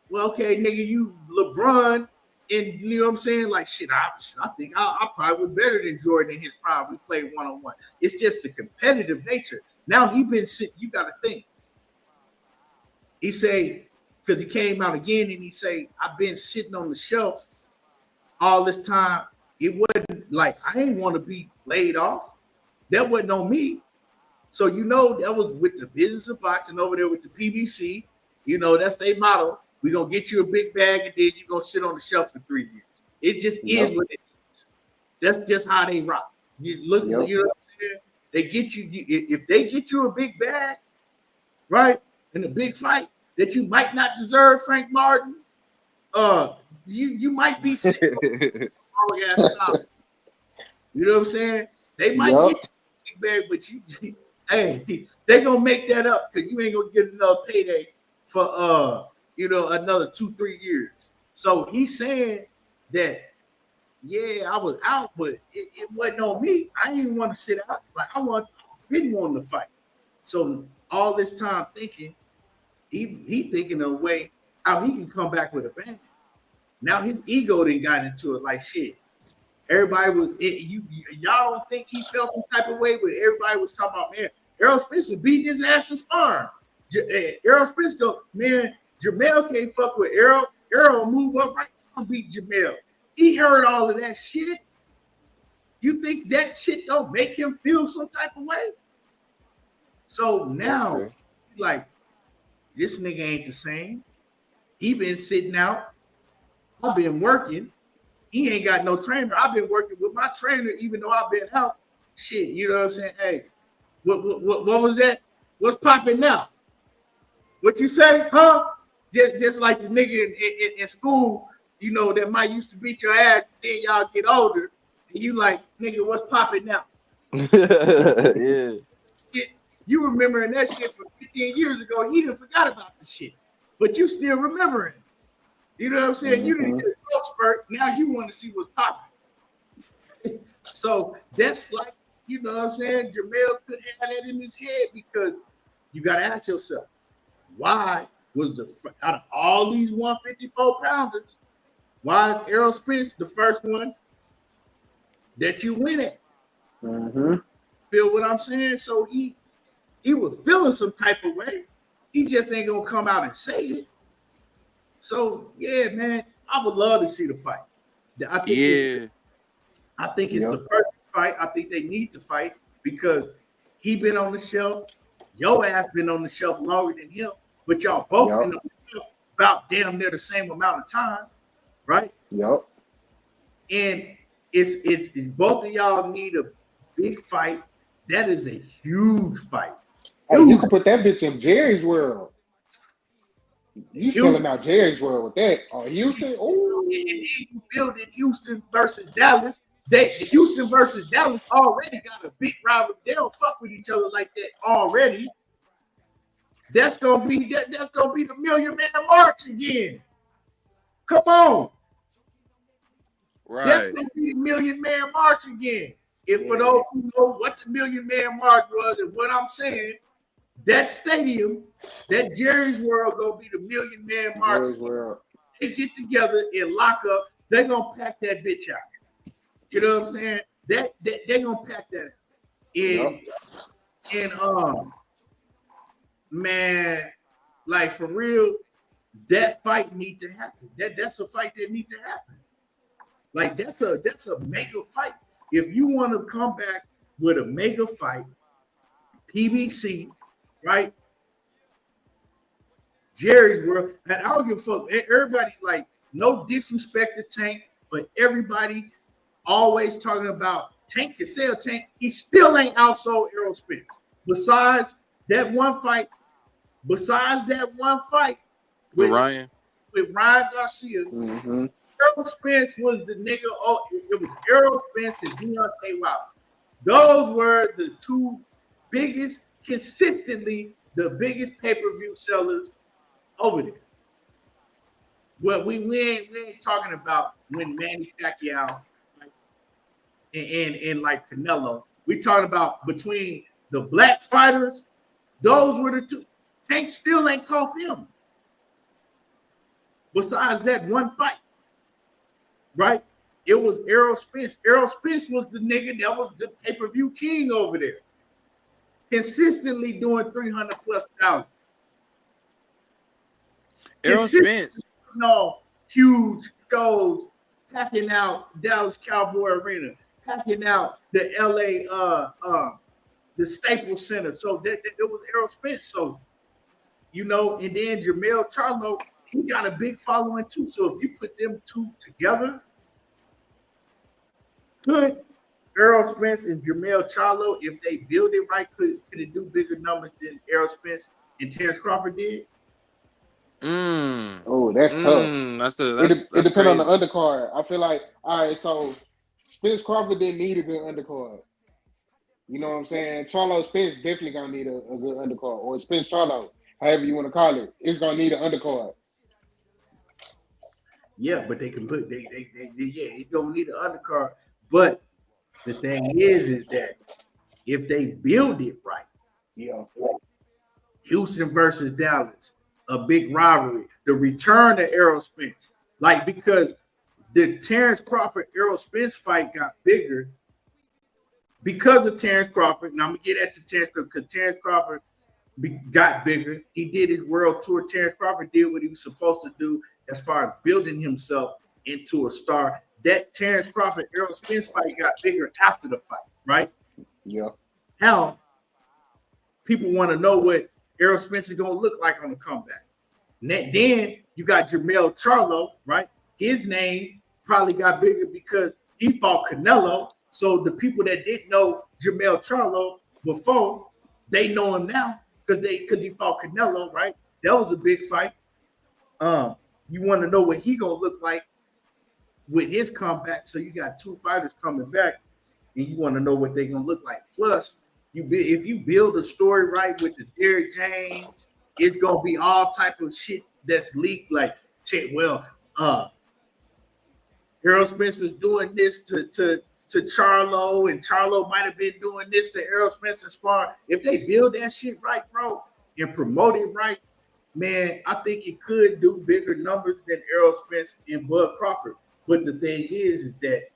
Speaker 1: well, okay, nigga, you LeBron, and you know what I'm saying? Like, shit, I think I probably was better than Jordan in his prime. We played one-on-one. It's just the competitive nature. Now he been sitting, you gotta think. He say, because he came out again and he say, I've been sitting on the shelf all this time. It wasn't like I ain't want to be laid off. That wasn't on me. So, you know, that was with the business of boxing over there with the PBC. You know, that's their motto. We're going to get you a big bag and then you're going to sit on the shelf for 3 years. It just is what it is. That's just how they rock. You look, you know what I'm saying? They get you, if they get you a big bag, right, in a big fight that you might not deserve, Frank Martin, you might be sick. You know what I'm saying? They might get you a big bag, but you hey, they gonna make that up because you ain't gonna get enough payday for another 2-3 years. So he's saying that, yeah, I was out, but it wasn't on me. I didn't want to sit out. Like didn't want to fight. So all this time thinking, he thinking of a way how he can come back with a bang. Now his ego didn't got into it like shit. Everybody was y'all don't think he felt some type of way, but everybody was talking about, man, Errol Spence was beating his ass in sparring. Errol Spence go, man, Jermell can't fuck with Errol. Errol move up right now and beat Jermell. He heard all of that shit. You think that shit don't make him feel some type of way? So now, like, this nigga ain't the same. He been sitting out. I've been working. He ain't got no trainer. I've been working with my trainer, even though I've been out. Shit, you know what I'm saying? Hey, what was that? What's popping now? What you say, huh? Just like the nigga in school, you know, that might used to beat your ass, then y'all get older, and you like, nigga, what's popping now?
Speaker 2: Yeah.
Speaker 1: Shit, you remembering that shit from 15 years ago. He done forgot about the shit, but you still remembering. You know what I'm saying? You didn't get a growth spurt. Now you want to see what's popping. So that's like you know what I'm saying? Jermell could have that in his head because you got to ask yourself, why was out of all these 154 pounders, why is Errol Spence the first one that you win at?
Speaker 4: Mm-hmm.
Speaker 1: Feel what I'm saying? So he was feeling some type of way. He just ain't gonna come out and say it. So yeah, man, I would love to see the fight. I think it's the perfect fight. I think they need to fight because he been on the shelf. Your ass been on the shelf longer than him, but y'all both been on the shelf about damn near the same amount of time, right?
Speaker 4: Yep.
Speaker 1: And it's both of y'all need a big fight. That is a huge fight.
Speaker 4: Hey, you can put that bitch in Jerry's World. You selling out Jerry's World with that? Oh, Houston? Oh,
Speaker 1: you build it Houston versus Dallas. Houston versus Dallas already got a big rivalry. They don't fuck with each other like that already. That's gonna be that's gonna be the Million Man March again. Come on.
Speaker 2: Right.
Speaker 1: That's gonna be the Million Man March again. If for those who know what the Million Man March was and what I'm saying, that stadium, that Jerry's World gonna be the Million Man March.
Speaker 4: Jerry's World.
Speaker 1: They get together and lock up, they're gonna pack that bitch out. You know what I'm saying? They're gonna pack that out. And man, like for real, that fight need to happen. That's a fight that need to happen. Like that's a mega fight. If you want to come back with a mega fight, PBC, right? Jerry's World, and I don't give a fuck. Everybody, like, no disrespect to Tank, but everybody always talking about Tank can sell Tank. He still ain't outsold Errol Spence. Besides that one fight with
Speaker 2: Ryan
Speaker 1: Garcia, Errol Spence was the nigga. Oh, it was Errol Spence and Deontay Wilder. Those were the two biggest, consistently the biggest pay-per-view sellers over there. Well, we ain't talking about when Manny Pacquiao and like Canelo. We talking about between the black fighters. Those were the two. Tank still ain't caught them. Besides that one fight, right? It was Errol Spence. Errol Spence was the nigga that was the pay-per-view king over there. Consistently doing 300 plus thousand.
Speaker 2: Errol Spence.
Speaker 1: No, huge shows, packing out Dallas Cowboy Arena, packing out the LA the Staples Center. So that it was Errol Spence. So, you know, and then Jermell Charlo, he got a big following too. So if you put them two together, could Errol Spence and Jermell Charlo, if they build it right, could it do bigger numbers than Errol Spence and Terrence Crawford did?
Speaker 4: Oh, that's tough. It depends on the undercard. I feel like, all right, so Spence Crawford didn't need a good undercard. You know what I'm saying? Charlo Spence definitely gonna need a good undercard, or Spence Charlo, however you want to call it. It's gonna need an undercard.
Speaker 1: Yeah, but they can put it's gonna need an undercard. But the thing is that if they build it right, Houston versus Dallas, a big rivalry, the return of Errol Spence, like because the Terrence Crawford Errol Spence fight got bigger because of Terrence Crawford. And I'm gonna get at the Terrence because Terrence Crawford got bigger. He did his world tour. Terrence Crawford did what he was supposed to do as far as building himself into a star. That Terrence Crawford Errol Spence fight got bigger after the fight, right?
Speaker 4: Yeah.
Speaker 1: Now, people want to know what Errol Spence is going to look like on the comeback. Then you got Jermell Charlo, right? His name probably got bigger because he fought Canelo. So the people that didn't know Jermell Charlo before, they know him now because he fought Canelo, right? That was a big fight. You want to know what he gonna look like with his comeback. So you got two fighters coming back, and you want to know what they're gonna look like. Plus, if you build a story right with the Derrick James, it's gonna be all type of shit that's leaked. Like, Errol Spence was doing this to to Charlo, and Charlo might have been doing this to Errol Spence and Sparring. If they build that shit right, bro, and promote it right, man, I think it could do bigger numbers than Errol Spence and Bud Crawford. But the thing is that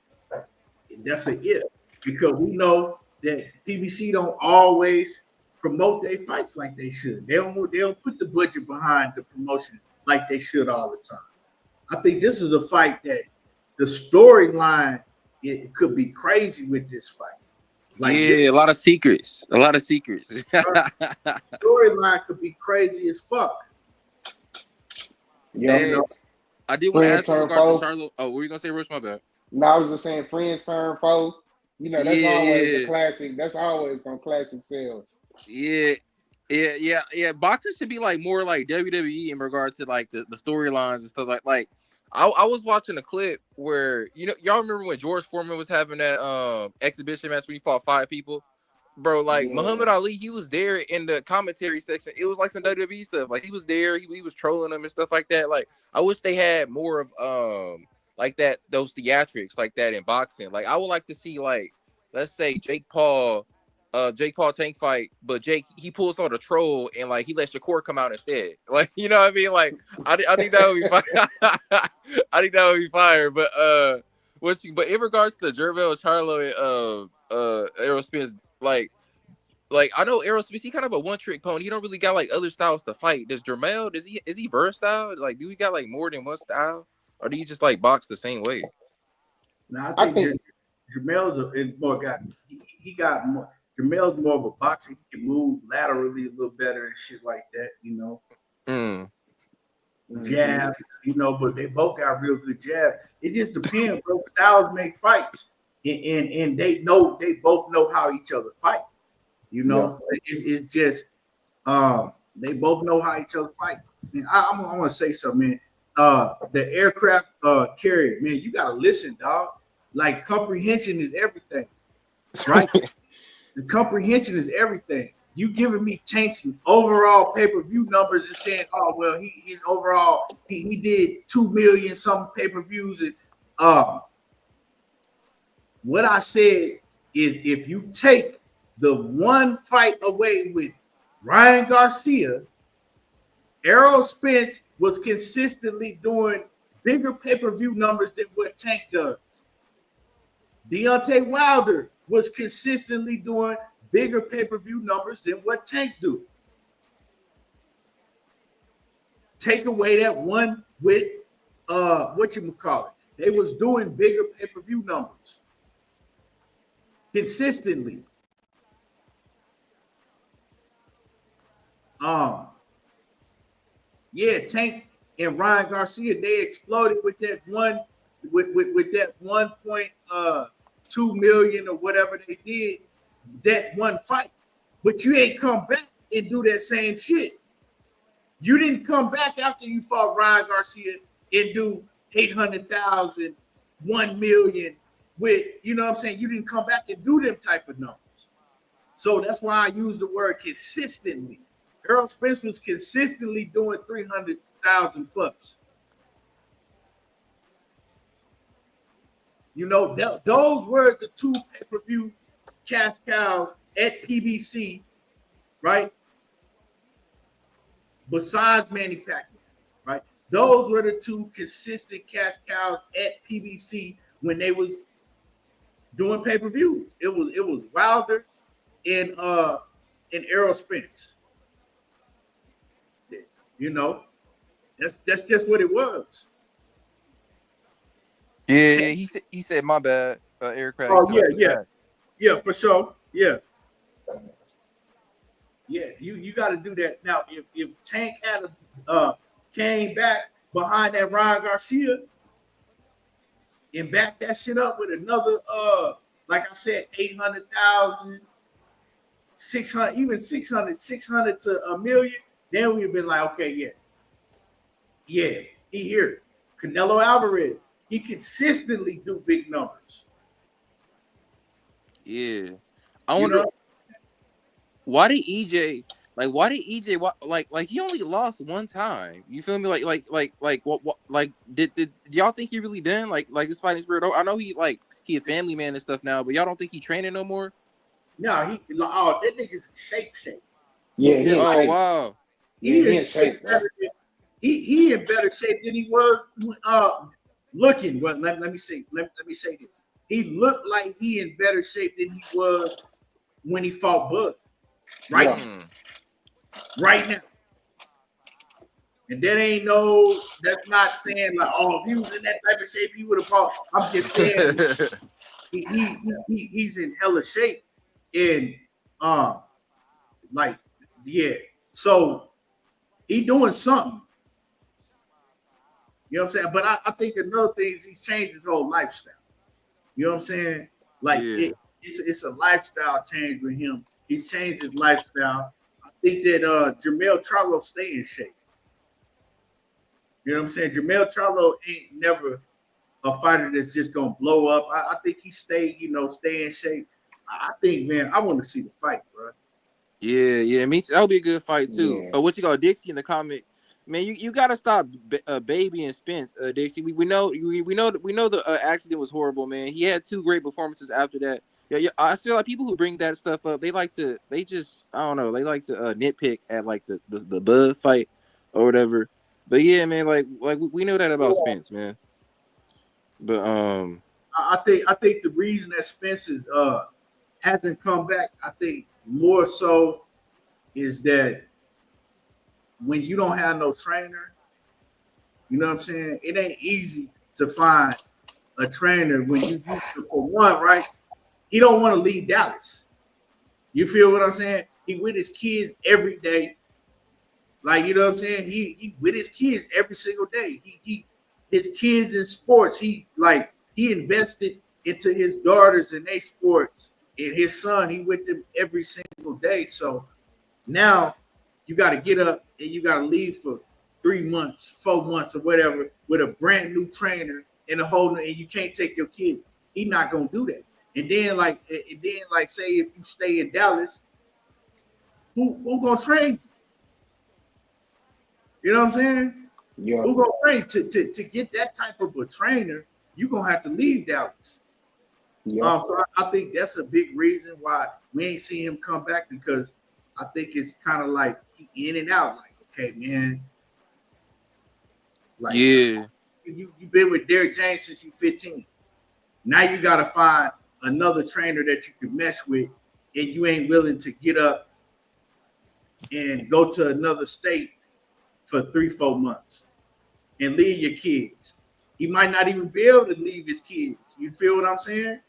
Speaker 1: that's an if, because we know that PBC don't always promote their fights like they should. They don't put the budget behind the promotion like they should all the time. I think this is a fight that the storyline, it could be crazy with this fight.
Speaker 2: Like a lot of secrets.
Speaker 1: Storyline could be crazy as fuck.
Speaker 4: Yeah,
Speaker 2: hey, I did want to ask you regarding Charlo. Oh, what were you gonna say, Rush? My bad.
Speaker 4: No, I was just saying friends turn foe. You know, that's always a classic. That's always gonna classic sales.
Speaker 2: Yeah. Boxing should be like more like WWE in regards to like the storylines and stuff like. I was watching a clip where, you know, y'all remember when George Foreman was having that exhibition match when he fought 5 people, bro. Like Muhammad Ali, he was there in the commentary section. It was like some WWE stuff. Like he was there, he was trolling them and stuff like that. Like I wish they had more of like that, those theatrics like that in boxing. Like I would like to see, like, let's say Jake Paul Tank fight, but Jake, he pulls on a troll and like he lets Shakur come out instead. Like, you know what I mean? Like I think that would be fire. I think that would be fire. But but in regards to Jermell Charlo and Errol Spence, like I know Errol Spence, he kind of a one-trick pony. He don't really got like other styles to fight. Does Jermell, is he versatile? Like, do we got like more than one style, or do you just like box the same way?
Speaker 1: No, I think Jermell's more got he got more. Jermell's more of a boxer. He can move laterally a little better and shit like that, you know. Jab, you know, but they both got real good jab. It just depends, bro. Styles make fights, and they both know how each other fight. You know, it's just they both know how each other fight. And I want to say something, man. The aircraft carrier, man, you gotta listen, dog. Like comprehension is everything, right? The comprehension is everything. You giving me Tank's overall pay-per-view numbers and saying, oh, well, his overall, he did 2 million some pay-per-views. And what I said is, if you take the one fight away with Ryan Garcia, Errol Spence was consistently doing bigger pay-per-view numbers than what Tank does. Deontay Wilder was consistently doing bigger pay-per-view numbers than what Tank do. Take away that one with whatchamacallit. They was doing bigger pay-per-view numbers consistently. Tank and Ryan Garcia, they exploded with that one with that 1.2 million or whatever they did that one fight. But you ain't come back and do that same shit. You didn't come back after you fought Ryan Garcia and do 800,000, 1 million with, you know what I'm saying? You didn't come back and do them type of numbers. So that's why I use the word consistently. Errol Spence was consistently doing 300,000 plus. You know, those were the two pay-per-view cash cows at PBC, right? Besides Manny Pacquiao, right? Those were the two consistent cash cows at PBC when they was doing pay-per-views. It was Wilder and Errol Spence. You know, that's just what it was.
Speaker 2: Yeah, he said my bad, aircraft.
Speaker 1: Yeah, for sure. Yeah, you got to do that. Now, if Tank had came back behind that Ryan Garcia and backed that shit up with another, like I said, 800,000, 600, even 600 to a million, then we've been like, okay, he here. Canelo Alvarez, he consistently do big numbers.
Speaker 2: Yeah, I wonder why did EJ like he only lost one time? You feel me? Like what did y'all think he really done? Like this fighting spirit? I know he like he a family man and stuff now. But y'all don't think he training no more?
Speaker 1: No, that nigga's shape.
Speaker 4: Yeah, he in
Speaker 2: Oh
Speaker 4: shape.
Speaker 2: wow.
Speaker 1: He
Speaker 4: Yeah,
Speaker 1: is shape better than, he in better shape than he was looking. Well, let me say this. He looked like he in better shape than he was when he fought Bud. Right now. Right now. And that's not saying like, oh, if he was in that type of shape, he would have fought. I'm just saying he's in hella shape. And so he doing something. You know what I'm saying? But I think another thing is he's changed his whole lifestyle. You know what I'm saying? Like it's a lifestyle change with him. He's changed his lifestyle. I think that Jermell Charlo stay in shape. You know what I'm saying? Jermell Charlo ain't never a fighter that's just gonna blow up. I think he stay in shape. I think, man, I want to see the fight, bro.
Speaker 2: Yeah, me too. That'll be a good fight too.
Speaker 4: Yeah.
Speaker 2: But what you got, Dixie in the comics? Man, you gotta stop Baby and Spence, Dixie. We know the accident was horrible, man. He had 2 great performances after that. Yeah. I feel like people who bring that stuff up, they like to nitpick at like the Bud fight or whatever. But yeah, man, like we know that about Spence, man. But
Speaker 1: I think the reason that Spence hasn't come back, I think more so is that when you don't have no trainer, you know what I'm saying? It ain't easy to find a trainer when you used to, for one, right? He don't want to leave Dallas. You feel what I'm saying? He with his kids every day. Like, you know what I'm saying? He with his kids every single day. His kids in sports. He invested into his daughters and their sports. And his son, he with them every single day. So now you got to get up and you got to leave for 3 months, 4 months, or whatever with a brand new trainer and and you can't take your kids. He's not gonna do that. And then say if you stay in Dallas, who gonna train? You know what I'm saying?
Speaker 4: Yeah.
Speaker 1: Who gonna train to get that type of a trainer? You gonna have to leave Dallas.
Speaker 4: Yeah.
Speaker 1: So I think that's a big reason why we ain't seen him come back, because I think it's kind of like he in and out. Like, okay, man. Like,
Speaker 2: yeah,
Speaker 1: you've been with Derrick James since you're 15. Now you got to find another trainer that you can mesh with, and you ain't willing to get up and go to another state for 3-4 months and leave your kids. He might not even be able to leave his kids. You feel what I'm saying?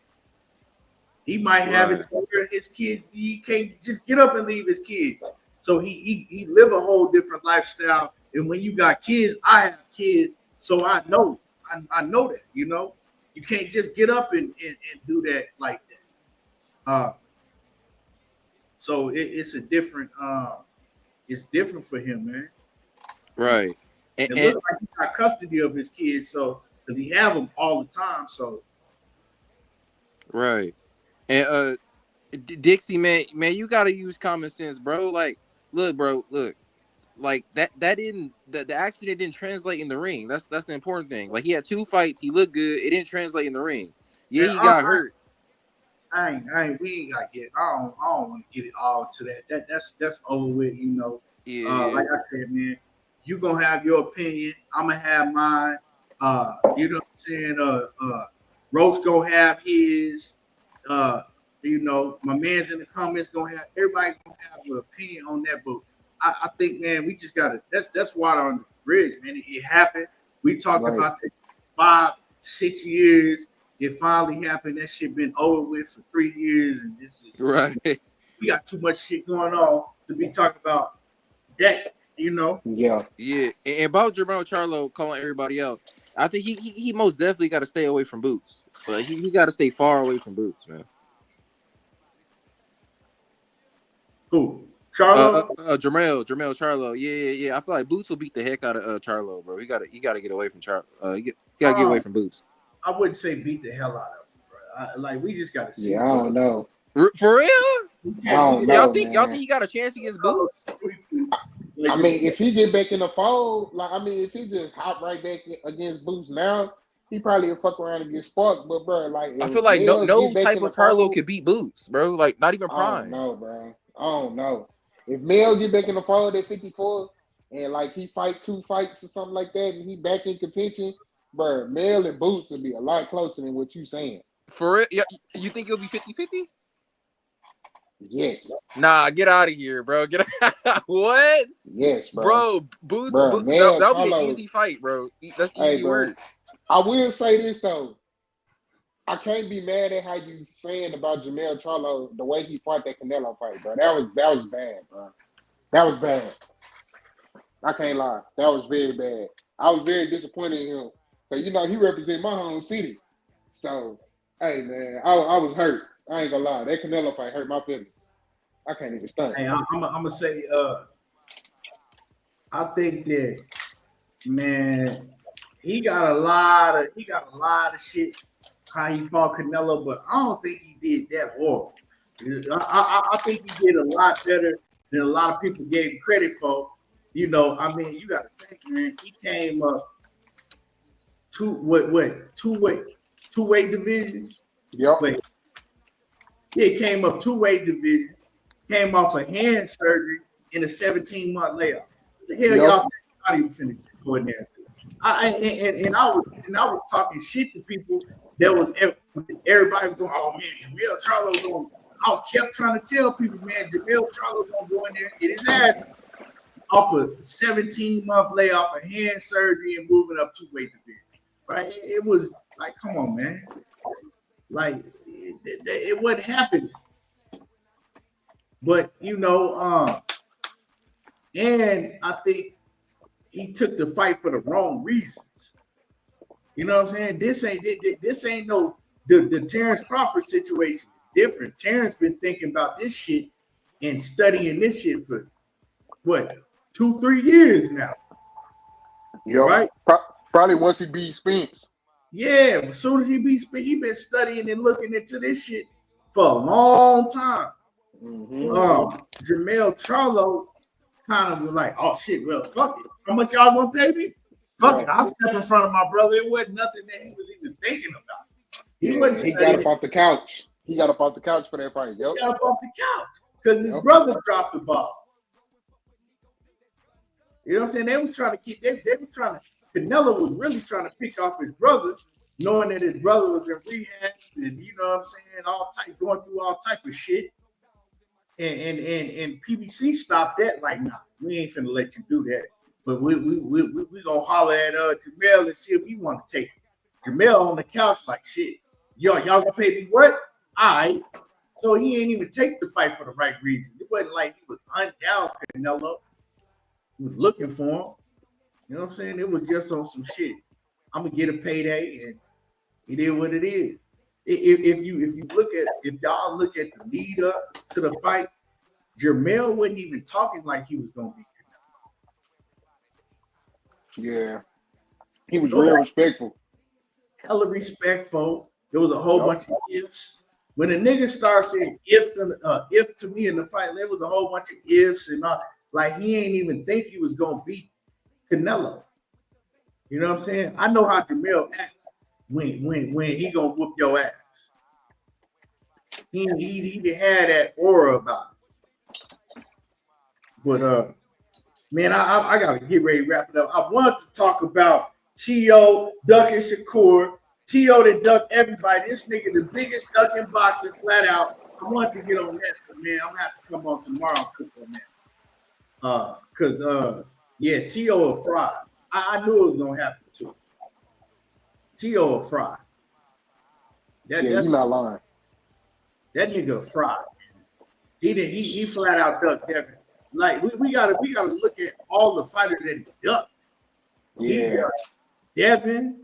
Speaker 1: He might have it to where his kids, he can't just get up and leave his kids. So he live a whole different lifestyle. And when you got kids, I have kids, so I know that, you know. You can't just get up and do that like that. So it's a different it's different for him, man.
Speaker 2: right.
Speaker 1: It looks like he got custody of his kids, so because he have them all the time. So
Speaker 2: right. And Dixie, man, you gotta use common sense, bro. Like, look, like that didn't the accident didn't translate in the ring. That's the important thing. Like, he had 2 fights, he looked good, it didn't translate in the ring. Yeah, he got hurt.
Speaker 1: We ain't gotta get. I don't want to get it all to that. That's over with, you know.
Speaker 2: Yeah.
Speaker 1: Like I said, man, you gonna have your opinion. I'm gonna have mine. You know what I'm saying? Roach gonna have his. You know, my man's in the comments gonna have. Everybody's gonna have an opinion on that. But I think, man, we just gotta. That's water on the bridge, man. It happened. We talked about that 5-6 years. It finally happened. That shit been over with for 3 years, and this is
Speaker 2: right.
Speaker 1: We got too much shit going on to be talking about that, you know.
Speaker 4: Yeah.
Speaker 2: And about Jermell Charlo calling everybody out, I think he most definitely got to stay away from Boots. Like, he got to stay far away from Boots, man.
Speaker 1: Who? Charlo?
Speaker 2: Jermell Charlo. Yeah. I feel like Boots will beat the heck out of Charlo, bro. He got to get away from Charlo. He got to get away from Boots.
Speaker 1: I wouldn't say beat the hell out of him, bro. Like, we just got to see.
Speaker 4: Yeah, I don't know.
Speaker 2: For real?
Speaker 4: Y'all
Speaker 2: think he got a chance against Boots?
Speaker 4: I mean, if he get back in the fold, like, I mean, if he just hop right back against Boots now, he probably will fuck around and get sparked. But bro, like
Speaker 2: I
Speaker 4: if
Speaker 2: feel like
Speaker 4: Mel
Speaker 2: no
Speaker 4: get back
Speaker 2: type
Speaker 4: in the
Speaker 2: of Charlo
Speaker 4: fold,
Speaker 2: could beat Boots, bro. Like not even
Speaker 4: I don't
Speaker 2: Prime.
Speaker 4: know, bro. I don't know. If Mel get back in the fold at 54 and like he fight 2 fights or something like that, and he back in contention, bro, Mel and Boots will be a lot closer than what you saying.
Speaker 2: For it, you think it'll be 50-50?
Speaker 4: Yes.
Speaker 2: Nah, get out of here, bro. Get out. What?
Speaker 4: Yes, bro.
Speaker 2: Boots,
Speaker 4: Bro, Mel
Speaker 2: that'll be an
Speaker 4: Charlo.
Speaker 2: easy fight, bro. That's
Speaker 4: Hey,
Speaker 2: easy
Speaker 4: bro.
Speaker 2: work.
Speaker 4: I will say this though. I can't be mad at how you saying about Jermell Charlo the way he fought that Canelo fight, bro. That was bad, bro. That was bad. I can't lie. That was very bad. I was very disappointed in him. But you know, he represent my home city. So, hey man, I was hurt. I ain't gonna lie. That Canelo fight hurt my feelings. I can't even stunt.
Speaker 1: Hey, I'm gonna say, I think that, man, he got a lot of shit how he fought Canelo, but I don't think he did that horrible. I think he did a lot better than a lot of people gave him credit for. You know, I mean, you got to think, man. He came up two weight divisions.
Speaker 4: Yep.
Speaker 1: Wait, he came up 2 weight divisions. Came off a hand surgery in a 17-month layoff. What the hell y'all not even finna go in there? I was talking shit to people that was everybody was going, oh man, Jermell Charlo going. I kept trying to tell people, man, Jermell Charlo gonna go in there and get his ass off a 17-month layoff, a hand surgery, and moving up 2 weight divisions. Right? It was like, come on, man. Like it wasn't happening. But you know, and I think he took the fight for the wrong reasons. You know what I'm saying? This ain't no the Terrence Crawford situation. Different. Terrence been thinking about this shit and studying this shit for what 2-3 years now.
Speaker 4: Yep.
Speaker 1: Right?
Speaker 4: Probably once he beat Spence.
Speaker 1: Yeah, as soon as he beat Spence, he been studying and looking into this shit for a long time.
Speaker 4: Mm-hmm.
Speaker 1: Jermell Charlo kind of was like, oh shit, well, fuck it. How much y'all gonna pay me? Fuck it. I'll step in front of my brother. It wasn't nothing that he was even thinking about.
Speaker 4: He got up off the couch. He got up off the couch for that fight. Yep.
Speaker 1: He got up off the couch because his brother dropped the ball. You know what I'm saying? They was trying to keep. They was trying to. Canelo was really trying to pick off his brother, knowing that his brother was in rehab and you know what I'm saying, going through all type of shit. And PBC stopped that. Like, nah, we ain't finna let you do that. But we gonna holler at Jermell and see if he want to take it. Jermell on the couch like shit. Y'all gonna pay me what? All right. So he ain't even take the fight for the right reason. It wasn't like he was undown Canelo. He was looking for him. You know what I'm saying? It was just on some shit. I'm gonna get a payday, and it is what it is. If y'all look at the lead up to the fight, Jermell wasn't even talking like he was gonna be Canelo.
Speaker 4: Yeah, he was real respectful.
Speaker 1: Hella respectful. There was a whole bunch of ifs. When a nigga starts saying if to me in the fight, there was a whole bunch of ifs and all. Like he ain't even think he was gonna beat Canelo. You know what I'm saying? I know how Jermell act when he gonna whoop your ass. He had that aura about it. But man, I gotta get ready to wrap it up. I wanted to talk about T.O. ducking Shakur. T.O. that ducked everybody. This nigga the biggest duck in boxing, flat out. I wanted to get on that, but man, I'm gonna have to come on tomorrow and cook on that. Because T.O. a fraud. I knew it was gonna happen too. T.O. a fraud.
Speaker 4: That's not lying.
Speaker 1: That nigga a fraud. He flat out ducked Devin. Like we gotta look at all the fighters that he ducked.
Speaker 4: Yeah.
Speaker 1: He ducked Devin.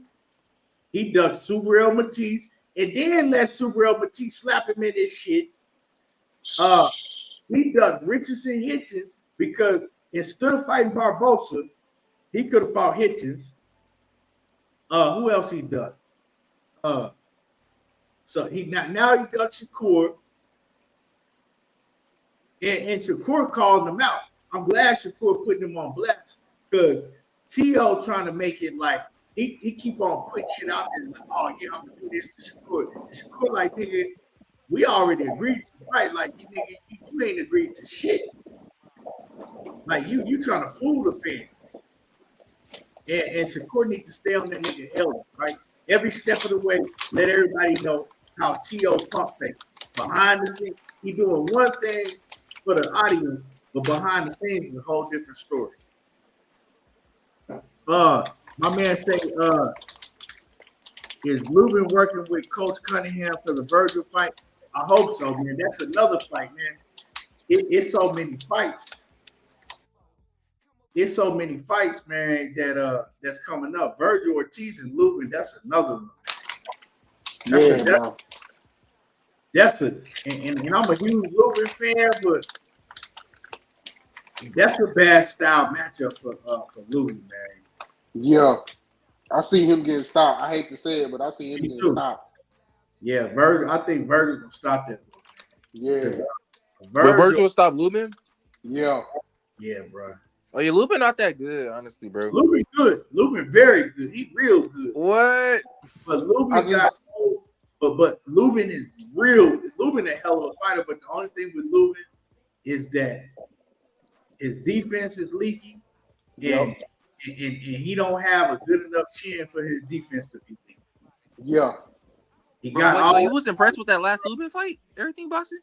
Speaker 1: He ducked Subriel Matisse, and then let Subriel Matisse slap him in his shit. He ducked Richardson Hitchens because instead of fighting Barbosa, he could have fought Hitchens. Who else he ducked? So he now he ducked Shakur. And Shakur called him out. I'm glad Shakur putting him on blast because T.O. trying to make it like he keep on putting shit out there like, oh yeah, I'm gonna do this to Shakur. Shakur like, nigga, we already agreed to fight. Like, nigga, you ain't agreed to shit. Like you trying to fool the fans. And Shakur needs to stay on that nigga element, right? Every step of the way, let everybody know how T.O. pump fake. Behind the scenes, he doing one thing for the audience, but behind the scenes is a whole different story. My man say, is Lubin working with Coach Cunningham for the Virgil fight? I hope so, man. That's another fight, man. It's so many fights. It's so many fights, man, that that's coming up. Virgil Ortiz and Lubin, that's another one. That's and I'm a huge Lubin fan, but that's a bad style matchup for Lubin, man.
Speaker 4: Yeah, I see him getting stopped. I hate to say it, but I see him getting stopped.
Speaker 1: Yeah, Virgil. I think Virgil will stop that.
Speaker 4: Yeah,
Speaker 2: Virgil stop Lubin.
Speaker 4: Yeah,
Speaker 1: bro.
Speaker 2: Oh yeah, Lubin not that good, honestly, bro.
Speaker 1: Lubin good. Lubin very good. He real good.
Speaker 2: What?
Speaker 1: But Lubin but Lubin is real. Lubin a hell of a fighter. But the only thing with Lubin is that his defense is leaky, and he don't have a good enough chin for his defense to be leaky.
Speaker 4: Yeah.
Speaker 2: He got. You was impressed with that last Lubin fight? Everything, boxing?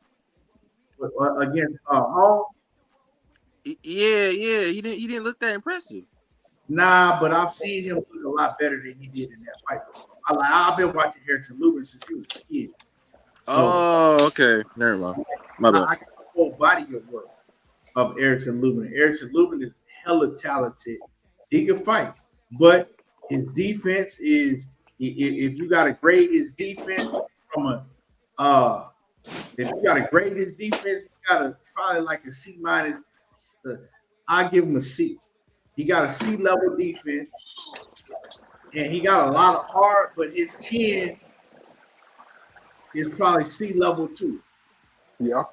Speaker 1: Against Hall.
Speaker 2: Yeah. He didn't look that impressive.
Speaker 1: Nah, but I've seen him look a lot better than he did in that fight. I've been watching Harrison Lubin since he was a kid.
Speaker 2: So, okay. Never mind. My bad.
Speaker 1: I got the whole body of work of Errol Lubin. Errol Lubin is hella talented. He can fight, but his defense is. If you got to grade his defense from if you got to grade his defense, you got to probably like a C minus. I give him a C. He got a C level defense, and he got a lot of heart, but his chin is probably C level too.
Speaker 4: Yeah.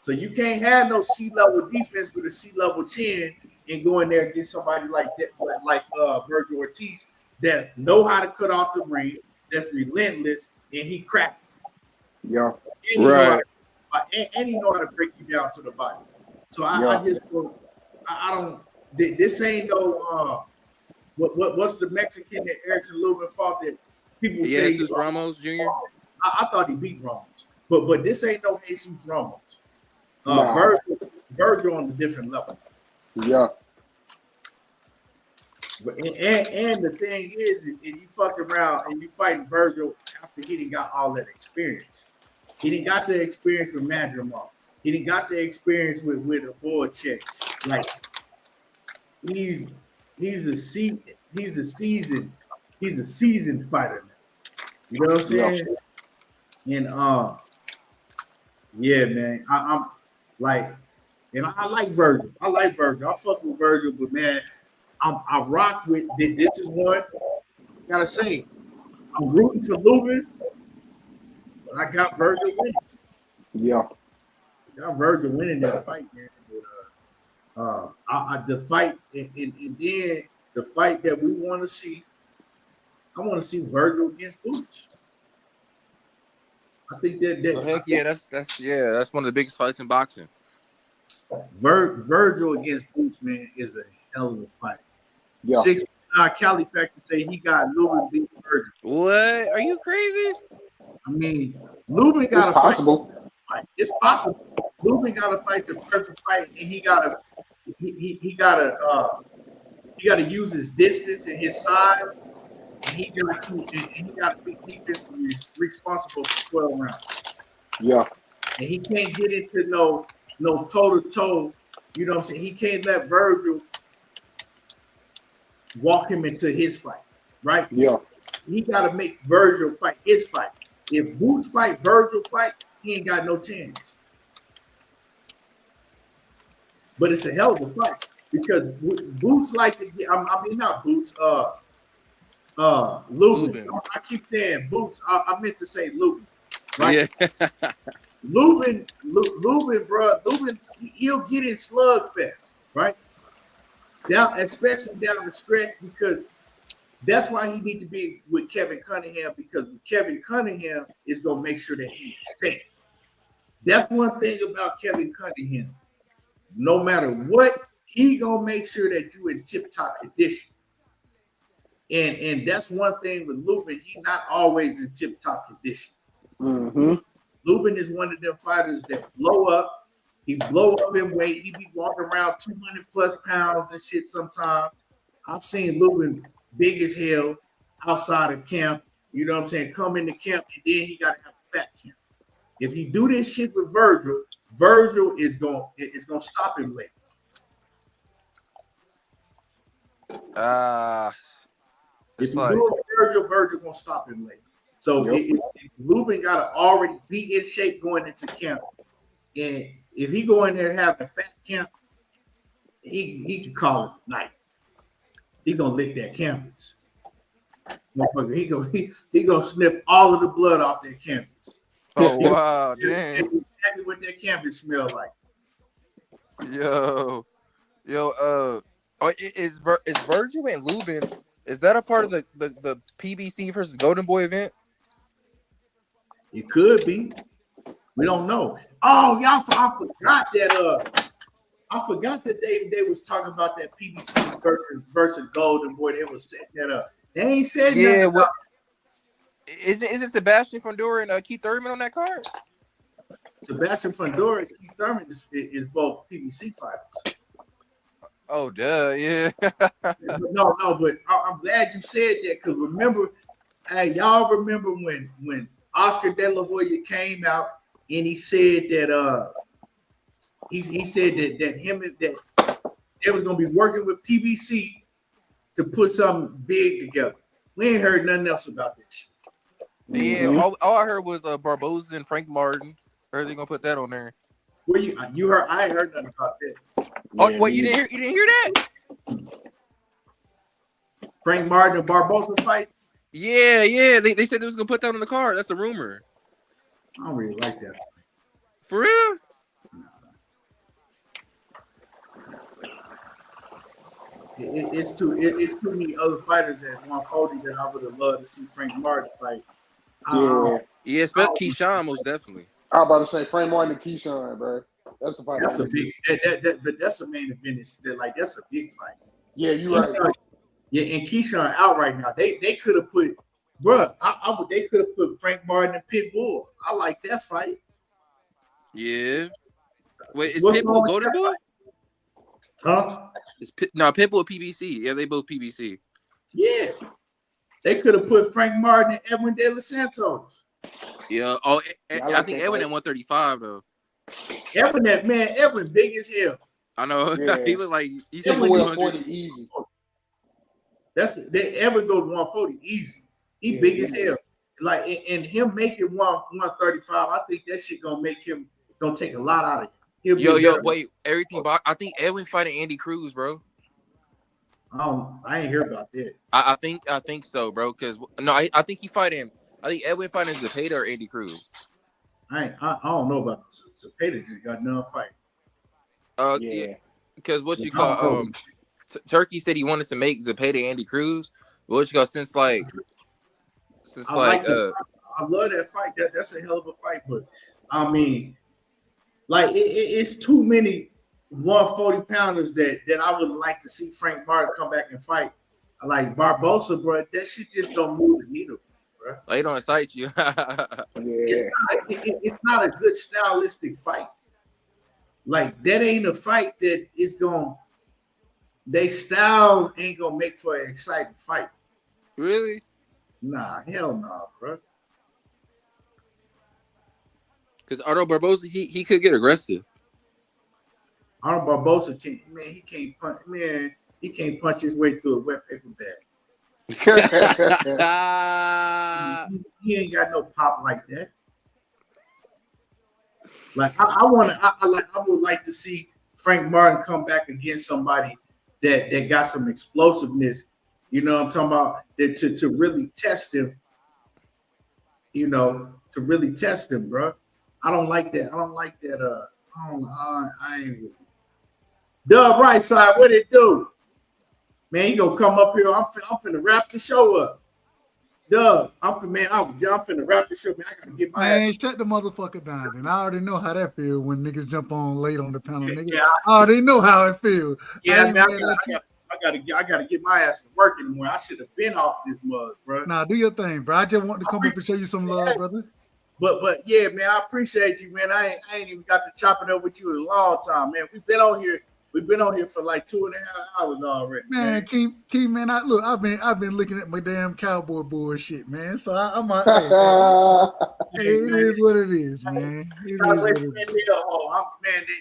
Speaker 1: So you can't have no C level defense with a C level chin and go in there and get somebody like that, like Virgil Ortiz that know how to cut off the ring, that's relentless, and he cracked.
Speaker 4: Yeah.
Speaker 1: And he know how to break you down to the body. So I just don't. This ain't no. What's the Mexican that Errol Lubin fought that people say?
Speaker 2: Jesus Ramos Jr.
Speaker 1: I thought he beat Ramos, but this ain't no Jesus Ramos. Virgil on a different level.
Speaker 4: Yeah.
Speaker 1: But and the thing is, if you fuck around and you fight Virgil after he didn't got all that experience, he didn't got the experience with Madrimal. He didn't got the experience with a boy check. Like he's a seasoned fighter now. You know what I'm saying? Yeah. And yeah, man, I'm like, and I like Virgil. I fuck with Virgil, but man, I rock with this is one. I gotta say, I'm rooting for Lubin, but I got Virgil winning.
Speaker 4: Yeah.
Speaker 1: I got Virgil winning that fight, man. But, the fight, and then the fight that we want to see, I want to see Virgil against Boots. I think that
Speaker 2: heck yeah, that's one of the biggest fights in boxing.
Speaker 1: Virgil against Boots, man, is a hell of a fight.
Speaker 4: Yeah.
Speaker 1: 6 Cali Factor say he got Lubin beat Virgil.
Speaker 2: What? Are you crazy?
Speaker 1: I mean, Lubin got
Speaker 4: it's possible.
Speaker 1: Fight. It's possible. Lubin got to fight the perfect fight, and he got to use his distance and his size. And he got to be defensively responsible for 12 rounds.
Speaker 4: Yeah.
Speaker 1: And he can't get into no toe-to-toe. You know what I'm saying? He can't let Virgil walk him into his fight, right?
Speaker 4: Yeah.
Speaker 1: He got to make Virgil fight his fight. If Boots fight Virgil fight, he ain't got no chance. But it's a hell of a fight because Boots like to get. Not Boots. Lubin. I keep saying Boots. I meant to say Lubin. Right? Yeah. Lubin, bro. Lubin, he'll get in slugfest, right? Down, especially down the stretch because That's why he need to be with Kevin Cunningham, because Kevin Cunningham is gonna make sure that he's safe. That's one thing about Kevin Cunningham. No matter what, he gonna make sure that you in tip-top condition. And that's one thing with Lubin. He's not always in tip-top condition.
Speaker 4: Mm-hmm.
Speaker 1: Lubin is one of them fighters that blow up. He blow up in weight. He be walking around 200 plus pounds and shit sometimes. I've seen Lubin big as hell outside of camp. You know what I'm saying? Come into camp, and then he got to have a fat camp. If he do this shit with Virgil, Virgil is gonna stop him late. If you do it with Virgil gonna stop him late. So if Lubin gotta already be in shape going into camp, and if he go in there having a fat camp, he can call it night. He gonna lick that campus. Motherfucker, he gonna sniff all of the blood off that campus.
Speaker 2: Oh wow, damn.
Speaker 1: Exactly what that campus smell like.
Speaker 2: Yo, is Virgil and Lubin, is that a part of the PBC versus Golden Boy event?
Speaker 1: It could be. We don't know. Oh, y'all! I forgot that they was talking about that PBC versus Golden Boy. They was setting that up. They ain't said nothing about
Speaker 2: Is it Sebastian Fundora and Keith Thurman on that card?
Speaker 1: Sebastian Fundora and Keith Thurman is both PBC fighters.
Speaker 2: Oh, duh, yeah.
Speaker 1: no, but I'm glad you said that, because remember, y'all remember when Oscar De La Hoya came out and he said that he said that they was gonna be working with PBC to put something big together. We ain't heard nothing else about this shit.
Speaker 2: Yeah, all I heard was Barboza and Frank Martin. I heard they gonna put that on there.
Speaker 1: Well, you heard? I ain't heard nothing about that.
Speaker 2: Oh, yeah, wait, you didn't hear that?
Speaker 1: Frank Martin and Barboza fight?
Speaker 2: Yeah. They said they was gonna put that on the card. That's a rumor.
Speaker 1: I don't really like that.
Speaker 2: For real?
Speaker 1: It's too many other fighters at 140 that I would have loved to see Frank Martin fight.
Speaker 2: Yeah, especially Keyshawn, most definitely.
Speaker 4: I was about to say Frank Martin and Keyshawn, bro. That's the fight.
Speaker 1: That's a big. But that's a main event. That's a big fight.
Speaker 4: Yeah, you're right.
Speaker 1: Yeah, and Keyshawn out right now. They could have put, bro. They could have put Frank Martin and Pitbull. I like that fight.
Speaker 2: Yeah. Wait, is Pitbull Golden Boy?
Speaker 1: Huh?
Speaker 2: Pitbull PBC. Yeah, they both PBC.
Speaker 1: Yeah. They could have put Frank Martin and Edwin De Los Santos.
Speaker 2: Yeah. Oh, I think Edwin at 135 though.
Speaker 1: Edwin big as hell.
Speaker 2: I know.
Speaker 4: Yeah.
Speaker 2: He looked like he's
Speaker 4: Edwin 140 easy.
Speaker 1: Edwin go to 140 easy. He big as hell. Like, and him making 135, I think that shit gonna take a lot out of him.
Speaker 2: Wait, everything. I think Edwin fighting Andy Cruz, bro.
Speaker 1: I ain't hear about that.
Speaker 2: I think so, bro. Because I think Edwin fighting Zepeda or Andy Cruz.
Speaker 1: I don't know about Zepeda. Just got none fight.
Speaker 2: Yeah. Because Turkey said he wanted to make Zepeda Andy Cruz. Since I
Speaker 1: love that fight. That's a hell of a fight, but I mean, like it's too many 140 pounders that I would like to see Frank Martin come back and fight. Like Barboza, bro, that shit just don't move the needle, bro.
Speaker 2: They don't excite you.
Speaker 1: It's not a good stylistic fight. Like that ain't a fight that is going. They styles ain't gonna make for an exciting fight.
Speaker 2: Really?
Speaker 1: Nah, hell no, bro.
Speaker 2: Because Arnold Barboza, he could get aggressive.
Speaker 1: Arnold Barboza he can't punch his way through a wet paper bag. He ain't got no pop like that. Like I would like to see Frank Martin come back against somebody that got some explosiveness. You know what I'm talking about? That to really test him. You know, to really test him, bro. I don't like that. I ain't really. Dub right side, what it do? Man, you gonna come up here. I'm finna wrap the show up. Doug, I'm finna wrap the show, man. I gotta get my ass.
Speaker 5: Shut the motherfucker down. And I already know how that feels when niggas jump on late on the panel, nigga.
Speaker 1: Yeah,
Speaker 5: I already know how it feels.
Speaker 1: Yeah, man, I gotta get my ass to work anymore. I should have been off this mug, bro.
Speaker 5: Nah, do your thing, bro. I just want to come up and show you some love, brother.
Speaker 1: But yeah, man, I appreciate you, man. I ain't even got to chop it up with you in a long time, man. We've been on here for like 2.5 hours already.
Speaker 5: Man, Keem, man, I've been looking at my damn cowboy bullshit, man. So I'm like, hey, it is what it is, man. It is what it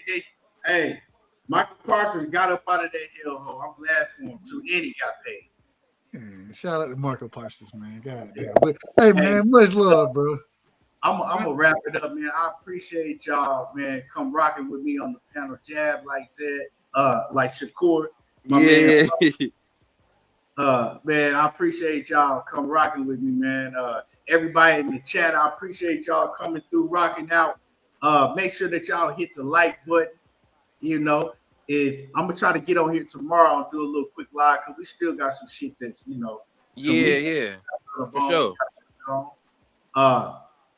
Speaker 5: is.
Speaker 1: Hey, Michael Parsons got up out of that hellhole. I'm glad for him too, and he got paid.
Speaker 5: Yeah, shout out to Michael Parsons, man. God damn. But hey, man, much love, bro.
Speaker 1: I'm gonna wrap it up, man. I appreciate y'all, man. Come rocking with me on the panel. Jab, like said, like Shakur. Man, man, I appreciate y'all come rocking with me, man. Everybody in the chat, I appreciate y'all coming through, rocking out. Make sure that y'all hit the like button. You know, if I'm gonna try to get on here tomorrow and do a little quick live because we still got some shit that's, you know.
Speaker 2: For sure.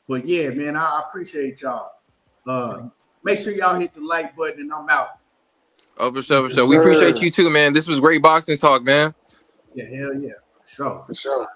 Speaker 1: But yeah, man, I appreciate y'all. Make sure y'all hit the like button and I'm out.
Speaker 2: Oh, for sure, for sure. We appreciate you too, man. This was great boxing talk, man.
Speaker 1: Yeah, hell yeah. For sure.
Speaker 4: For sure.